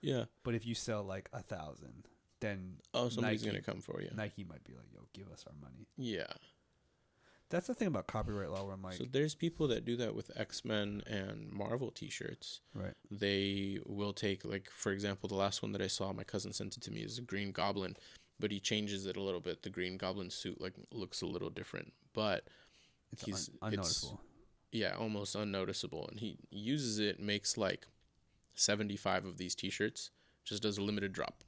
Yeah. But if you sell like 1,000, then Somebody's Nike, gonna come for you. Nike might be like, "Yo, give us our money." Yeah. That's the thing about copyright law, where I'm like, So there's people that do that with X-Men and Marvel T-shirts. right, They will take, like, for example, the last one that I saw, my cousin sent it to me, is a Green Goblin, but he changes it a little bit. The Green Goblin suit looks a little different, but it's unnoticeable. yeah, almost unnoticeable. And he uses it, makes like 75 of these T-shirts, just does a limited drop.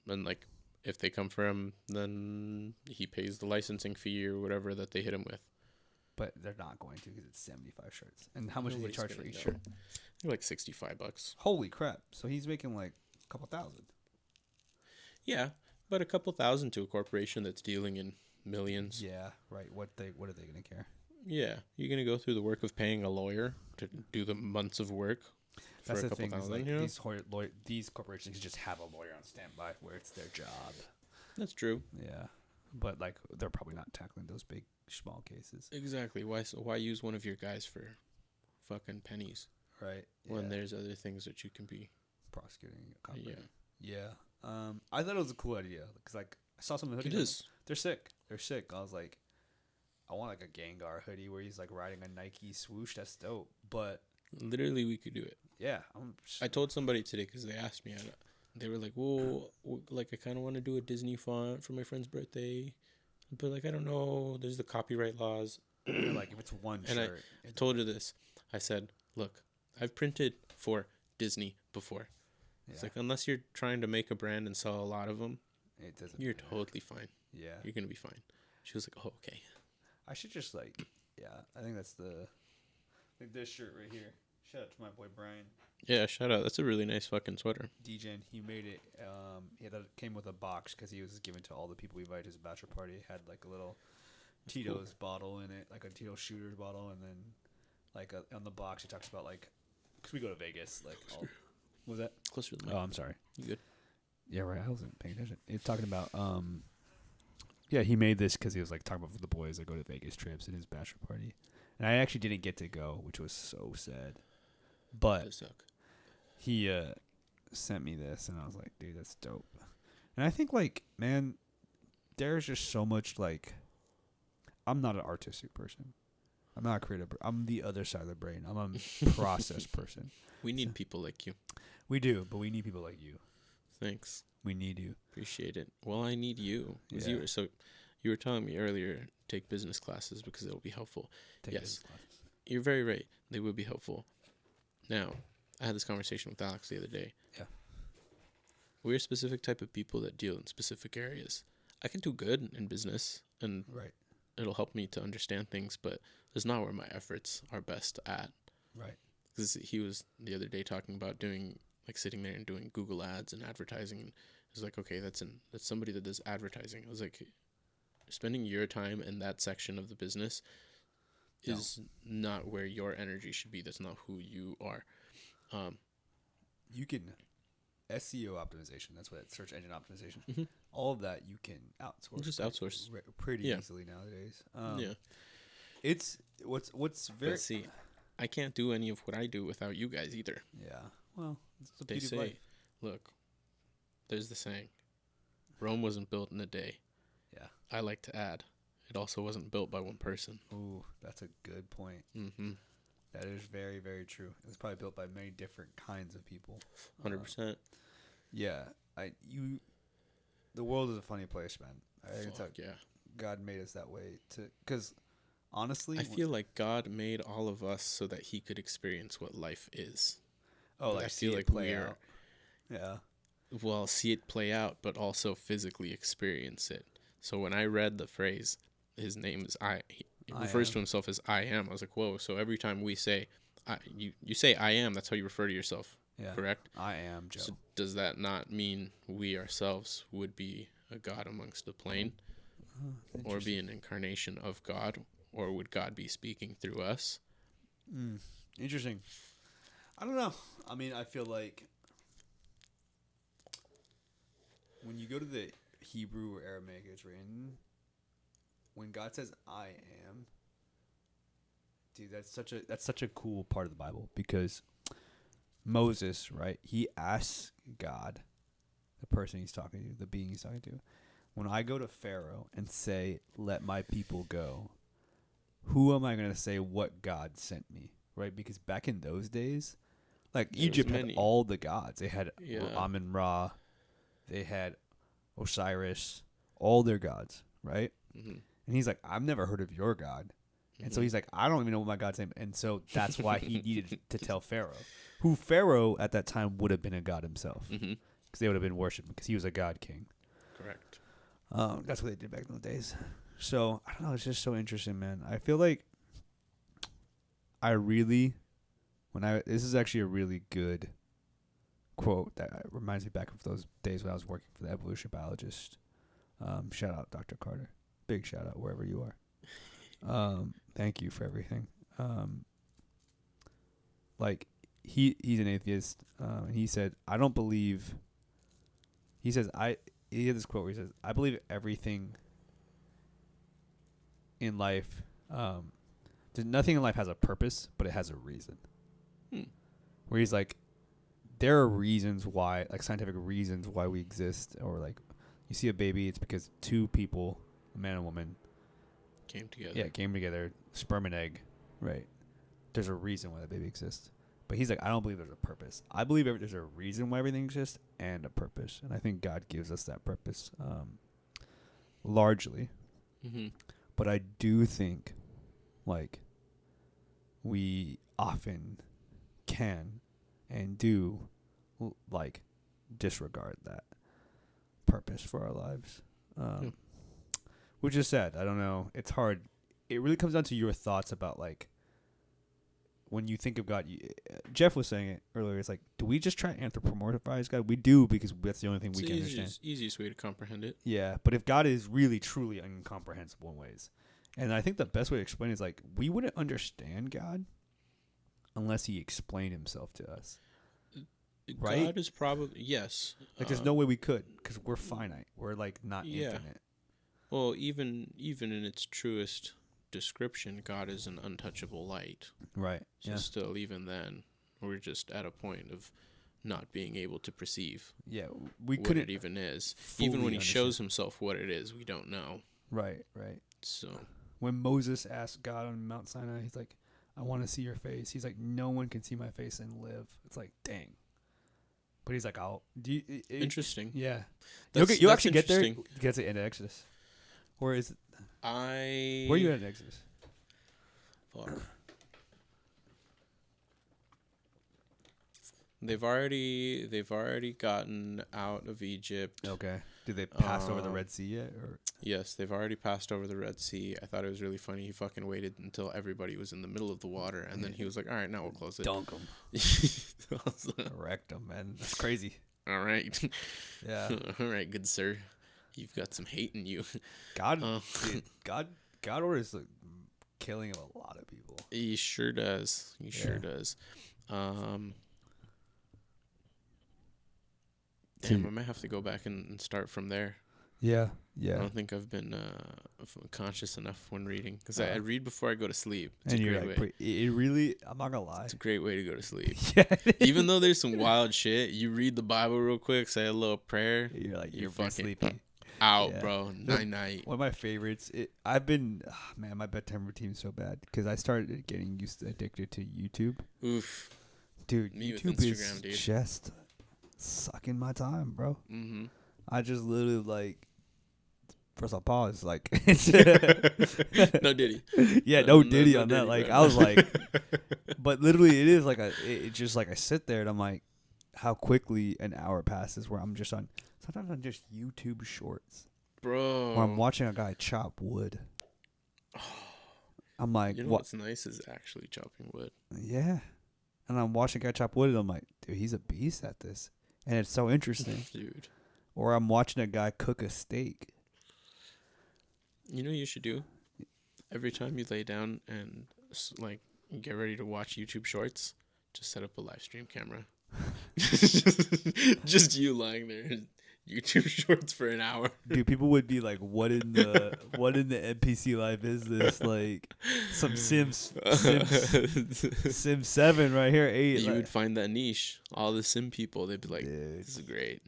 And like, if they come for him, then he pays the licensing fee or whatever that they hit him with. But they're not going to because it's 75 shirts. And how much do they Nobody's charge for gonna each know. shirt? They're like $65. Holy crap! So he's making like a couple thousand. Yeah, but a couple thousand to a corporation that's dealing in millions. Yeah, right. What are they gonna care? Yeah, you're gonna go through the work of paying a lawyer to do the months of work for That's a the couple thing. Is thousand. like these corporations just have a lawyer on standby where it's their job. That's true. Yeah, but like they're probably not tackling those big small cases. Exactly. Why use one of your guys for fucking pennies Right. when there's other things that you can be? prosecuting a Yeah, copyright. Yeah. I thought it was a cool idea because like I saw some of the hoodies. it is. They're sick. They're sick. I was like, I want like a Gengar hoodie where he's like riding a Nike swoosh. That's dope. But Literally, we could do it. yeah, I told somebody today because they asked me. They were like, "Well, like I kind of want to do a Disney font for my friend's birthday, but like I don't know. There's the copyright laws." you're like if it's one And shirt. I told her this. I said, "Look, I've printed for Disney before. It's like unless you're trying to make a brand and sell a lot of them, it doesn't. you're totally fine. Yeah. You're gonna be fine." She was like, "Oh, okay." I should just like, yeah. I think that's like this shirt right here. Shout out to my boy Brian. Yeah, shout out. That's a really nice fucking sweater. DJing, he made it. That came with a box because he was given to all the people we invited to his bachelor party. It had like a little Tito's bottle in it, like a Tito's shooter bottle, and then like on the box it talks about like, because we go to Vegas, like all. What was that? Closer to the mic. Oh, I'm sorry. You good? Yeah, right. I wasn't paying attention. It's talking about yeah, he made this because he was like talking about the boys that go to Vegas trips in his bachelor party, and I actually didn't get to go, which was so sad. But Does suck. he sent me this, and I was like, dude, that's dope. And I think like, man, there's just so much like, I'm not an artistic person. I'm not a creative. I'm the other side of the brain. I'm a process person. We need people like you. We do, but we need people like you. Thanks. We need you. Appreciate it. Well, I need you. 'Cause Yeah. You were telling me earlier, take business classes because it will be helpful. Take Yes. business classes. You're very right. They would be helpful. Now, I had this conversation with Alex the other day. Yeah. We're a specific type of people that deal in specific areas. I can do good in business, and Right. it'll help me to understand things, but that's not where my efforts are best at. Right. Because he was the other day talking about doing like sitting there and doing Google ads and advertising. It's like, okay, that's somebody that does advertising. I was like, spending your time in that section of the business is not where your energy should be. That's not who you are. You can SEO optimization. That's what search engine optimization. Mhm. All of that you can outsource. Just outsource. Pretty Yeah. easily nowadays. Yeah. It's what's very But see, I can't do any of what I do without you guys either. yeah. Well, it's the They beauty of say, life. look, there's the saying, Rome wasn't built in a day. Yeah. I like to add, it also wasn't built by one person. Ooh, that's a good point. Mm-hmm. That is very, very true. It was probably built by many different kinds of people. 100%. Yeah, the world is a funny place, man. I can tell Yeah. God made us that way because honestly, I feel like God made all of us so that he could experience what life is. oh, I like feel see it like play we are- out. Yeah, Well, see it play out, but also physically experience it. So when I read the phrase, his name is he I refers am. to himself as I am. I was like, whoa. So every time we say, you say I am, that's how you refer to yourself, yeah. correct? I am Joe. So does that not mean we ourselves would be a God amongst the plane, or be an incarnation of God, or would God be speaking through us? Interesting. I don't know. I mean, I feel like when you go to the Hebrew or Aramaic, it's written when God says "I am." Dude, that's such a cool part of the Bible because Moses, right? He asks God, the person he's talking to, the being he's talking to, when I go to Pharaoh and say, "Let my people go," who am I going to say what God sent me? Right? Because back in those days, like There was Egypt had many. all the gods. They had Yeah. Amun Ra, they had Osiris, all their gods, right? Mm-hmm. And he's like, I've never heard of your God. And so he's like, I don't even know what my God's name. And so that's why he needed to tell Pharaoh, who Pharaoh at that time would have been a god himself, Mm-hmm. because they would have been worshipped because he was a god king. Correct. That's what they did back in those days. So I don't know. It's just so interesting, man. I feel like this is actually a really good quote that reminds me back of those days when I was working for the evolutionary biologist. Shout out Dr. Carter. Big shout out wherever you are. Thank you for everything. Like he's an atheist, and he said, I don't believe. He had this quote where he says, I believe everything in life, nothing in life has a purpose, but it has a reason. Where he's like, there are reasons why, like scientific reasons why we exist, or like you see a baby, it's because two people, a man and a woman, Came together. yeah, came together, sperm and egg, right? There's a reason why the baby exists. But he's like, I don't believe there's a purpose. I believe there's a reason why everything exists and a purpose. And I think God gives us that purpose, largely. Mm-hmm. But I do think, like, we often can and do, like, disregard that purpose for our lives. Which is sad. I don't know. It's hard. It really comes down to your thoughts about, like, when you think of God. Jeff was saying it earlier. It's like, do we just try to anthropomorphize God? We do, because that's the only thing we can understand. Easiest way to comprehend it. Yeah, but if God is really, truly incomprehensible in ways, and I think the best way to explain it is, like, we wouldn't understand God unless he explained himself to us. Right? God is probably, yes. Like, there's no way we could, because we're finite. We're, like, not Yeah. infinite. Well, even in its truest description, God is an untouchable light. Right. So Yeah. still, even then, we're just at a point of not being able to perceive Yeah. We what couldn't. it even is. fully Even when he understand. shows himself what it is, we don't know. Right. Right. So, When Moses asked God on Mount Sinai, he's like, I want to see your face. He's like, no one can see my face and live. It's like, dang. But he's like, interesting. Yeah. That's- You'll that's actually get there. interesting. You get to the end of Exodus. Or is it? Where are you at in Exodus? Fuck. They've already gotten out of Egypt. Okay. Did they pass over the Um, Red Sea yet? Or Yes, they've already passed over the Red Sea. I thought it was really funny. He fucking waited until everybody was in the middle of the water, and then he was like, "All right, now we'll close it." dunk them, I was like, wrecked them, man. That's crazy. all right, Yeah. all right, good sir. You've got some hate in you. God, Um, God orders the killing of a lot of people. He sure does. He sure does. Damn, I might have to go back and start from there. Yeah. I Yeah. don't think I've been conscious enough when reading because I read before I go to sleep. It's And a you're great like, way. it really. I'm not gonna lie. It's a great way to go to sleep. Yeah. Even though there's some wild shit, you read the Bible real quick, say a little prayer, You're like you're you're fucking sleepy. out, Yeah. bro. Night. One of my favorites. I've been, man, my bedtime routine's so bad because I started getting addicted to YouTube. Oof. Dude, Me with YouTube is Instagram, dude. just sucking my time, bro. Mm-hmm. I just literally like. First I'll pause, like, No Diddy. yeah, no No Diddy on that. Diddy, Like, bro. I was like, but literally, it is like it's just like I sit there and I'm like, how quickly an hour passes where I'm just on. Sometimes on just YouTube Shorts, Bro. where I'm watching a guy chop wood. I'm like, You know what? what's nice is actually chopping wood. Yeah, and I'm watching a guy chop wood, and I'm like, dude, he's a beast at this, and it's so interesting. Dude. Or I'm watching a guy cook a steak. You know what you should do? Every time you lay down and like get ready to watch YouTube Shorts, just set up a live stream camera. just you lying there, YouTube Shorts for an hour. Dude, people would be like, "What in the NPC life is this? Like some Sims 7 right here, 8." You like, would find that niche. All the sim people, they'd be like, Dude. "This is great."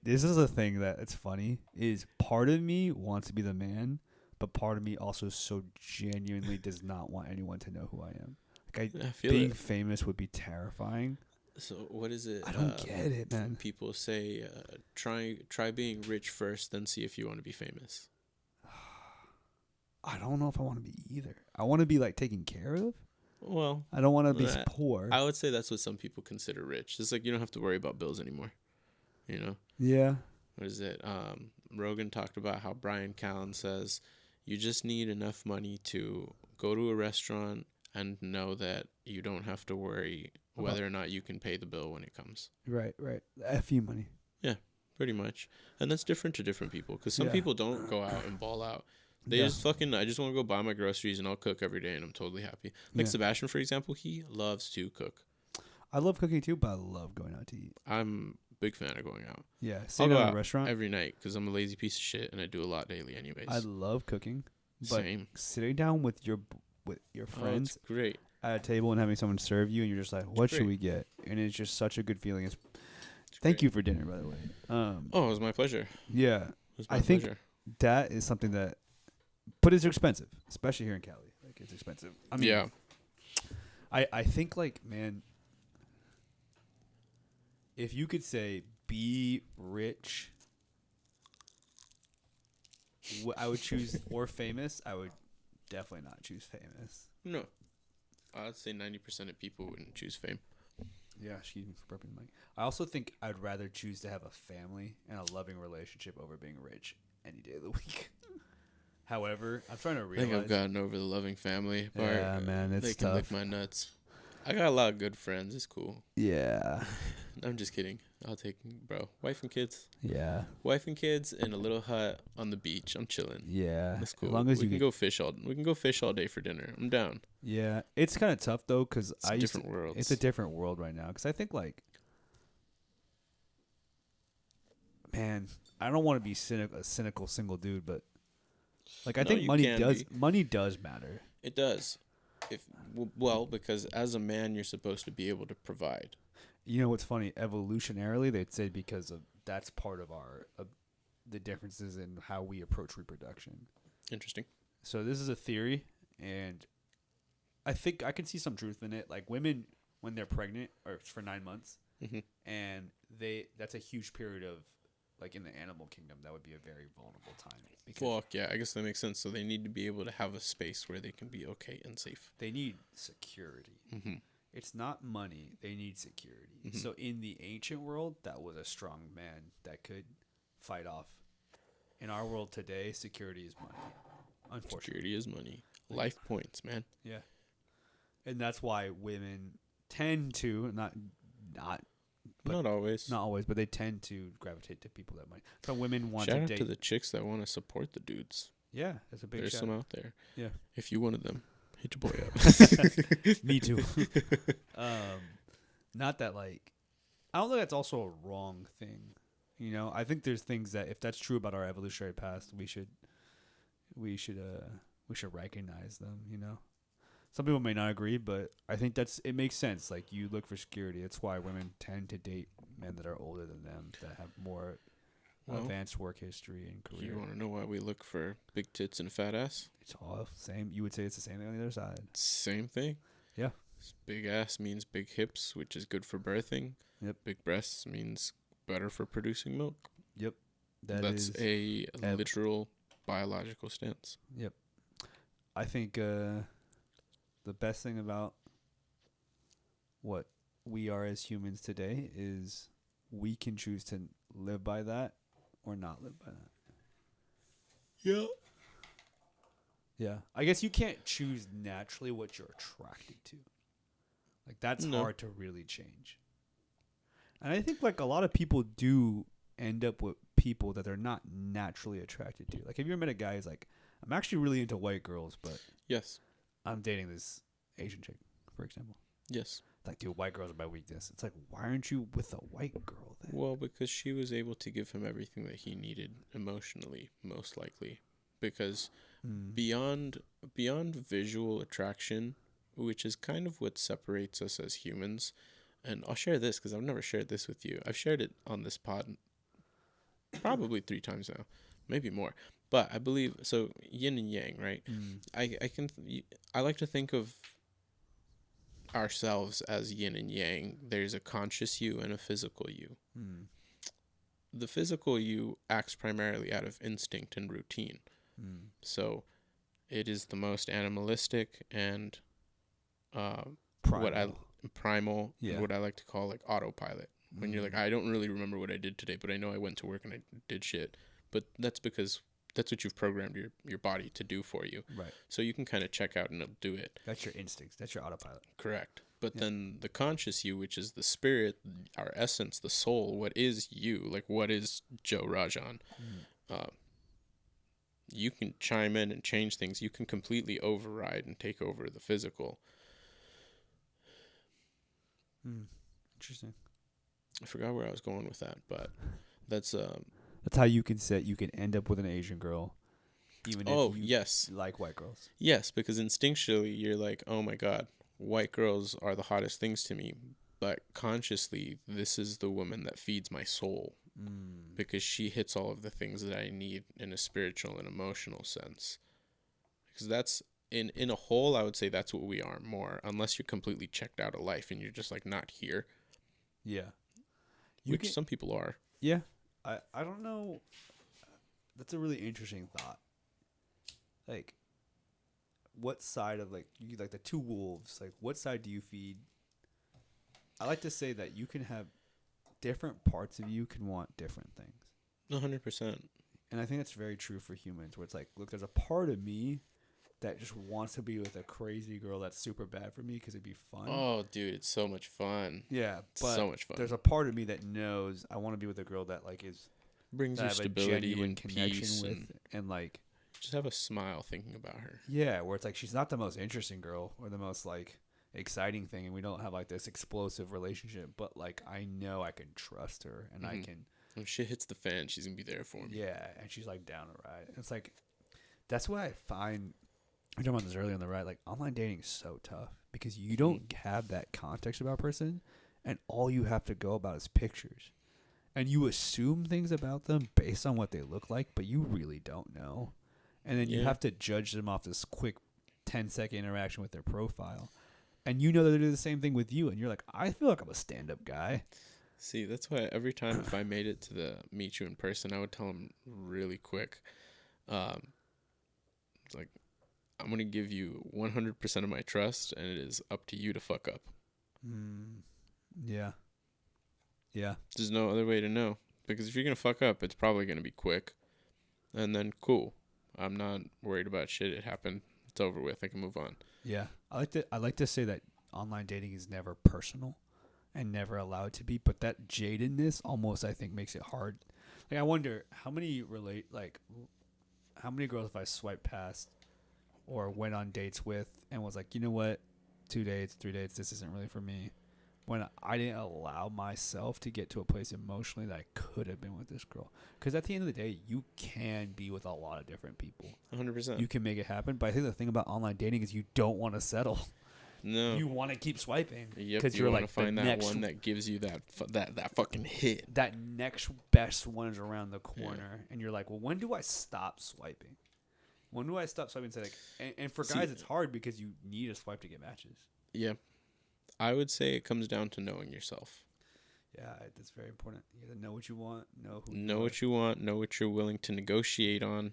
This is a thing that it's funny. Is part of me wants to be the man, but part of me also so genuinely does not want anyone to know who I am. Like I feel being it. famous would be terrifying. So what is it? I don't get it, man. People say, try being rich first, then see if you want to be famous. I don't know if I want to be either. I want to be like taken care of. Well, I don't want to be Nah, poor. I would say that's what some people consider rich. It's like you don't have to worry about bills anymore. You know? Yeah. What is it? Rogan talked about how Brian Callen says you just need enough money to go to a restaurant and know that you don't have to worry whether or not you can pay the bill when it comes. Right. FU money. Pretty much. And that's different to different people because some Yeah. people don't go out and ball out. They Yeah. just I just want to go buy my groceries and I'll cook every day and I'm totally happy. Like Yeah. Sebastian, for example, he loves to cook. I love cooking too, but I love going out to eat. I'm a big fan of going out. Yeah. I'll Sitting go at a out restaurant. every night because I'm a lazy piece of shit and I do a lot daily anyways. I love cooking, but Same. sitting down with your friends Oh, it's great. at a table and having someone serve you, and you're just like, "What should great. we get?" And it's just such a good feeling. It's Thank great. you for dinner, by the way. Oh, it was my pleasure. Yeah, It was my I think pleasure. that is something that, but it's expensive, especially here in Cali. Like it's expensive. I mean, yeah. I think like, man, if you could say be rich, I would choose, or famous. I would definitely not choose famous. No. I'd say 90% of people wouldn't choose fame. Yeah, excuse me for burping the mic. I also think I'd rather choose to have a family and a loving relationship over being rich any day of the week. However, I'm trying to I realize. think I've gotten over the loving family part. Yeah, man, it's They can tough. lick my nuts. I got a lot of good friends. It's cool. Yeah, I'm just kidding. I'll take, bro. Wife and kids. yeah, Wife and kids in a little hut on the beach. I'm chilling. yeah. That's cool. As long as we you can go fish all. We can go fish all day for dinner. I'm down. Yeah, it's kind of tough though because It's a different world. It's a different world right now because I think like, man, I don't want to be a cynical single dude, but like I No, think you money can does be. money does matter. It does. Because as a man, you're supposed to be able to provide. You know what's funny? Evolutionarily, they'd say because of that's part of our the differences in how we approach reproduction. Interesting. So this is a theory, and I think I can see some truth in it. Like women, when they're pregnant or for 9 months, hmm and that's a huge period of, like in the animal kingdom, that would be a very vulnerable time because Fuck yeah, I guess that makes sense. So they need to be able to have a space where they can be okay and safe. they need security. hmm it's not money. They need security. Mhm. So in the ancient world, that was a strong man that could fight off. In our world today, security is money. Unfortunately. Security is money. Life points, man. Yeah. And that's why women tend to not But Not always. not always, but they tend to gravitate to people that might. So women want Shout to out date. to the chicks that want to support the dudes. Yeah, that's a big There's shout. some out there. Yeah. If you wanted them, hit your boy up. Me too. Not that like, I don't think that's also a wrong thing. You know, I think there's things that if that's true about our evolutionary past, we should recognize them. You know, some people may not agree, but I think it makes sense. Like you look for security. That's why women tend to date men that are older than them that have more advanced work history and career. You want to know why we look for big tits and fat ass? It's all same. You would say it's the same thing on the other side. Same thing. Yeah. Big ass means big hips, which is good for birthing. Yep. Big breasts means better for producing milk. Yep. That's a literal biological stance. Yep. I think the best thing about what we are as humans today is we can choose to live by that or not live by that. Yeah. Yeah. I guess you can't choose naturally what you're attracted to. Like that's No. hard to really change. And I think like a lot of people do end up with people that they're not naturally attracted to. Like have you ever met a guy who's like, I'm actually really into white girls, but Yes. I'm dating this Asian chick, for example. Yes. Like, dude, white girls are my weakness. It's like, why aren't you with a white girl then? Well, because she was able to give him everything that he needed emotionally, most likely. Because beyond visual attraction, which is kind of what separates us as humans, and I'll share this because I've never shared this with you. I've shared it on this pod probably 3 times now, maybe more. But I believe so. Yin and yang, right? I like to think of ourselves as yin and yang. There's a conscious you and a physical you. The physical you acts primarily out of instinct and routine. So it is the most animalistic and primal, Yeah. what I like to call like autopilot. When you're like, I don't really remember what I did today, but I know I went to work and I did shit. But that's because that's what you've programmed your body to do for you. Right. So you can kind of check out and it'll do it. That's your instincts. That's your autopilot. Correct. But then the conscious you, which is the spirit, our essence, the soul, what is you? Like, what is Joe Rajan? You can chime in and change things. You can completely override and take over the physical. Interesting. I forgot where I was going with that, but that's how you can end up with an Asian girl, even if you yes, like white girls. yes, because instinctually you're like, oh my god, white girls are the hottest things to me, but consciously this is the woman that feeds my soul because she hits all of the things that I need in a spiritual and emotional sense. Because that's in a whole, I would say that's what we are more, unless you're completely checked out of life and you're just like not here. Yeah. Some people are. Yeah. I don't know. That's a really interesting thought. Like, what side of like the two wolves? Like, what side do you feed? I like to say that you can have different parts of you can want different things. 100%. And I think that's very true for humans. Where it's like, look, there's a part of me that just wants to be with a crazy girl that's super bad for me because it'd be fun. Oh, dude, it's so much fun. Yeah, but so much fun. There's a part of me that knows I want to be with a girl that like Brings that you I have a stability genuine and connection peace, with, and like just have a smile thinking about her. yeah, where it's like she's not the most interesting girl or the most like exciting thing, and we don't have like this explosive relationship, but like I know I can trust her, and I can. When shit hits the fan, she's gonna be there for me. Yeah, and she's like down to ride. It's like that's why I find. I talked about this earlier on the ride. Like online dating is so tough because you don't have that context about a person, and all you have to go about is pictures, and you assume things about them based on what they look like, but you really don't know, and then you have to judge them off this quick 10-second interaction with their profile, and you know that they do the same thing with you, and you're like, I feel like I'm a stand-up guy. See, that's why every time if I made it to the meet you in person, I would tell them really quick, it's like, I'm going to give you 100% of my trust, and it is up to you to fuck up. Yeah. Yeah. There's no other way to know. Because if you're going to fuck up, it's probably going to be quick. And then, cool. I'm not worried about shit. It happened. It's over with. I can move on. Yeah. I like to say that online dating is never personal and never allowed to be, but that jadedness almost, I think, makes it hard. Like, I wonder how many girls if I swiped past or went on dates with and was like, you know what, 2 dates, 3 dates, this isn't really for me. When I didn't allow myself to get to a place emotionally that I could have been with this girl. Because at the end of the day, you can be with a lot of different people. 100%. You can make it happen. But I think the thing about online dating is you don't want to settle. No. You want to keep swiping. Yep. Because You you're want like to find the that next one that gives you that fucking hit. that next best one is around the corner, and you're like, well, when do I stop swiping? When do I stop swiping? Say like, and for guys, it's hard because you need a swipe to get matches. Yeah. I would say it comes down to knowing yourself. Yeah, that's very important. You gotta know what you want, know who. Know what you want, know what you're willing to negotiate on,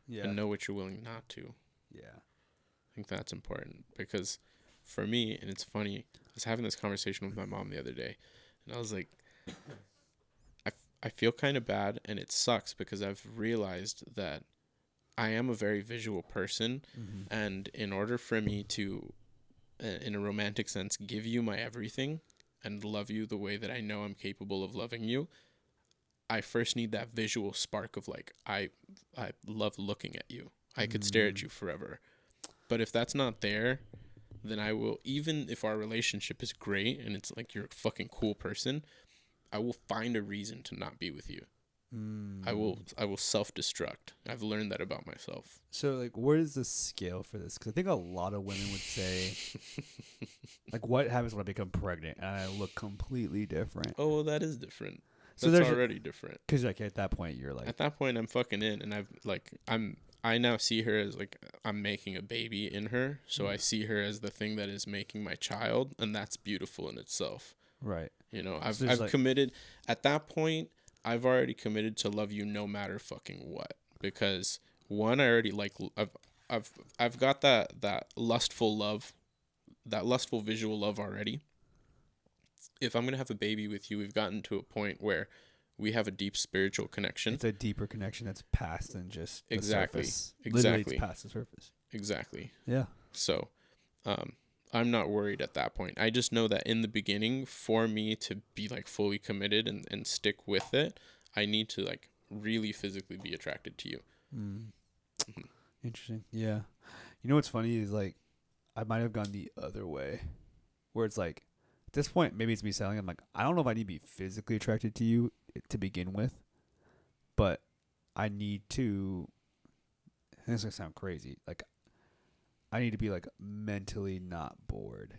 Yeah. and know what you're willing not to. Yeah. I think that's important because for me, and it's funny, I was having this conversation with my mom the other day, and I was like, I feel kind of bad, and it sucks because I've realized that I am a very visual person, and in order for me to, in a romantic sense, give you my everything and love you the way that I know I'm capable of loving you, I first need that visual spark of like, I love looking at you. I could stare at you forever. But if that's not there, then I will, even if our relationship is great and it's like you're a fucking cool person, I will find a reason to not be with you. I will self-destruct. I've learned that about myself. So, like, where is the scale for this? Because I think a lot of women would say, like, what happens when I become pregnant and I look completely different? Oh, well, that is different. So That's there's already different. Because, like, at that point, you're like, At that point, I'm fucking in, and I now see her as like I'm making a baby in her, so I see her as the thing that is making my child, and that's beautiful in itself. right. You know, So I've like, committed at that point. I've already committed to love you no matter fucking what, because one, I already like I've got that lustful love, that lustful visual love already. If I'm gonna have a baby with you, we've gotten to a point where we have a deep spiritual connection. it's a deeper connection that's past than just the Exactly. surface. Literally, Exactly. it's past the surface. Exactly. Yeah. So, I'm not worried at that point. I just know that in the beginning, for me to be like fully committed and stick with it, I need to like really physically be attracted to you. Interesting. Yeah. You know what's funny is like, I might have gone the other way, where it's like, at this point, maybe it's me selling. I'm like, I don't know if I need to be physically attracted to you to begin with, but I need to. And this is gonna sound crazy. Like, I need to be like mentally not bored.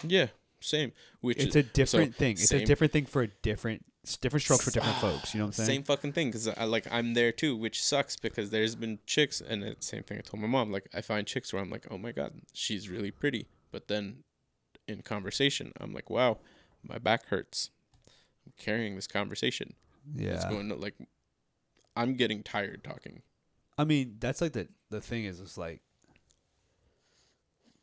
Yeah, same. Which It's is a different thing. It's a same- different thing for different strokes for different folks. You know what I'm saying? Same fucking thing, because I'm there too, which sucks because there's been chicks, and it's the same thing I told my mom. Like, I find chicks where I'm like, oh my god, she's really pretty, but then in conversation, I'm like, wow, my back hurts. I'm carrying this conversation. Yeah. It's going to like, I'm getting tired talking. I mean, that's like the thing is, it's like,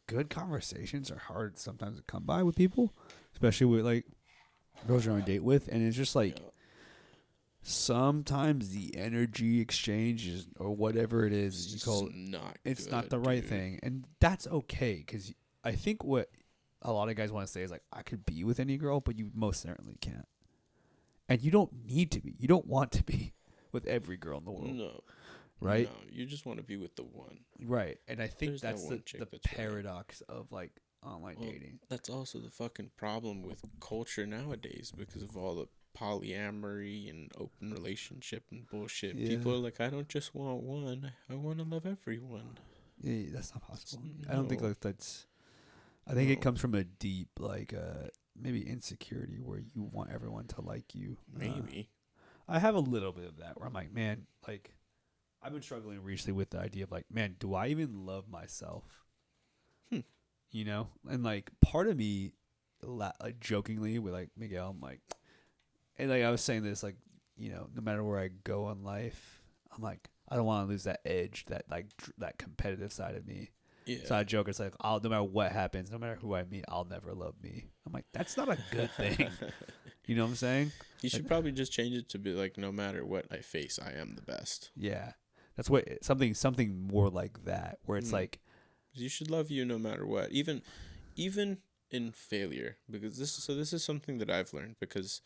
good conversations are hard sometimes to come by with people, especially with like girls you're on a date with, and it's just like sometimes the energy exchange is, or whatever it is you call it, it's not the right thing, and that's okay, because I think what a lot of guys want to say is like, I could be with any girl, but you most certainly can't, and you don't need to be. You don't want to be with every girl in the world. No. Right? No, you just want to be with the one. Right. And I think There's no that's one chick the that's right. paradox of like online dating. That's also the fucking problem with culture nowadays because of all the polyamory and open relationship and bullshit. Yeah. People are like, I don't just want one. I want to love everyone. Yeah, that's not possible. I don't think No. like that's. I think it No. comes from a deep like maybe insecurity where you want everyone to like you. Maybe. I have a little bit of that where I'm like, man, like I've been struggling recently with the idea of like, man, do I even love myself? You know, and like part of me, like jokingly with like Miguel, I'm like, and like I was saying this, like, you know, no matter where I go in life, I'm like, I don't want to lose that edge, that like that competitive side of me. Yeah. So I joke, it's like, no matter what happens, no matter who I meet, I'll never love me. I'm like, that's not a good thing. You know what I'm saying? You should probably just change it to be like, no matter what I face, I am the best. Yeah. That's what something more like that, where it's like, you should love you no matter what, even in failure, because this is something that I've learned, because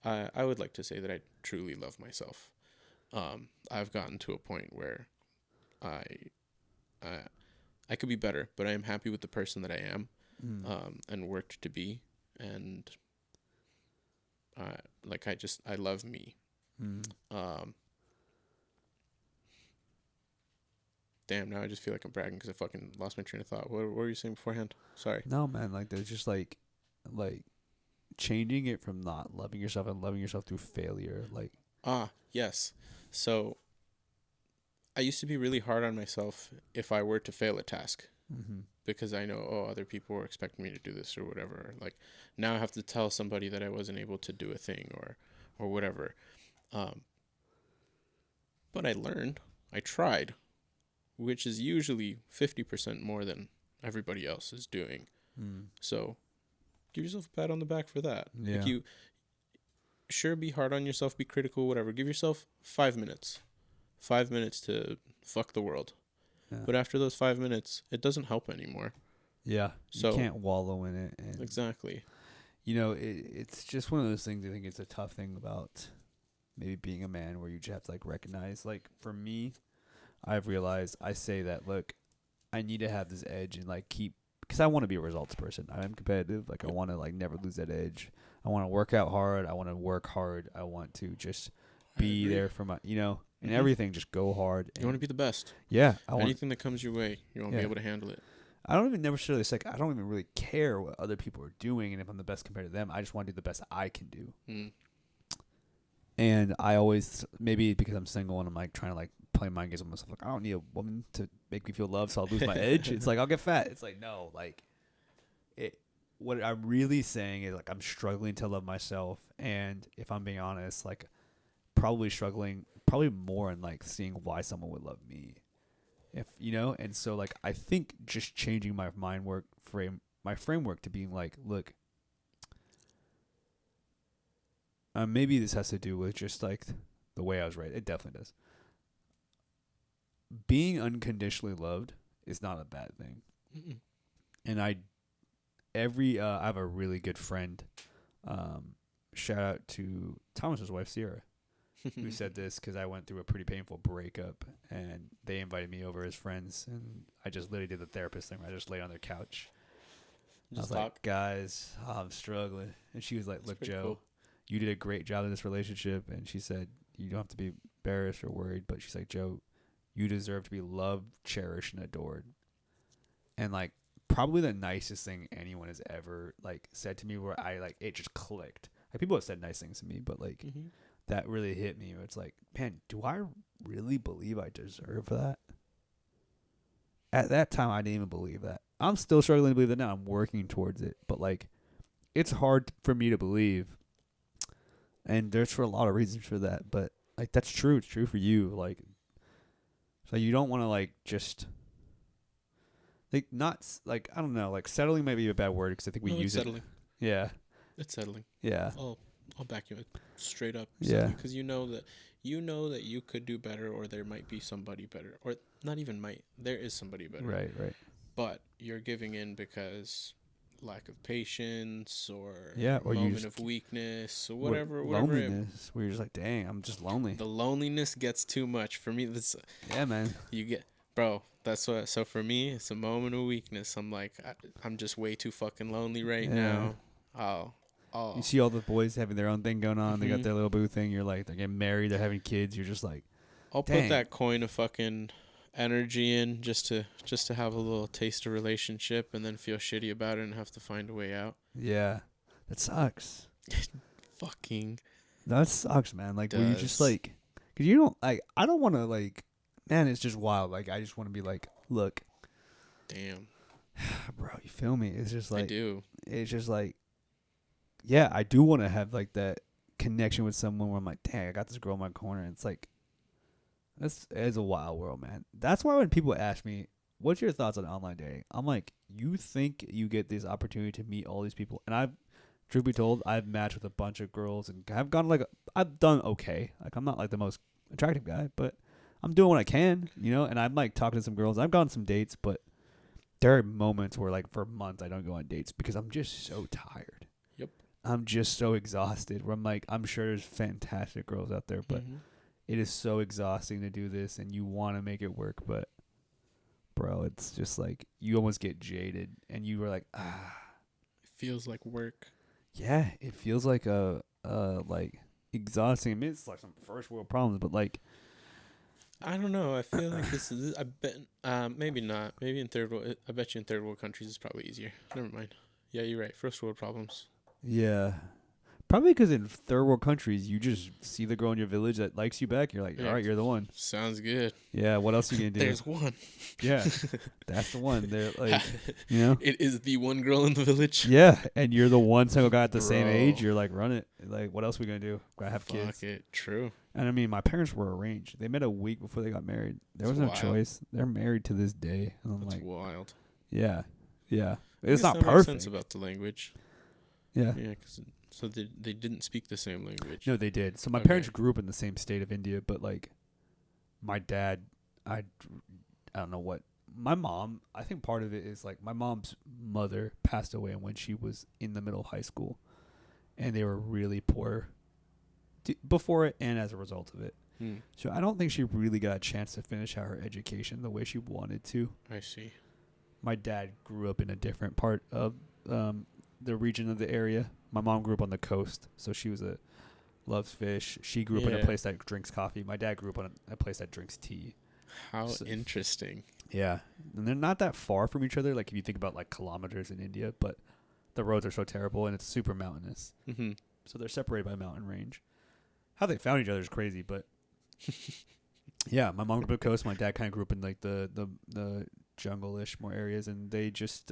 I would like to say that I truly love myself. I've gotten to a point where I could be better, but I am happy with the person that I am, and worked to be, and I love me. Damn, now I just feel like I'm bragging because I fucking lost my train of thought. What were you saying beforehand? Sorry. no, man, like there's just like changing it from not loving yourself and loving yourself through failure. Like, Yes. So I used to be really hard on myself if I were to fail a task, because I know, other people were expecting me to do this or whatever. Like, now I have to tell somebody that I wasn't able to do a thing or whatever. But I learned. I tried, which is usually 50% more than everybody else is doing. So give yourself a pat on the back for that. Yeah. Like, sure, be hard on yourself, be critical, whatever. Give yourself 5 minutes. 5 minutes to fuck the world. Yeah. But after those 5 minutes, it doesn't help anymore. yeah, So- you can't wallow in it. And, Exactly. you know, it's just one of those things. I think it's a tough thing about maybe being a man, where you just have to like recognize, like, for me, I've realized, I say that, look, I need to have this edge and like because I want to be a results person. I'm competitive. Like, I want to like never lose that edge. I want to work out hard. I want to work hard. I want to just be there for my, and everything, just go hard. You want to be the best. Yeah. Anything that comes your way, you want to Yeah. be able to handle it. I don't even necessarily, it's like, I don't even really care what other people are doing. And if I'm the best compared to them, I just want to do the best I can do. And I always, maybe because I'm single and I'm like trying to like play mind games with myself, like, I don't need a woman to make me feel loved, so I'll lose my edge. It's like, I'll get fat. It's like, no, like, what I'm really saying is, like, I'm struggling to love myself. And if I'm being honest, like, probably more in like seeing why someone would love me, and so like, I think just changing my framework to being like, look, maybe this has to do with just like the way I was raised. It definitely does. Being unconditionally loved is not a bad thing. And I have a really good friend, shout out to Thomas's wife, Sierra, who said this, because I went through a pretty painful breakup, and they invited me over as friends, and I just literally did the therapist thing where I just laid on their couch. I was like, guys, I'm struggling. And she was like, look, Joe, cool. You did a great job in this relationship. And she said, you don't have to be embarrassed or worried, but she's like, Joe, you deserve to be loved, cherished, and adored. And like, probably the nicest thing anyone has ever like said to me, where I like, it just clicked. Like, people have said nice things to me, but like, that really hit me. Where it's like, man, do I really believe I deserve that? At that time, I didn't even believe that. I'm still struggling to believe that now. I'm working towards it, but like, it's hard for me to believe. And there's for a lot of reasons for that, but like, that's true. It's true for you. Like, so you don't want to like just like not like, I don't know, like settling might be a bad word, because I think we use settling. it. Yeah. It's settling. Yeah. I'll back you straight up. Yeah. Because you know that you could do better, or there might be somebody better, or not even might. There is somebody better. Right. But you're giving in because lack of patience, or or moment of weakness, or whatever. Loneliness. Where you're just like, dang, I'm just lonely. The loneliness gets too much for me. Yeah, man. You get, bro. That's what. So for me, it's a moment of weakness. I'm like, I'm just way too fucking lonely right now. Oh. You see all the boys having their own thing going on. They got their little boo thing. You're like, they're getting married. They're having kids. You're just like, I'll dang. put that coin of fucking energy in just to have a little taste of relationship, and then feel shitty about it and have to find a way out. Yeah, that sucks. Fucking. That sucks, man. Like, where you just Does. like, cause you don't like. I don't want to like. Man, it's just wild. Like, I just want to be like, look, Damn. bro. You feel me? It's just like, I do. It's just like, yeah, I do want to have like that connection with someone where I'm like, dang, I got this girl in my corner. And it's like, it's a wild world, man. That's why when people ask me, what's your thoughts on online dating? I'm like, you think you get this opportunity to meet all these people, and truth be told, I've matched with a bunch of girls, and I've done okay. Like, I'm not like the most attractive guy, but I'm doing what I can, and I'm like talking to some girls. I've gone on some dates, but there are moments where like for months I don't go on dates because I'm just so tired. Yep. I'm just so exhausted where I'm like, I'm sure there's fantastic girls out there, but it is so exhausting to do this, and you want to make it work, but bro, it's just like you almost get jaded, and you were like, It feels like work. Yeah, it feels like like exhausting. I mean, it's like some first world problems, but like, I don't know. I feel like this is. I bet. Maybe not. Maybe in third world. I bet you in third world countries it's probably easier. Never mind. Yeah, you're right. First world problems. yeah, probably because in third world countries you just see the girl in your village that likes you back. You're like, all right, you're the one. Sounds good. Yeah, what else are you gonna do? There's one. Yeah, that's the one. They're like, It is the one girl in the village. Yeah, and you're the one single guy at the same Bro. age. You're like, run it. Like, what else are we gonna do? Gotta have kids. Fuck it. True. And I mean, my parents were arranged. They met a week before they got married. There was That's no wild. choice. They're married to this day. And I'm That's like, wild. yeah. I It's guess not that makes perfect. sense about the language. Yeah. Yeah, so they didn't speak the same language. No, they did. So my Okay. parents grew up in the same state of India, but like, my dad, I don't know what. My mom, I think part of it is like my mom's mother passed away when she was in the middle of high school, and they were really poor before it and as a result of it. So I don't think she really got a chance to finish out her education the way she wanted to. I see. My dad grew up in a different part of the region of the area. My mom grew up on the coast, so she loves fish. She grew up in a Yeah. place that drinks coffee. My dad grew up in a place that drinks tea. How So- interesting. Yeah, and they're not that far from each other. Like if you think about like kilometers in India, but the roads are so terrible and it's super mountainous. Mm-hmm. So they're separated by a mountain range. How they found each other is crazy, but yeah, my mom grew up on the coast. My dad kind of grew up in like the jungle-ish more areas, and they just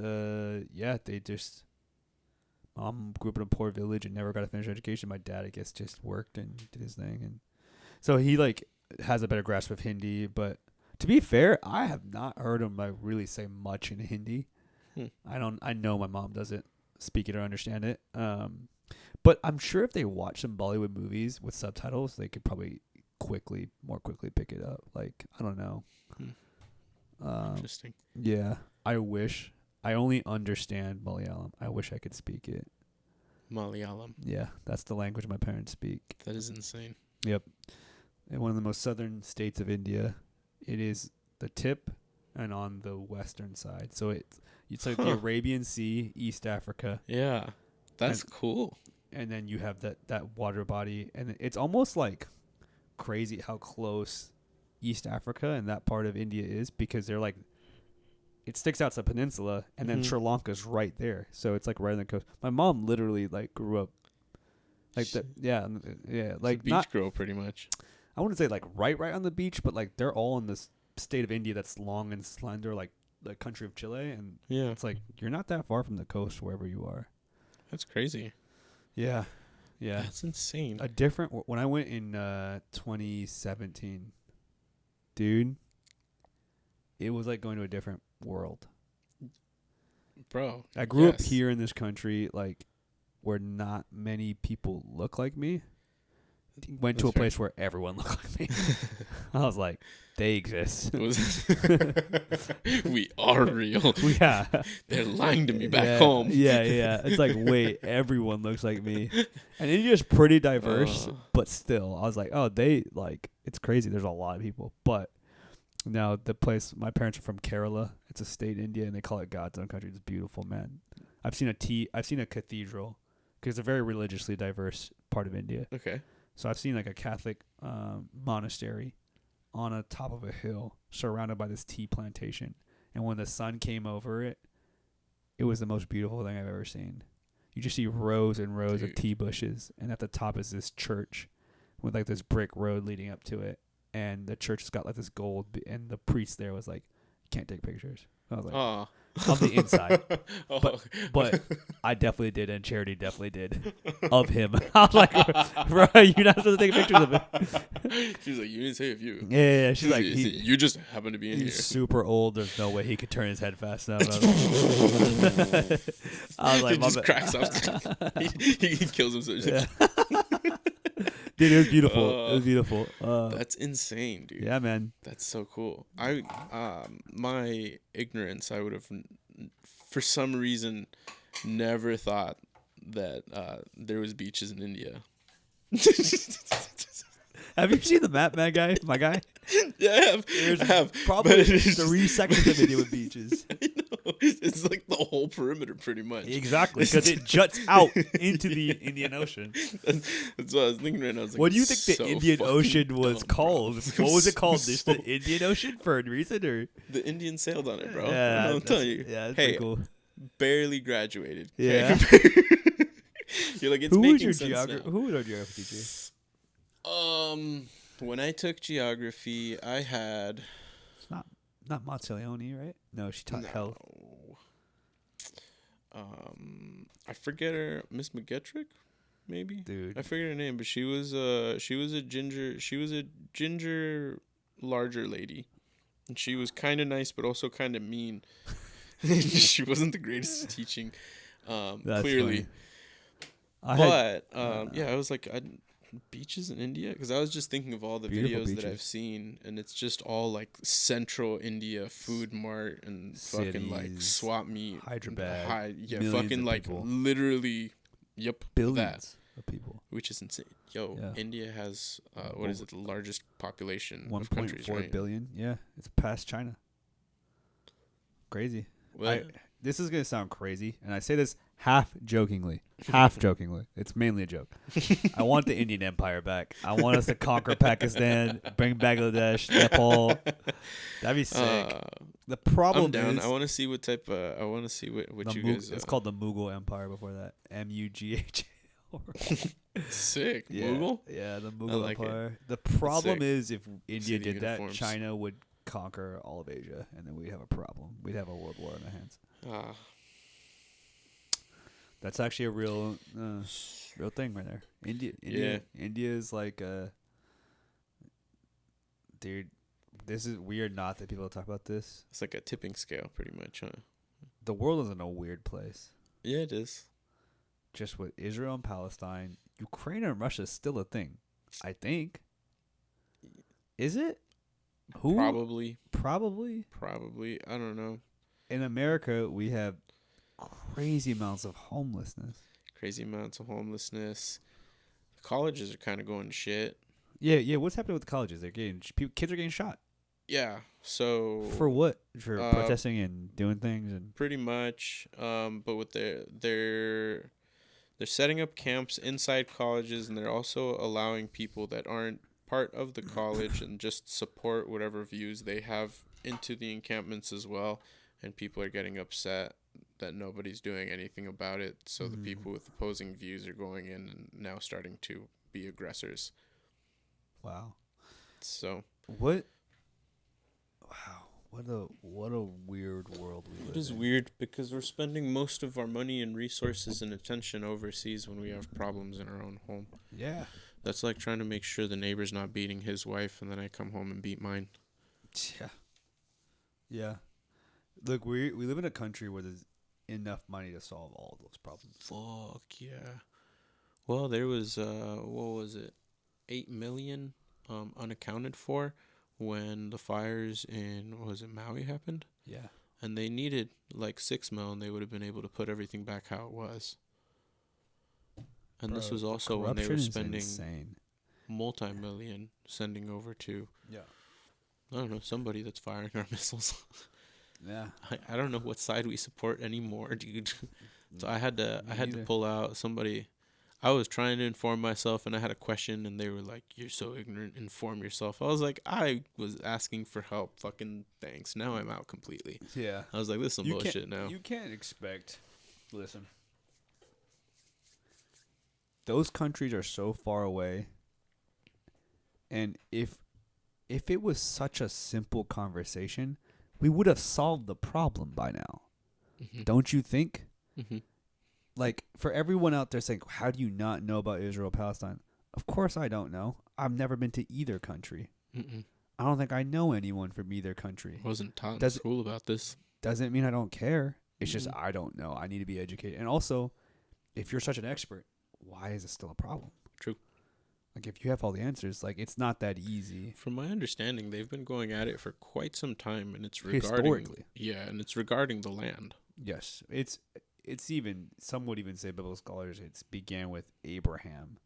mom grew up in a poor village and never got to finish education. My dad, I guess, just worked and did his thing, and so he like has a better grasp of Hindi. But to be fair, I have not heard him like really say much in Hindi. I know my mom doesn't speak it or understand it. But I'm sure if they watch some Bollywood movies with subtitles, they could probably more quickly pick it up. Like, I don't know. Interesting. Yeah, I wish. I only understand Malayalam. I wish I could speak it. Malayalam. Yeah, that's the language my parents speak. That is insane. Yep. In one of the most southern states of India. It is the tip and on the western side. So it's like the Arabian Sea, East Africa. Yeah. That's cool. And then you have that water body, and it's almost like crazy how close East Africa and that part of India is, because they're like, it sticks out to the peninsula, and then Sri Lanka's right there, so it's like right on the coast. My mom literally like grew up like that. Yeah, like It's a beach not. girl, pretty much. I wouldn't say like right on the beach, but like they're all in this state of India that's long and slender, like the country of Chile, and Yeah. it's like you're not that far from the coast wherever you are. That's crazy. Yeah. Yeah. That's insane. A different when I went in 2017, dude, it was like going to a different world. Bro. I grew up yes. here in this country, like where not many people look like me. Went to a That's fair. place where everyone looked like me. I was like, they exist. We are real. Yeah. They're lying to me back Yeah, home. Yeah. It's like, wait, everyone looks like me. And India's pretty diverse, but still, I was like, oh, it's crazy. There's a lot of people. But now the place, my parents are from Kerala. It's a state in India, and they call it God's own country. It's beautiful, man. I've seen a cathedral, because it's a very religiously diverse part of India. Okay. So I've seen like a Catholic monastery on a top of a hill surrounded by this tea plantation. And when the sun came over it, it was the most beautiful thing I've ever seen. You just see rows and rows of tea bushes. And at the top is this church with like this brick road leading up to it. And the church has got like this gold. And the priest there was like, can't take pictures. I was like, on the inside. Oh, But I definitely did, and Charity definitely did of him. I was like, bro, you're not supposed to take pictures of him. she's like, you didn't say a few. Yeah. She's like, you just happen to be in here. he's super old. There's no way he could turn his head fast enough. I was like, He my just bad. cracks up. he kills himself. Yeah. Dude, it was beautiful. It was beautiful. That's insane, dude. Yeah, man. That's so cool. My ignorance, I would have, for some reason, never thought that there was beaches in India. Have you seen the map, my guy? Yeah, I have. Probably But it's 3 seconds of video with beaches. I know. It's like the whole perimeter, pretty much. Exactly, because it juts out into the Indian Ocean. That's what I was thinking right now. I was like, What do you think the so Indian fucking Ocean was dumb, called? bro. What was it called? So- Just the Indian Ocean for a reason, or The Indian sailed on it, bro. yeah, I'm telling you. Yeah, that's Hey, pretty cool. barely graduated. Yeah. You're like, it's Who was making your sense geography? now. Who was our geography teacher? When I took geography, I had It's not Mazzolioni, right? No, she taught health. I forget her, Miss McGettrick, maybe. Dude. I forget her name, but she was a ginger larger lady, and she was kind of nice, but also kind of mean. She wasn't the greatest at teaching, That's clearly. funny. Yeah, I was like, beaches in India, because I was just thinking of all the Beautiful videos that beaches. I've seen, and it's just all like central India food mart and fucking like Cities, swap meet, Hyderabad, yeah, millions fucking of like people. literally, yep, billions that, of people. which is insane. Yo, Yeah. India has what is it, the largest population of countries, 1.4 right? billion. Yeah, it's past China. Crazy. Well, This is gonna sound crazy, and I say this half jokingly. Half jokingly. It's mainly a joke. I want the Indian Empire back. I want us to conquer Pakistan, bring Bangladesh, Nepal. That'd be sick. The problem I'm down. is I want to see what type. I want to see what the you Mu- guys. it's called the Mughal Empire. Before that, Mughal. Sick. Yeah, Mughal. yeah, the Mughal like it. Empire. The problem sick. is if India City did that, uniforms. China would conquer all of Asia, and then we'd have a problem. We'd have a world war in our hands. That's actually a real thing right there. India is like dude. This is weird. Not that people talk about this. It's like a tipping scale, pretty much, huh? The world is in a weird place. Yeah, it is. Just with Israel and Palestine, Ukraine and Russia is still a thing. I think. Is it? Who? Probably. Probably. I don't know. In America, we have crazy amounts of homelessness. Crazy amounts of homelessness. Colleges are kind of going to shit. Yeah. What's happening with the colleges? They're getting kids are getting shot. Yeah. So For what? For protesting and doing things and. pretty much. But with they're setting up camps inside colleges, and they're also allowing people that aren't part of the college and just support whatever views they have into the encampments as well. And people are getting upset that nobody's doing anything about it. So the people with opposing views are going in and now starting to be aggressors. Wow. So What? Wow. What a weird world we live it is in. weird because we're spending most of our money and resources and attention overseas when we have problems in our own home. Yeah. That's like trying to make sure the neighbor's not beating his wife, and then I come home and beat mine. Yeah. Yeah. Look, we live in a country where there's enough money to solve all of those problems. Fuck yeah. Well, there was what was it, 8 million unaccounted for when the fires in Maui happened, Yeah. and they needed like 6 mil, and they would have been able to put everything back how it was. And this Bro, was the also when they corruption were is spending insane. multi-million sending over to, I don't know, somebody that's firing our missiles. Yeah. I don't know what side we support anymore, dude. So I had to neither. pull out somebody. I was trying to inform myself, and I had a question, and they were like, "You're so ignorant. Inform yourself." I was like, "I was asking for help. Fucking thanks." Now I'm out completely. Yeah. I was like, "This is some bullshit now." You can't expect. Listen. Those countries are so far away. And if it was such a simple conversation, we would have solved the problem by now. Don't you think? Mm-hmm. Like, for everyone out there saying, how do you not know about Israel, Palestine? Of course I don't know. I've never been to either country. Mm-mm. I don't think I know anyone from either country. Wasn't taught in Does- school about this. Doesn't mean I don't care. It's just Mhm. I don't know. I need to be educated. And also, if you're such an expert, why is it still a problem? True. Like, if you have all the answers, like, it's not that easy. From my understanding, they've been going at it for quite some time, and it's regarding Historically. Yeah, and it's regarding the land. Yes. It's even, some would even say, biblical scholars, it's began with Abraham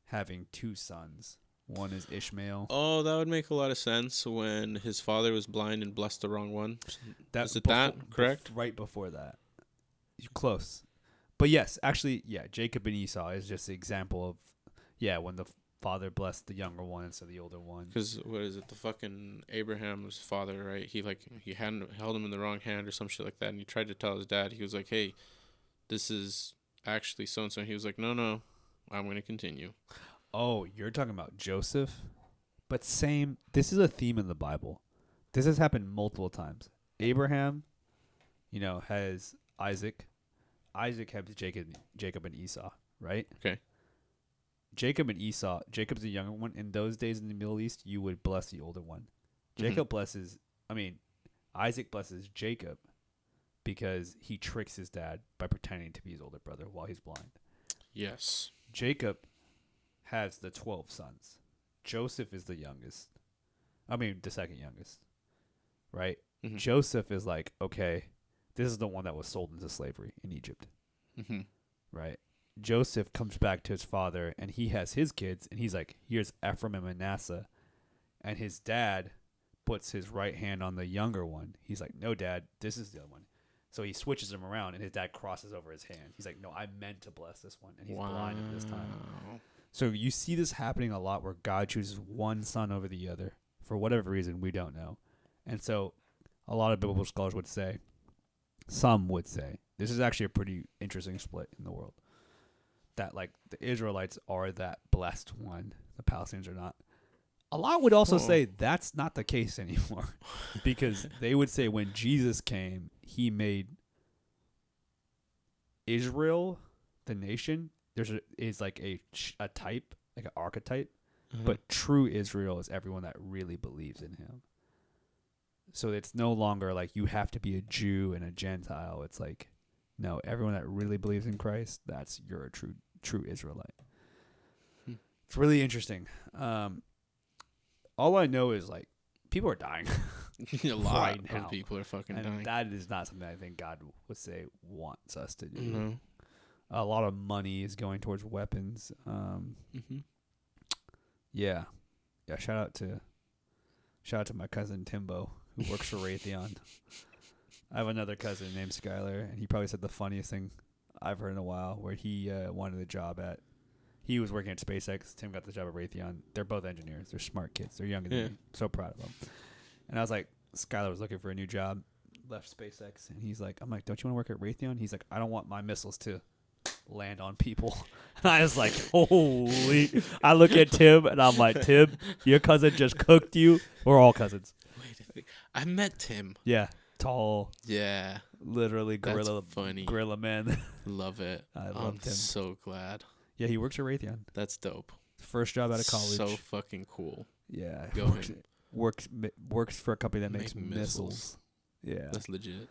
having 2 sons. One is Ishmael. Oh, that would make a lot of sense when his father was blind and blessed the wrong one. That's Is it that correct? Right before that. You're close. But yes, actually, yeah, Jacob and Esau is just an example of, when the father blessed the younger one instead of the older one. Because what is it? The fucking Abraham's father, right? He held him in the wrong hand or some shit like that, and he tried to tell his dad. He was like, "Hey, this is actually so and so." He was like, "No, I'm gonna continue." Oh, you're talking about Joseph? But this is a theme in the Bible. This has happened multiple times. Abraham, has Isaac. Isaac has Jacob and Esau, right? Okay. Jacob and Esau. Jacob's the younger one. In those days in the Middle East, you would bless the older one. Jacob Isaac blesses Jacob because he tricks his dad by pretending to be his older brother while he's blind. Yes. Jacob has the 12 sons. Joseph is the youngest. The second youngest. Right? Mhm. Joseph is like, okay, this is the one that was sold into slavery in Egypt. Mhm. Right? Joseph comes back to his father, and he has his kids, and he's like, here's Ephraim and Manasseh. And his dad puts his right hand on the younger one. He's like, no, Dad, this is the other one. So he switches them around, and his dad crosses over his hand. He's like, no, I meant to bless this one. And he's blind at this time. So you see this happening a lot where God chooses one son over the other for whatever reason we don't know. And so a lot of biblical scholars would say, some would say, this is actually a pretty interesting split in the world. That like the Israelites are that blessed one, the Palestinians are not. A lot would also say that's not the case anymore because they would say when Jesus came, he made Israel, the nation, is like a type, like an archetype, but true Israel is everyone that really believes in him. So it's no longer like you have to be a Jew and a Gentile. It's like, no, everyone that really believes in Christ, you're a true Israelite. It's really interesting. All I know is like people are dying. A lot right of now. people are fucking And dying. that is not something I think God would say wants us to do. No. A lot of money is going towards weapons. Yeah. Shout out to my cousin Timbo who works for Raytheon. I have another cousin named Skylar, and he probably said the funniest thing I've heard in a while, where he wanted a job at. He was working at SpaceX. Tim got the job at Raytheon. They're both engineers. They're smart kids. They're younger than me. So proud of them. And I was like, Skylar was looking for a new job, left SpaceX, and I'm like, don't you want to work at Raytheon? He's like, I don't want my missiles to land on people. And I was like, holy. I look at Tim, and I'm like, Tim, your cousin just cooked you. We're all cousins. Wait, I met Tim. Yeah. Tall. Yeah. Literally gorilla. That's funny. Gorilla man. Love it. I love Tim. So glad. Yeah, he works at Raytheon. That's dope. First job out of college. So fucking cool. Yeah. Go Works for a company that makes Make missiles. missiles. Yeah. That's legit.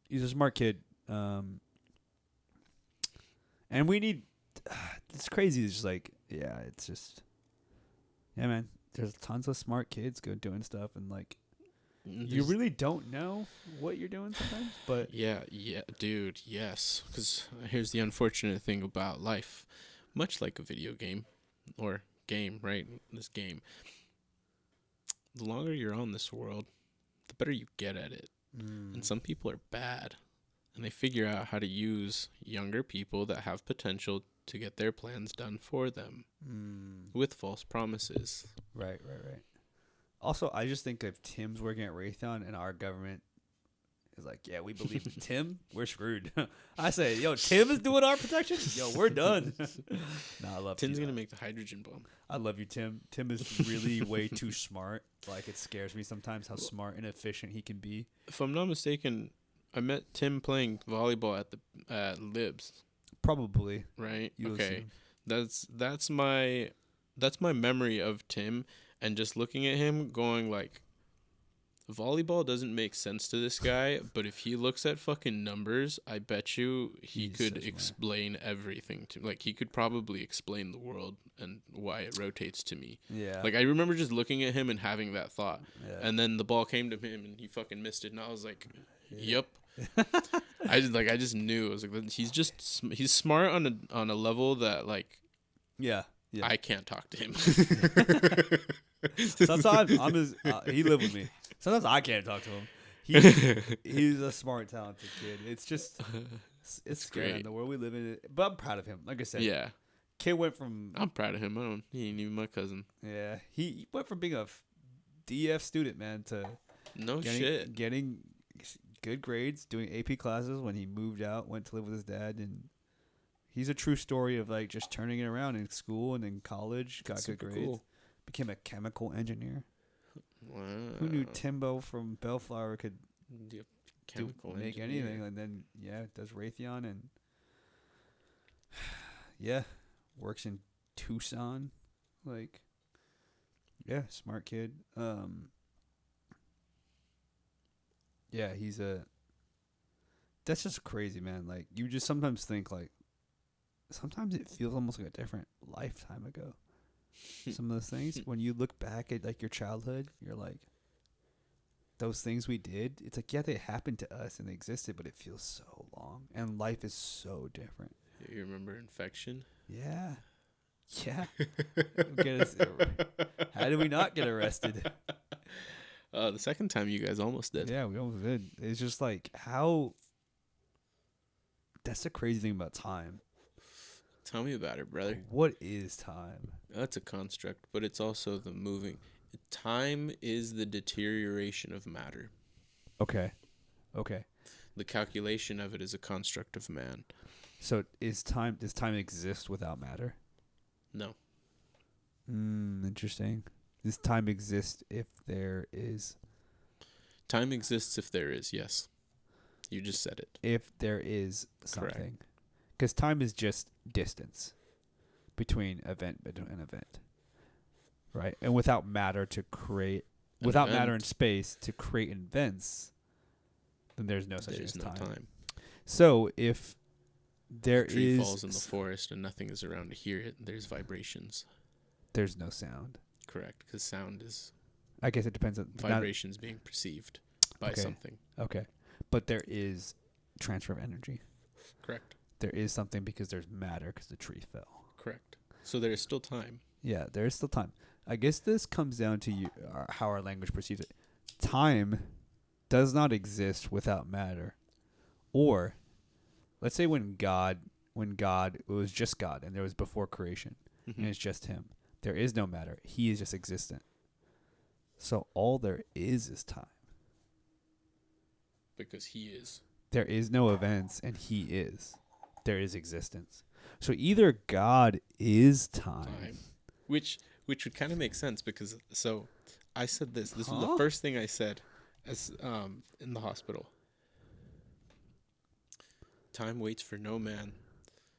He's a smart kid. And we need. It's crazy. It's just like, it's just. Yeah, man. There's tons of smart kids doing stuff, and like, you really don't know what you're doing sometimes. But yeah, dude, yes. Because here's the unfortunate thing about life, much like a video game, or game, right? This game. The longer you're on this world, the better you get at it. And some people are bad, and they figure out how to use younger people that have potential to get their plans done for them with false promises. Right. Also, I just think if Tim's working at Raytheon and our government is like, yeah, we believe in Tim, we're screwed. I say, yo, Tim is doing our protection? Yo, we're done. I love Tim's Tim. going to make the hydrogen bomb. I love you, Tim. Tim is really way too smart. Like, it scares me sometimes how smart and efficient he can be. If I'm not mistaken, met Tim playing volleyball at Libs, Probably. right? You'll see Okay. him. That's my memory of Tim, and just looking at him going like, volleyball doesn't make sense to this guy, but if he looks at fucking numbers, I bet you he He's could such a man. explain everything to, like, he could probably explain the world and why it rotates to me. Yeah. Like, I remember just looking at him and having that thought, Yeah. and then the ball came to him and he fucking missed it, and I was like, yep. I just knew. I was like, he's smart on a level that, like, yeah. Yeah. I can't talk to him. Sometimes I'm his. He lived with me. Sometimes I can't talk to him. He's a smart, talented kid. It's just it's great. great. The world we live in. But I'm proud of him. Like I said, Yeah, kid went from I'm proud of him. He ain't even my cousin. he went from being a DF student, man, to No shit. getting good grades, doing AP classes when he moved out, went to live with his dad, and he's a true story of like just turning it around in school and in college. Got good Super grades. cool. Became a chemical engineer. Wow. Who knew Timbo from Bellflower could Yep. Chemical make engineer. anything? And then does Raytheon and works in Tucson. Like, smart kid. He's that's just crazy, man. Like, you just sometimes think like, sometimes it feels almost like a different lifetime ago. Some of those things, when you look back at like your childhood, you're like, those things we did, it's like, they happened to us and they existed, but it feels so long and life is so different. You remember infection? Yeah. How did we not get arrested? The second time you guys almost did. Yeah, we almost did. It's just like how. That's the crazy thing about time. Tell me about it, brother. What is time? That's a construct, but it's also the moving. Time is the deterioration of matter. Okay. The calculation of it is a construct of man. So does time exist without matter? No. Interesting. Does time exist if there is? Time exists if there is, yes. You just said it. If there is something. Correct. Because time is just distance between event and event. Right? And without matter to create, without matter and space to create events, then there's no such thing as time. So if there is... A tree falls in the forest and nothing is around to hear it, there's vibrations. There's no sound. Correct, because sound is I guess it depends on... vibrations being perceived by something. Okay. But there is transfer of energy. Correct. There is something because there's matter because the tree fell. Correct. So there is still time. Yeah, there is still time. I guess this comes down to how our language perceives it. Time does not exist without matter. Or, let's say when God, it was just God and there was before creation, and it's just him. There is no matter. He is just existent. So all there is time. Because he is. There is no events and he is. There is existence. So either God is time. Which would kind of make sense because I said this. This was the first thing I said as in the hospital. Time waits for no man,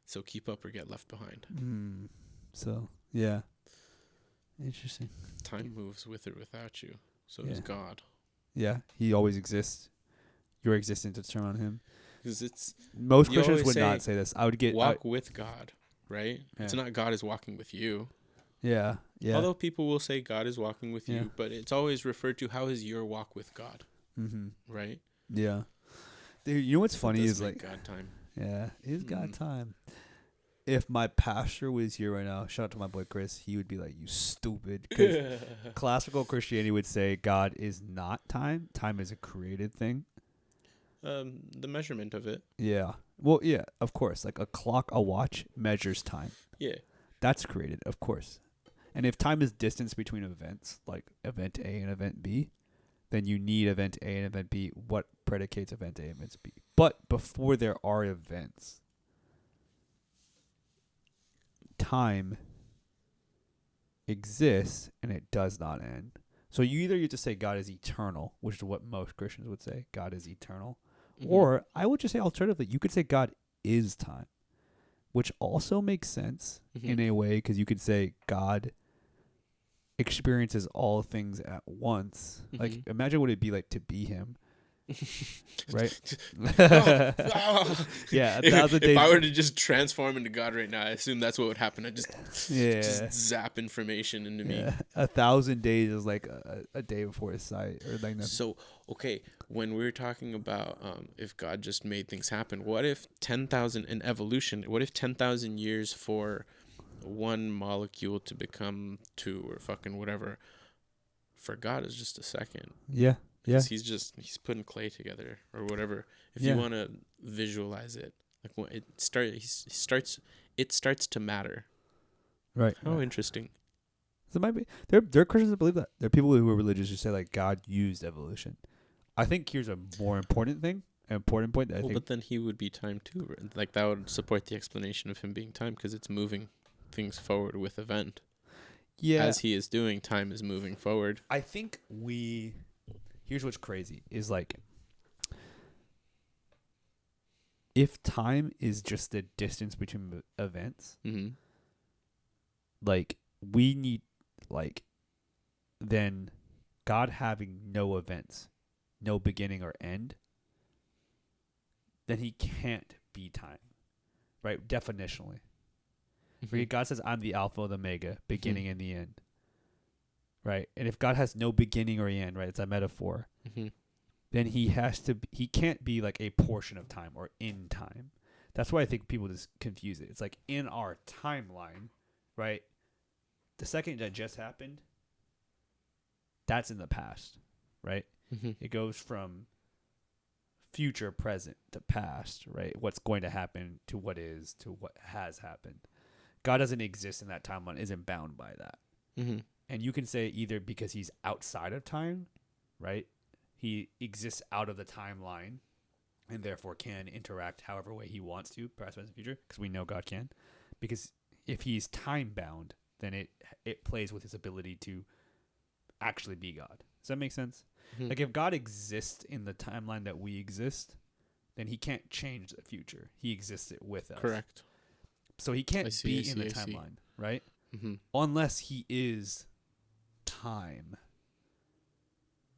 so keep up or get left behind. So, yeah. Interesting. Time moves with or without you. So does God. Yeah, he always exists. Your existence is turned on him. Because most you Christians always would say, not say this. I would get walk with God, right? Yeah. It's not God is walking with you. Yeah. Although people will say God is walking with Yeah. you, but it's always referred to how is your walk with God, right? Yeah. Dude, you know what's funny Does is make like, God time. yeah, it is God time. If my pastor was here right now, shout out to my boy Chris, he would be like, "You stupid." Because classical Christianity would say God is not time. Time is a created thing. The measurement of it. Yeah. Well, yeah, of course. Like a watch measures time. Yeah. That's created, of course. And if time is distance between events, like event A and event B, then you need event A and event B. What predicates event A and event B? But before there are events, time exists and it does not end. So you either get to say God is eternal, which is what most Christians would say, God is eternal, Or I would just say alternatively, you could say God is time, which also makes sense in a way, because you could say God experiences all things at once. Like, imagine what it'd be like to be him. Right? Yeah, 1,000 days. If I were to just transform into God right now, I assume that's what would happen. I just zap information into me. 1,000 days is like a day before his sight, or like nothing. So, okay, when we were talking about if God just made things happen, what if 10,000 in evolution? What if 10,000 years for one molecule to become two or fucking whatever? For God is just a second. Yeah. Yeah. He's putting clay together or whatever. If you want to visualize it, like when it starts to matter. Right. How interesting. So it might be there are Christians that believe that. There are people who are religious who say like God used evolution. I think here's a more important thing, an important point that I think. But then he would be time too. Right? Like that would support the explanation of him being time, because it's moving things forward with event. Yeah. As he is doing, time is moving forward. I think here's what's crazy is like, if time is just the distance between events, like we need, like, then God having no events, no beginning or end, then he can't be time, right? Definitionally. Right? God says, I'm the Alpha, the Omega, beginning and the end. Right? And if God has no beginning or end, right, it's a metaphor, then he can't be like a portion of time or in time. That's why I think people just confuse it. It's like in our timeline, right? The second that just happened, that's in the past, right? It goes from future, present to past, right? What's going to happen to what is to what has happened. God doesn't exist in that timeline, isn't bound by that. And you can say either because he's outside of time, right? He exists out of the timeline and therefore can interact however way he wants to, past, present, future, because we know God can. Because if he's time bound, then it plays with his ability to actually be God. Does that make sense? Like if God exists in the timeline that we exist, then he can't change the future. He exists it with us. Correct. So he can't be in the timeline, right? Unless he is time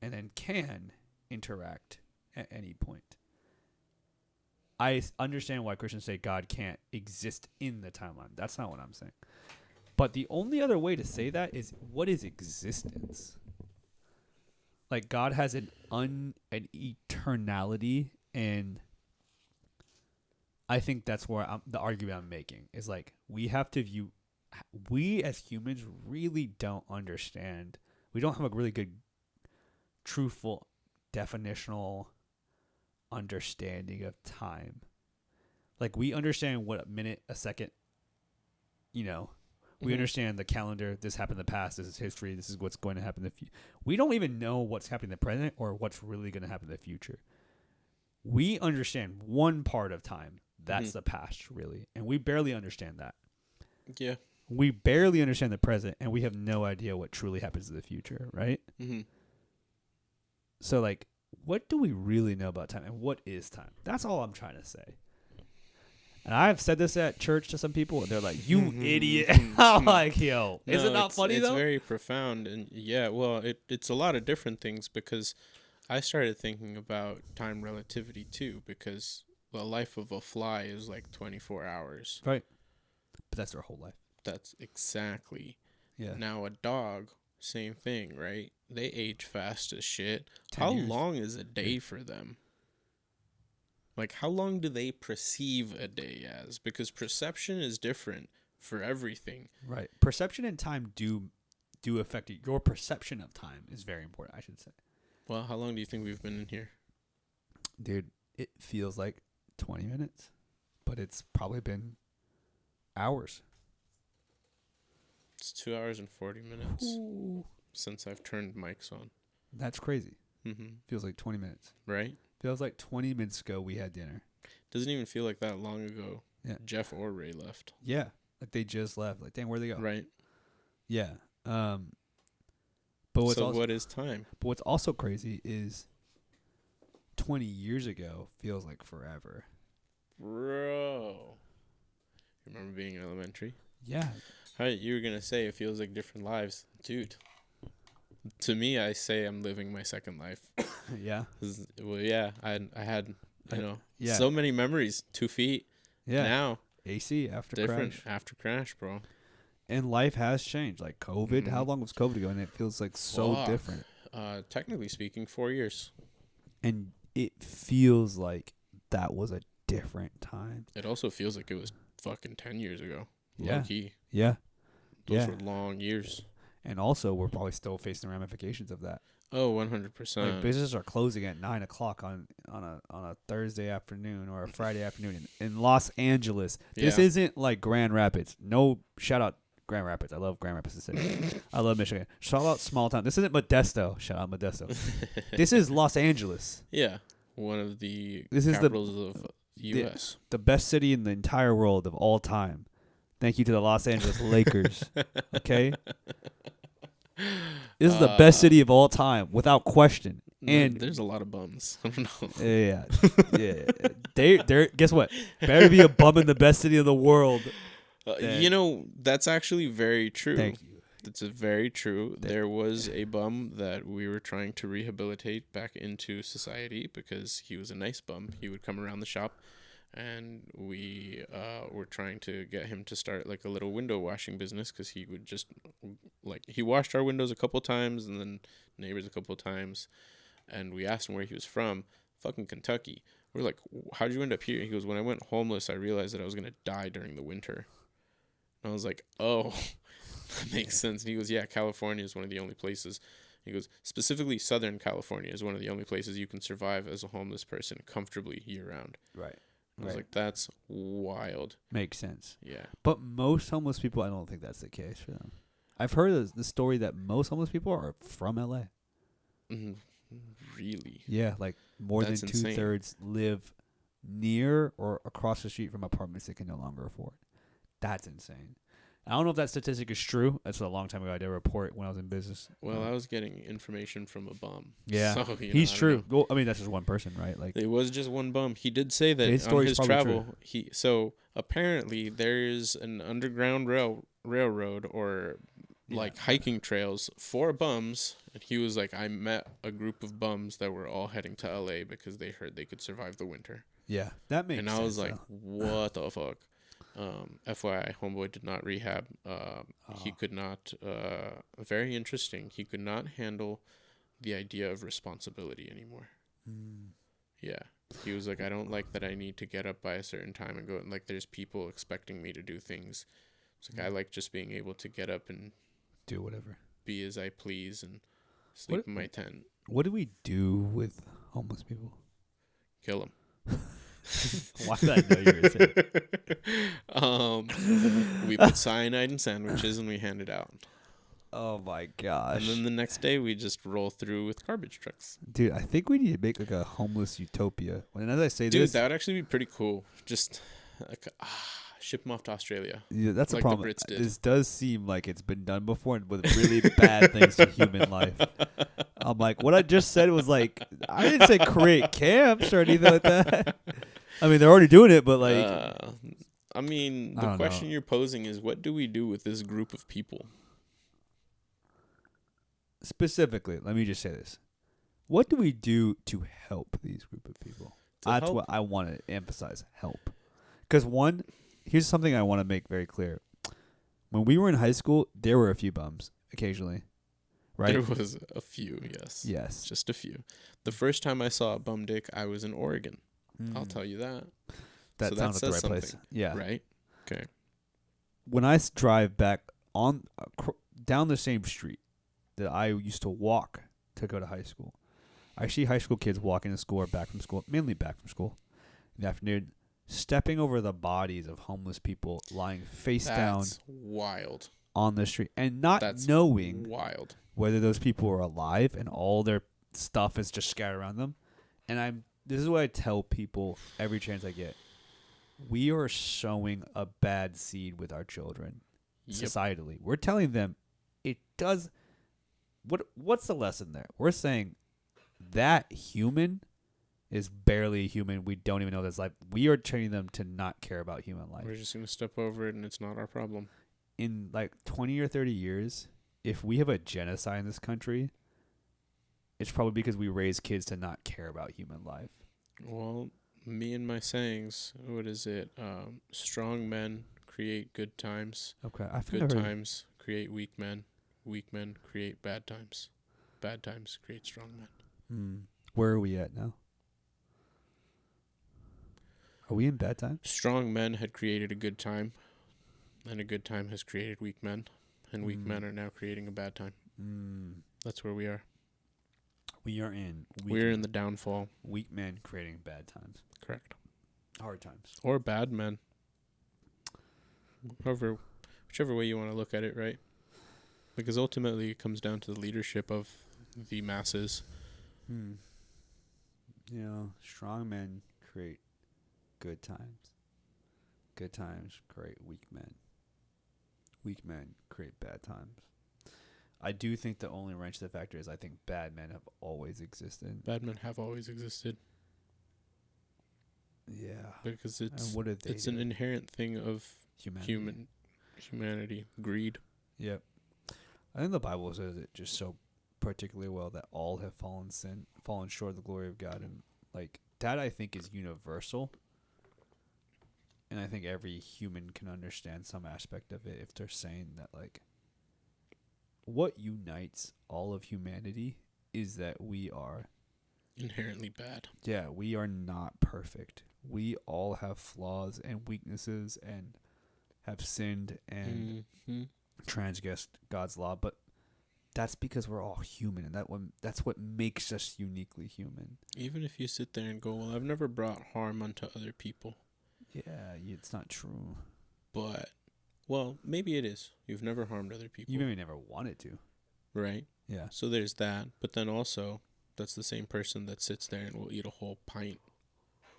and then can interact at any point. I understand why Christians say God can't exist in the timeline. That's not what I'm saying. But the only other way to say that is, what is existence? Like God has an eternality, and I think that's where the argument I'm making is like we have to view. We as humans really don't understand. We don't have a really good, truthful, definitional understanding of time. Like we understand what a minute, a second, we understand the calendar. This happened in the past. This is history. This is what's going to happen in the future. We don't even know what's happening in the present or what's really going to happen in the future. We understand one part of time. That's the past, really. And we barely understand that. Yeah. We barely understand the present, and we have no idea what truly happens in the future, right? So, like, what do we really know about time, and what is time? That's all I'm trying to say. And I've said this at church to some people, and they're like, "You idiot!" I'm like, "Yo, is it not funny though?" It's very profound, and yeah, well, it's a lot of different things, because I started thinking about time relativity too, because the life of a fly is like 24 hours. Right. But that's their whole life. That's exactly. Yeah. Now a dog, same thing, right? They age fast as shit. 10 How years. long is a day for them? Like, how long do they perceive a day as? Because perception is different for everything. Right. Perception and time do affect it. Your perception of time is very important, I should say. Well, how long do you think we've been in here? Dude, it feels like 20 minutes, but it's probably been hours. It's 2 hours and 40 minutes since I've turned mics on. That's crazy. Mm-hmm. Feels like 20 minutes. Right? Feels like 20 minutes ago we had dinner. Doesn't even feel like that long ago. Yeah. Jeff or Ray left. Yeah. Like they just left. Like, dang, where'd they go? Right. Yeah. But what's so also, what is time? But what's also crazy is 20 years ago feels like forever. Bro. Remember being in elementary? Yeah. You were going to say it feels like different lives. Dude. To me, I say I'm living my second life. Yeah. Well, yeah, I had, Yeah. so many memories. 2 feet. Yeah. Now. AC after Different crash. after crash, bro. And life has changed. Like COVID. How long was COVID ago? And it feels like so Fuck. different. Technically speaking, 4 years. And it feels like that was a different time. It also feels like it was fucking 10 years ago. Yeah. Low key. Yeah. Those were long years. And also, we're probably still facing the ramifications of that. Oh, 100%. Like businesses are closing at 9:00 on a Thursday afternoon or a Friday afternoon in Los Angeles. This Yeah. isn't like Grand Rapids. No, shout out Grand Rapids. I love Grand Rapids City. I love Michigan. Shout out small town. This isn't Modesto. Shout out Modesto. This is Los Angeles. Yeah. One of the This is capitals of the U.S. The best city in the entire world of all time. Thank you to the Los Angeles Lakers. Okay? This is the best city of all time, without question. And there's a lot of bums. I don't know. yeah. They're guess what? Better be a bum in the best city of the world. That's actually very true. Thank you. That's very true. There was a bum that we were trying to rehabilitate back into society because he was a nice bum. He would come around the shop, and we were trying to get him to start like a little window washing business because he would just he washed our windows a couple times and then neighbors a couple times, and we asked him where he was from. Fucking Kentucky. We're like, how'd you end up here? He goes, when I went homeless, I realized that I was gonna die during the winter. And I was like, oh. That makes sense. And he goes, yeah, California is one of the only places. He goes, specifically Southern California is one of the only places you can survive as a homeless person comfortably year round. Right. I was like, that's wild. Makes sense. Yeah. But most homeless people, I don't think that's the case for them. I've heard the story that most homeless people are from LA. Really? Yeah, like more That's than insane. 2/3 live near or across the street from apartments they can no longer afford. That's insane. I don't know if that statistic is true. That's a long time ago. I did a report when I was in business. Well, I was getting information from a bum. Yeah, So, he's I don't true. know. Well, I mean, that's just one person, right? Like, It was just one bum. He did say that His on story's his probably travel. So apparently there's an underground railroad or like hiking trails for bums. And he was like, I met a group of bums that were all heading to LA because they heard they could survive the winter. yeah, that makes And sense. I was like, though. what the fuck? FYI, homeboy did not rehab. He could not. Very interesting. He could not handle the idea of responsibility anymore. Yeah, he was like, I don't like that. I need to get up by a certain time and go. And like, there's people expecting me to do things. It's like I like just being able to get up and do whatever. be as I please and sleep in my tent. What do we do with homeless people? Kill them. Why did I know you were saying? We put cyanide in sandwiches and we hand it out. Oh my gosh. And then the next day we just roll through with garbage trucks. Dude, I think we need to make like a homeless utopia. And as I say Dude, this, that would actually be pretty cool. Just like, ship them off to Australia. yeah, that's like a the problem. Brits did. This does seem like it's been done before and with really bad things to human life. I'm like, what I just said was like, I didn't say create camps or anything like that. I mean, they're already doing it, but like, I mean, I the don't question know. you're posing is, what do we do with this group of people? specifically, let me just say this. What do we do to help these group of people? That's help? what I want to emphasize, help. Because one, here's something I want to make very clear. When we were in high school, there were a few bums occasionally, right? There was a few, yes. Yes. Just a few. The first time I saw a bum dick, I was in Oregon. I'll tell you that. That So sounds that like the says right place. something, Yeah. Right? Okay. When I drive back on down the same street that I used to walk to go to high school, I see high school kids walking to school or back from school, mainly back from school, in the afternoon, stepping over the bodies of homeless people lying face down That's wild. on the street and not That's knowing wild. whether those people are alive and all their stuff is just scattered around them. And this is what I tell people every chance I get. We are sowing a bad seed with our children societally. We're telling them it does. What's the lesson there? We're saying that human is barely human. We don't even know this life. We are training them to not care about human life. We're just gonna step over it, and it's not our problem. In like 20 or 30 years, if we have a genocide in this country, it's probably because we raise kids to not care about human life. Well, me and my sayings. What is it? Strong men create good times. Okay, I Good times create weak men. Weak men create bad times. Bad times create strong men. Where are we at now? Are we in bad times? Strong men had created a good time, and a good time has created weak men, and weak men are now creating a bad time. That's where we are. We are in. We're in the downfall. Weak men creating bad times. Correct. Hard times. Or bad men. Whichever way you want to look at it, right? Because ultimately it comes down to the leadership of the masses. You know, strong men create good times. Good times create weak men. Weak men create bad times. I do think the only wrench to the factor is I think bad men have always existed. Bad men have always existed. Yeah. Because And what did they it's do? an inherent thing of Humanity. humanity, greed. Yep. I think the Bible says it just so particularly well that all have fallen short of the glory of God, and like that I think is universal. And I think every human can understand some aspect of it if they're saying that like what unites all of humanity is that we are Inherently bad. yeah, we are not perfect. We all have flaws and weaknesses and have sinned and transgressed God's law, but that's because we're all human, and that's what makes us uniquely human. Even if you sit there and go, well, I've never brought harm unto other people. Yeah, it's not true. But, well, maybe it is. You've never harmed other people. You maybe never wanted to. Right? Yeah. So there's that. But then also, that's the same person that sits there and will eat a whole pint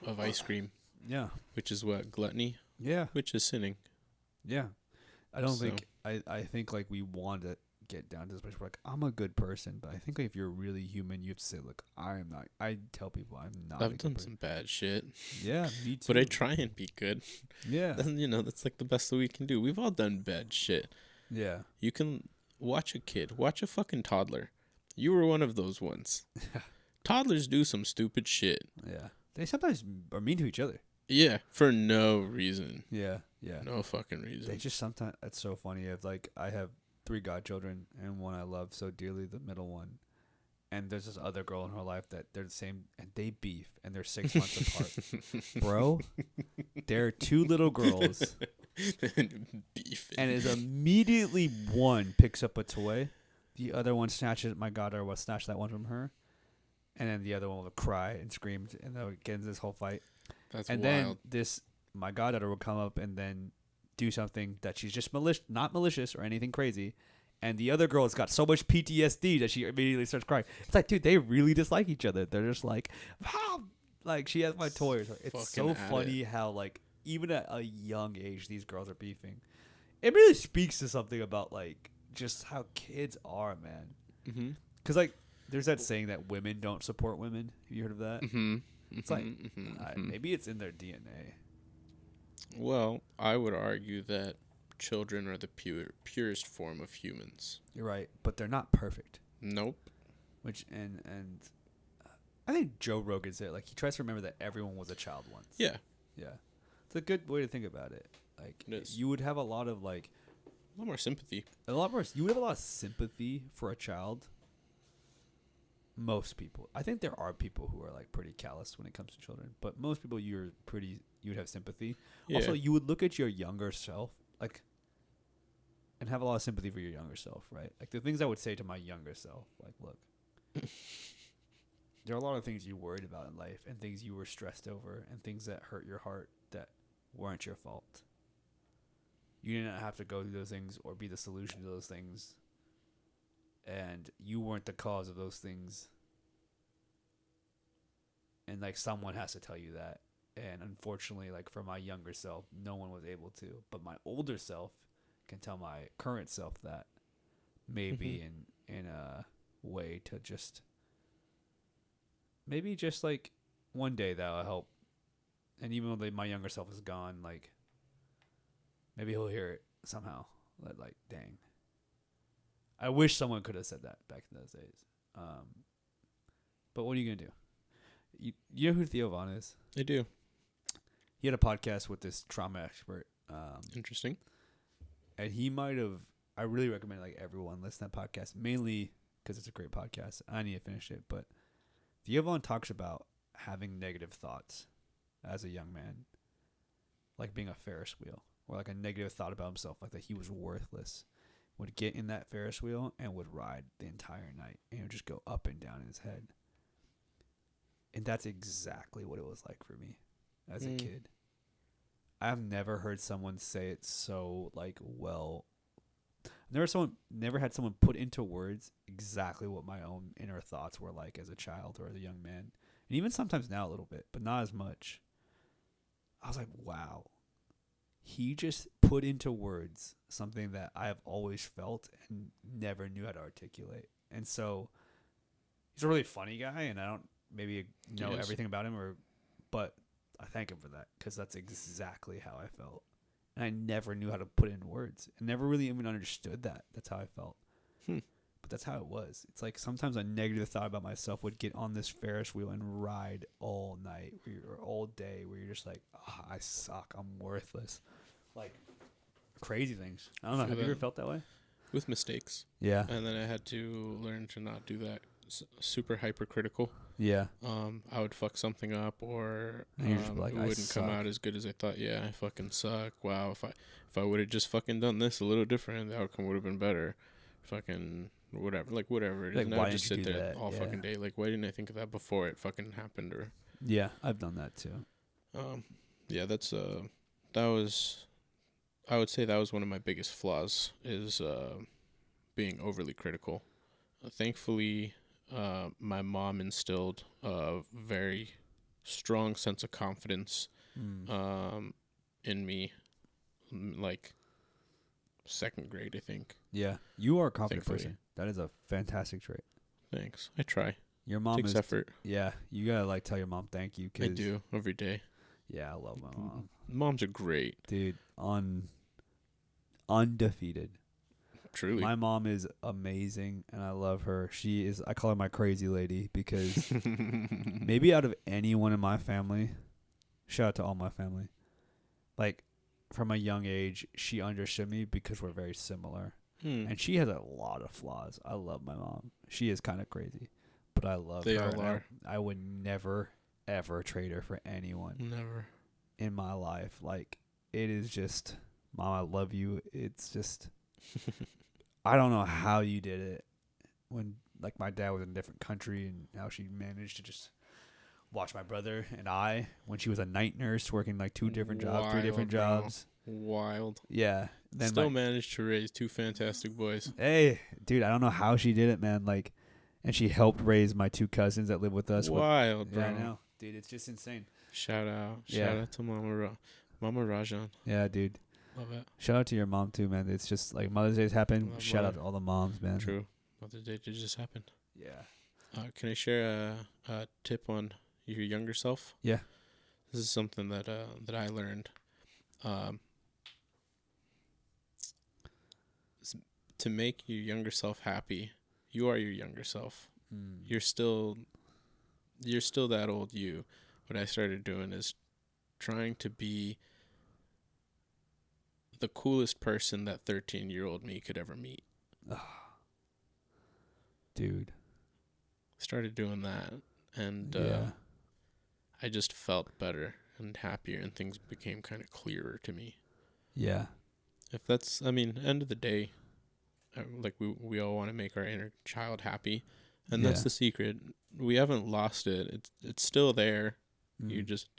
of ice cream. Yeah. Which is what? Gluttony? Yeah. Which is sinning. Yeah. I don't So- think I think like we want to get down to this place where like I'm a good person, but I think like if you're really human, you have to say, look, I am not. I tell people I'm not. a I've good done person. some bad shit. Yeah, me too. But I try and be good. Yeah. That's like the best that we can do. We've all done bad shit. Yeah. You can watch a kid, watch a fucking toddler. You were one of those ones. Toddlers do some stupid shit. Yeah. They sometimes are mean to each other. Yeah, for no reason. Yeah. Yeah. No fucking reason. They just sometimes. It's so funny. I have 3 godchildren and one I love so dearly, the middle one. And there's this other girl in her life that they're the same, and they beef, and they're 6 months apart. Bro, they're 2 little girls, Beefing. and is immediately one picks up a toy, the other one snatches. My goddaughter will snatch that one from her, and then the other one will cry and scream, and then get into this whole fight. That's And wild. then my goddaughter will come up and then do something that she's just not malicious or anything crazy. And the other girl has got so much PTSD that she immediately starts crying. It's like, dude, they really dislike each other. They're just like, ah! Like, she has my toy. It's so Fucking at funny it. how, like, even at a young age, these girls are beefing. It really speaks to something about, like, just how kids are, man. Mm-hmm. Because, like, there's that saying that women don't support women. Have you heard of that? Mm-hmm. It's like, maybe it's in their DNA. Well, I would argue that children are the purest form of humans. You're right, but they're not perfect. Nope. Which and I think Joe Rogan said like he tries to remember that everyone was a child once. Yeah. Yeah, it's a good way to think about it. Like It is. you would have a lot of like A lot more sympathy. you would have a lot of sympathy for a child. Most people, I think there are people who are like pretty callous when it comes to children, but most people you would have sympathy. Yeah. Also, you would look at your younger self like and have a lot of sympathy for your younger self, right? Like the things I would say to my younger self, like, look, there are a lot of things you worried about in life and things you were stressed over and things that hurt your heart that weren't your fault. You didn't have to go through those things or be the solution to those things. And you weren't the cause of those things. And like someone has to tell you that. And unfortunately, like for my younger self, no one was able to. But my older self can tell my current self that. Maybe in a way to just maybe just like one day that'll help. And even though my younger self is gone, like, maybe he'll hear it somehow. Like, dang. I wish someone could have said that back in those days. But what are you gonna do? You know who Theo Von is? I do. He had a podcast with this trauma expert. Interesting. And he might have. I really recommend like everyone listen to that podcast, mainly because it's a great podcast. I need to finish it, but Theo Von talks about having negative thoughts as a young man, like being a Ferris wheel, or like a negative thought about himself, like that he was worthless. Would get in that Ferris wheel and would ride the entire night, and it would just go up and down in his head. And that's exactly what it was like for me as a kid. I've never heard someone say it so like well. Never had someone put into words exactly what my own inner thoughts were like as a child or as a young man. And even sometimes now a little bit, but not as much. I was like, wow. He just put into words something that I have always felt and never knew how to articulate. And so he's a really funny guy, and I don't maybe know everything about him, but I thank him for that, because that's exactly how I felt. And I never knew how to put it in words. I never really even understood that. That's how I felt. But that's how it was. It's like sometimes a negative thought about myself would get on this Ferris wheel and ride all night or all day, where you're just like, oh, I suck. I'm worthless. Like crazy things. I don't know. Have you ever felt that way? With mistakes. Yeah. And then I had to learn to not do that. Super hypercritical. Yeah. I would fuck something up, or like, it wouldn't come out as good as I thought. Yeah, I fucking suck. Wow, if I would have just fucking done this a little different, the outcome would have been better. Fucking whatever it is. Like, and why I would just didn't you sit do there that? all fucking day. Like, why didn't I think of that before it fucking happened? Or yeah, I've done that too. yeah, that's I would say that was one of my biggest flaws, is being overly critical. Thankfully, my mom instilled a very strong sense of confidence in me, like second grade, I think. Yeah, you are a confident Thankfully. person. That is a fantastic trait. Thanks. I try. Your mom Takes is effort. Yeah, you gotta like tell your mom thank you. 'Cause I do every day. Yeah, I love my mom, Moms are great. dude. Undefeated. Truly. My mom is amazing, and I love her. She is. I call her my crazy lady, because maybe out of anyone in my family, shout out to all my family, like from a young age, she understood me because we're very similar. And she has a lot of flaws. I love my mom. She is kind of crazy, but I love They her. all are. I would never, ever trade her for anyone Never. in my life. Like, it is just, Mom, I love you. It's just, I don't know how you did it when, like, my dad was in a different country, and how she managed to just watch my brother and I, when she was a night nurse working like 2 different jobs, 3 different Wild, bro. jobs. Wild. Yeah. Then Still managed to raise 2 fantastic boys. Hey, dude, I don't know how she did it, man. Like, and she helped raise my 2 cousins that live with us. Wild, bro. Yeah, I know. Dude, it's just insane. Shout out. Yeah. Shout out to Mama Rajan. Yeah, dude. Love it. Shout out to your mom, too, man. It's just like Mother's Day's happened. Love Shout out mother. to all the moms, man. True. Mother's Day just happened. Yeah. Can I share a tip on your younger self? Yeah. This is something that I learned. To make your younger self happy, you are your younger self. You're still that old you. What I started doing is trying to be the coolest person that 13-year-old me could ever meet. Dude. Started doing that, and Yeah. I just felt better and happier, and things became kind of clearer to me. Yeah. If that's, I mean, end of the day, like we all want to make our inner child happy, and that's Yeah. the secret. We haven't lost it. It's still there. You Mm. just,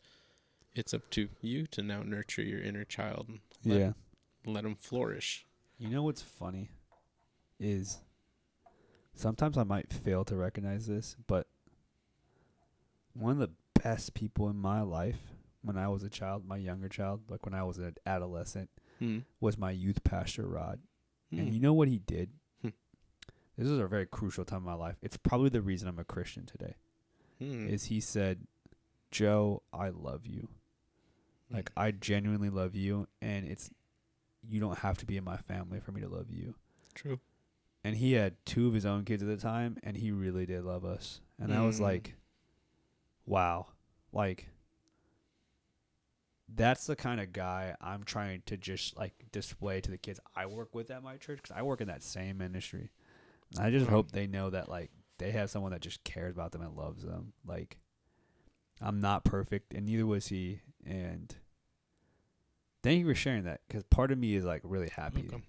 it's up to you to now nurture your inner child and Yeah. let him flourish. You know what's funny is sometimes I might fail to recognize this, but one of the best people in my life when I was a child, my younger child, like when I was an adolescent, was my youth pastor, Rod. And you know what he did? This is a very crucial time in my life. It's probably the reason I'm a Christian today. Is he said, Joe, I love you. Like, I genuinely love you, and you don't have to be in my family for me to love you. True. And he had 2 of his own kids at the time, and he really did love us. And I was like, wow. Like, that's the kind of guy I'm trying to just, like, display to the kids I work with at my church, because I work in that same ministry. And I just hope they know that, like, they have someone that just cares about them and loves them. Like, I'm not perfect, and neither was he. And thank you for sharing that, because part of me is, like, really happy. Welcome.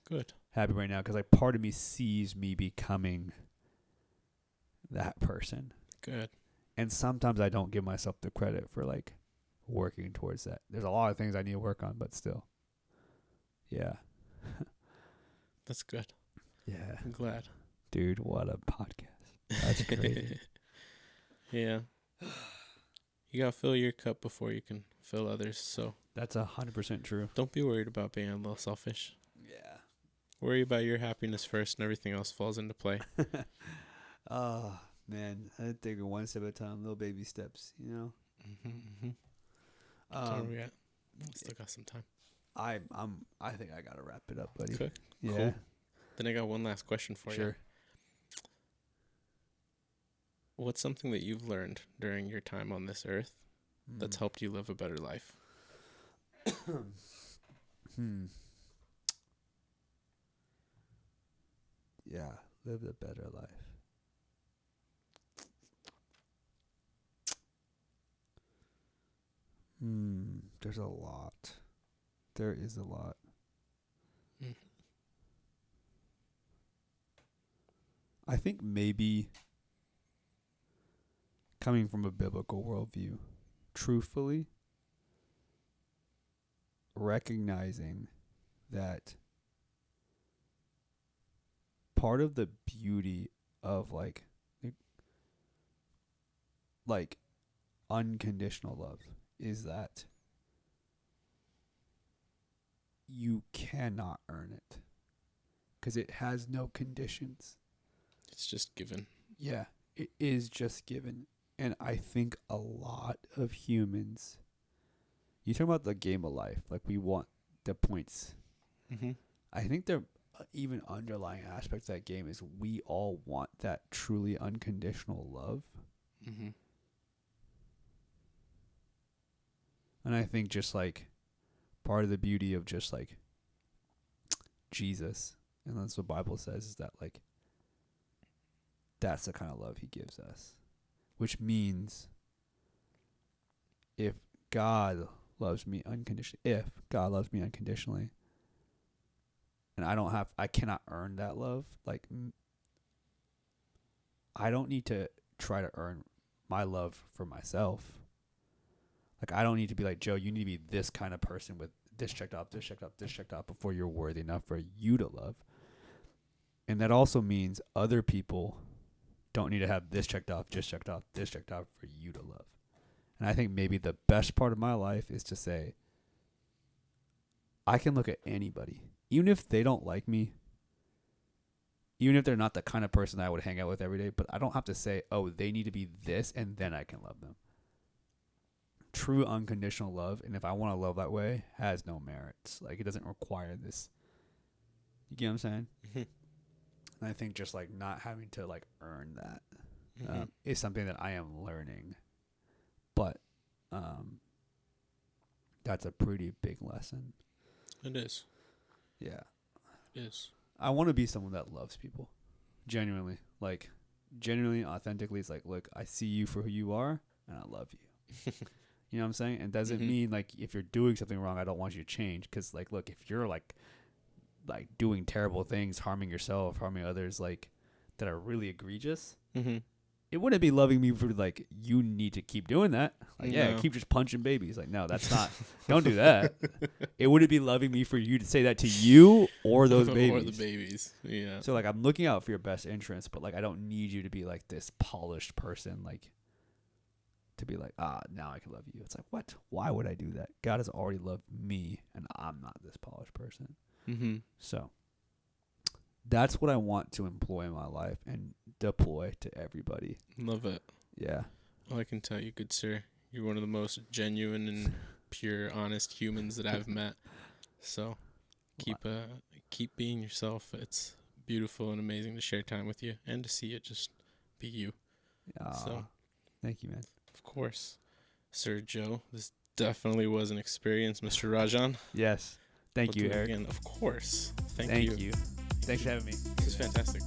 Good. Happy right now, because, like, part of me sees me becoming that person. Good. And sometimes I don't give myself the credit for, like, working towards that. There's a lot of things I need to work on, but still. Yeah. That's good. Yeah. I'm glad. Dude, what a podcast. That's crazy. Yeah. You gotta fill your cup before you can fill others, so That's 100% true. don't be worried about being a little selfish. Yeah. Worry about your happiness first, and everything else falls into play. Oh, man. I think one step at a time, little baby steps, you know? That's where we at. Still got some time. I think I gotta wrap it up, buddy. Okay. Yeah. Cool. Then I got one last question for you. Sure. What's something that you've learned during your time on this earth that's helped you live a better life? Yeah, live a better life. There's a lot. There is a lot. I think maybe coming from a biblical worldview, truthfully, recognizing that part of the beauty of like unconditional love is that you cannot earn it because it has no conditions. It's just given. Yeah, it is just given. And I think a lot of humans, you talk about the game of life, like we want the points. I think the even underlying aspect of that game is we all want that truly unconditional love. And I think just like part of the beauty of just like Jesus, and that's what the Bible says, is that like that's the kind of love he gives us. Which means if God loves me unconditionally, and I cannot earn that love, like I don't need to try to earn my love for myself. Like I don't need to be like, Joe, you need to be this kind of person with this checked off, this checked off, this checked off before you're worthy enough for you to love. And that also means other people don't need to have this checked off, this checked off, this checked off for you to love. And I think maybe the best part of my life is to say, I can look at anybody, even if they don't like me, even if they're not the kind of person I would hang out with every day, but I don't have to say, oh, they need to be this, and then I can love them. True unconditional love, and if I want to love that way, has no merits. Like, it doesn't require this. You get what I'm saying? And I think just like not having to like earn that is something that I am learning. But that's a pretty big lesson. It is. Yeah. It is. I want to be someone that loves people. Genuinely. Like, genuinely, authentically, it's like, look, I see you for who you are, and I love you. You know what I'm saying? And doesn't mean, like, if you're doing something wrong, I don't want you to change. Because, like, look, if you're, like doing terrible things, harming yourself, harming others, like, that are really egregious, it wouldn't be loving me for, like, you need to keep doing that. Like, yeah, keep just punching babies. Like, no, that's not. Don't do that. It wouldn't be loving me for you to say that to you or those babies. Or the babies. Yeah. So, like, I'm looking out for your best interests, but, like, I don't need you to be, like, this polished person, like, to be like, now I can love you. It's like, what? Why would I do that? God has already loved me, and I'm not this polished person. So that's what I want to employ in my life and deploy to everybody. Love it. Yeah. Well, I can tell you, good sir, you're one of the most genuine and pure, honest humans that I've met. So keep being yourself. It's beautiful and amazing to share time with you and to see it just be you. So, thank you, man. of course, Sir Joe, this definitely was an experience, Mr. Rajan. Yes. Thank We'll you, do it Eric. again. Of course. Thank Thank you. you. Thanks for having me. This is fantastic.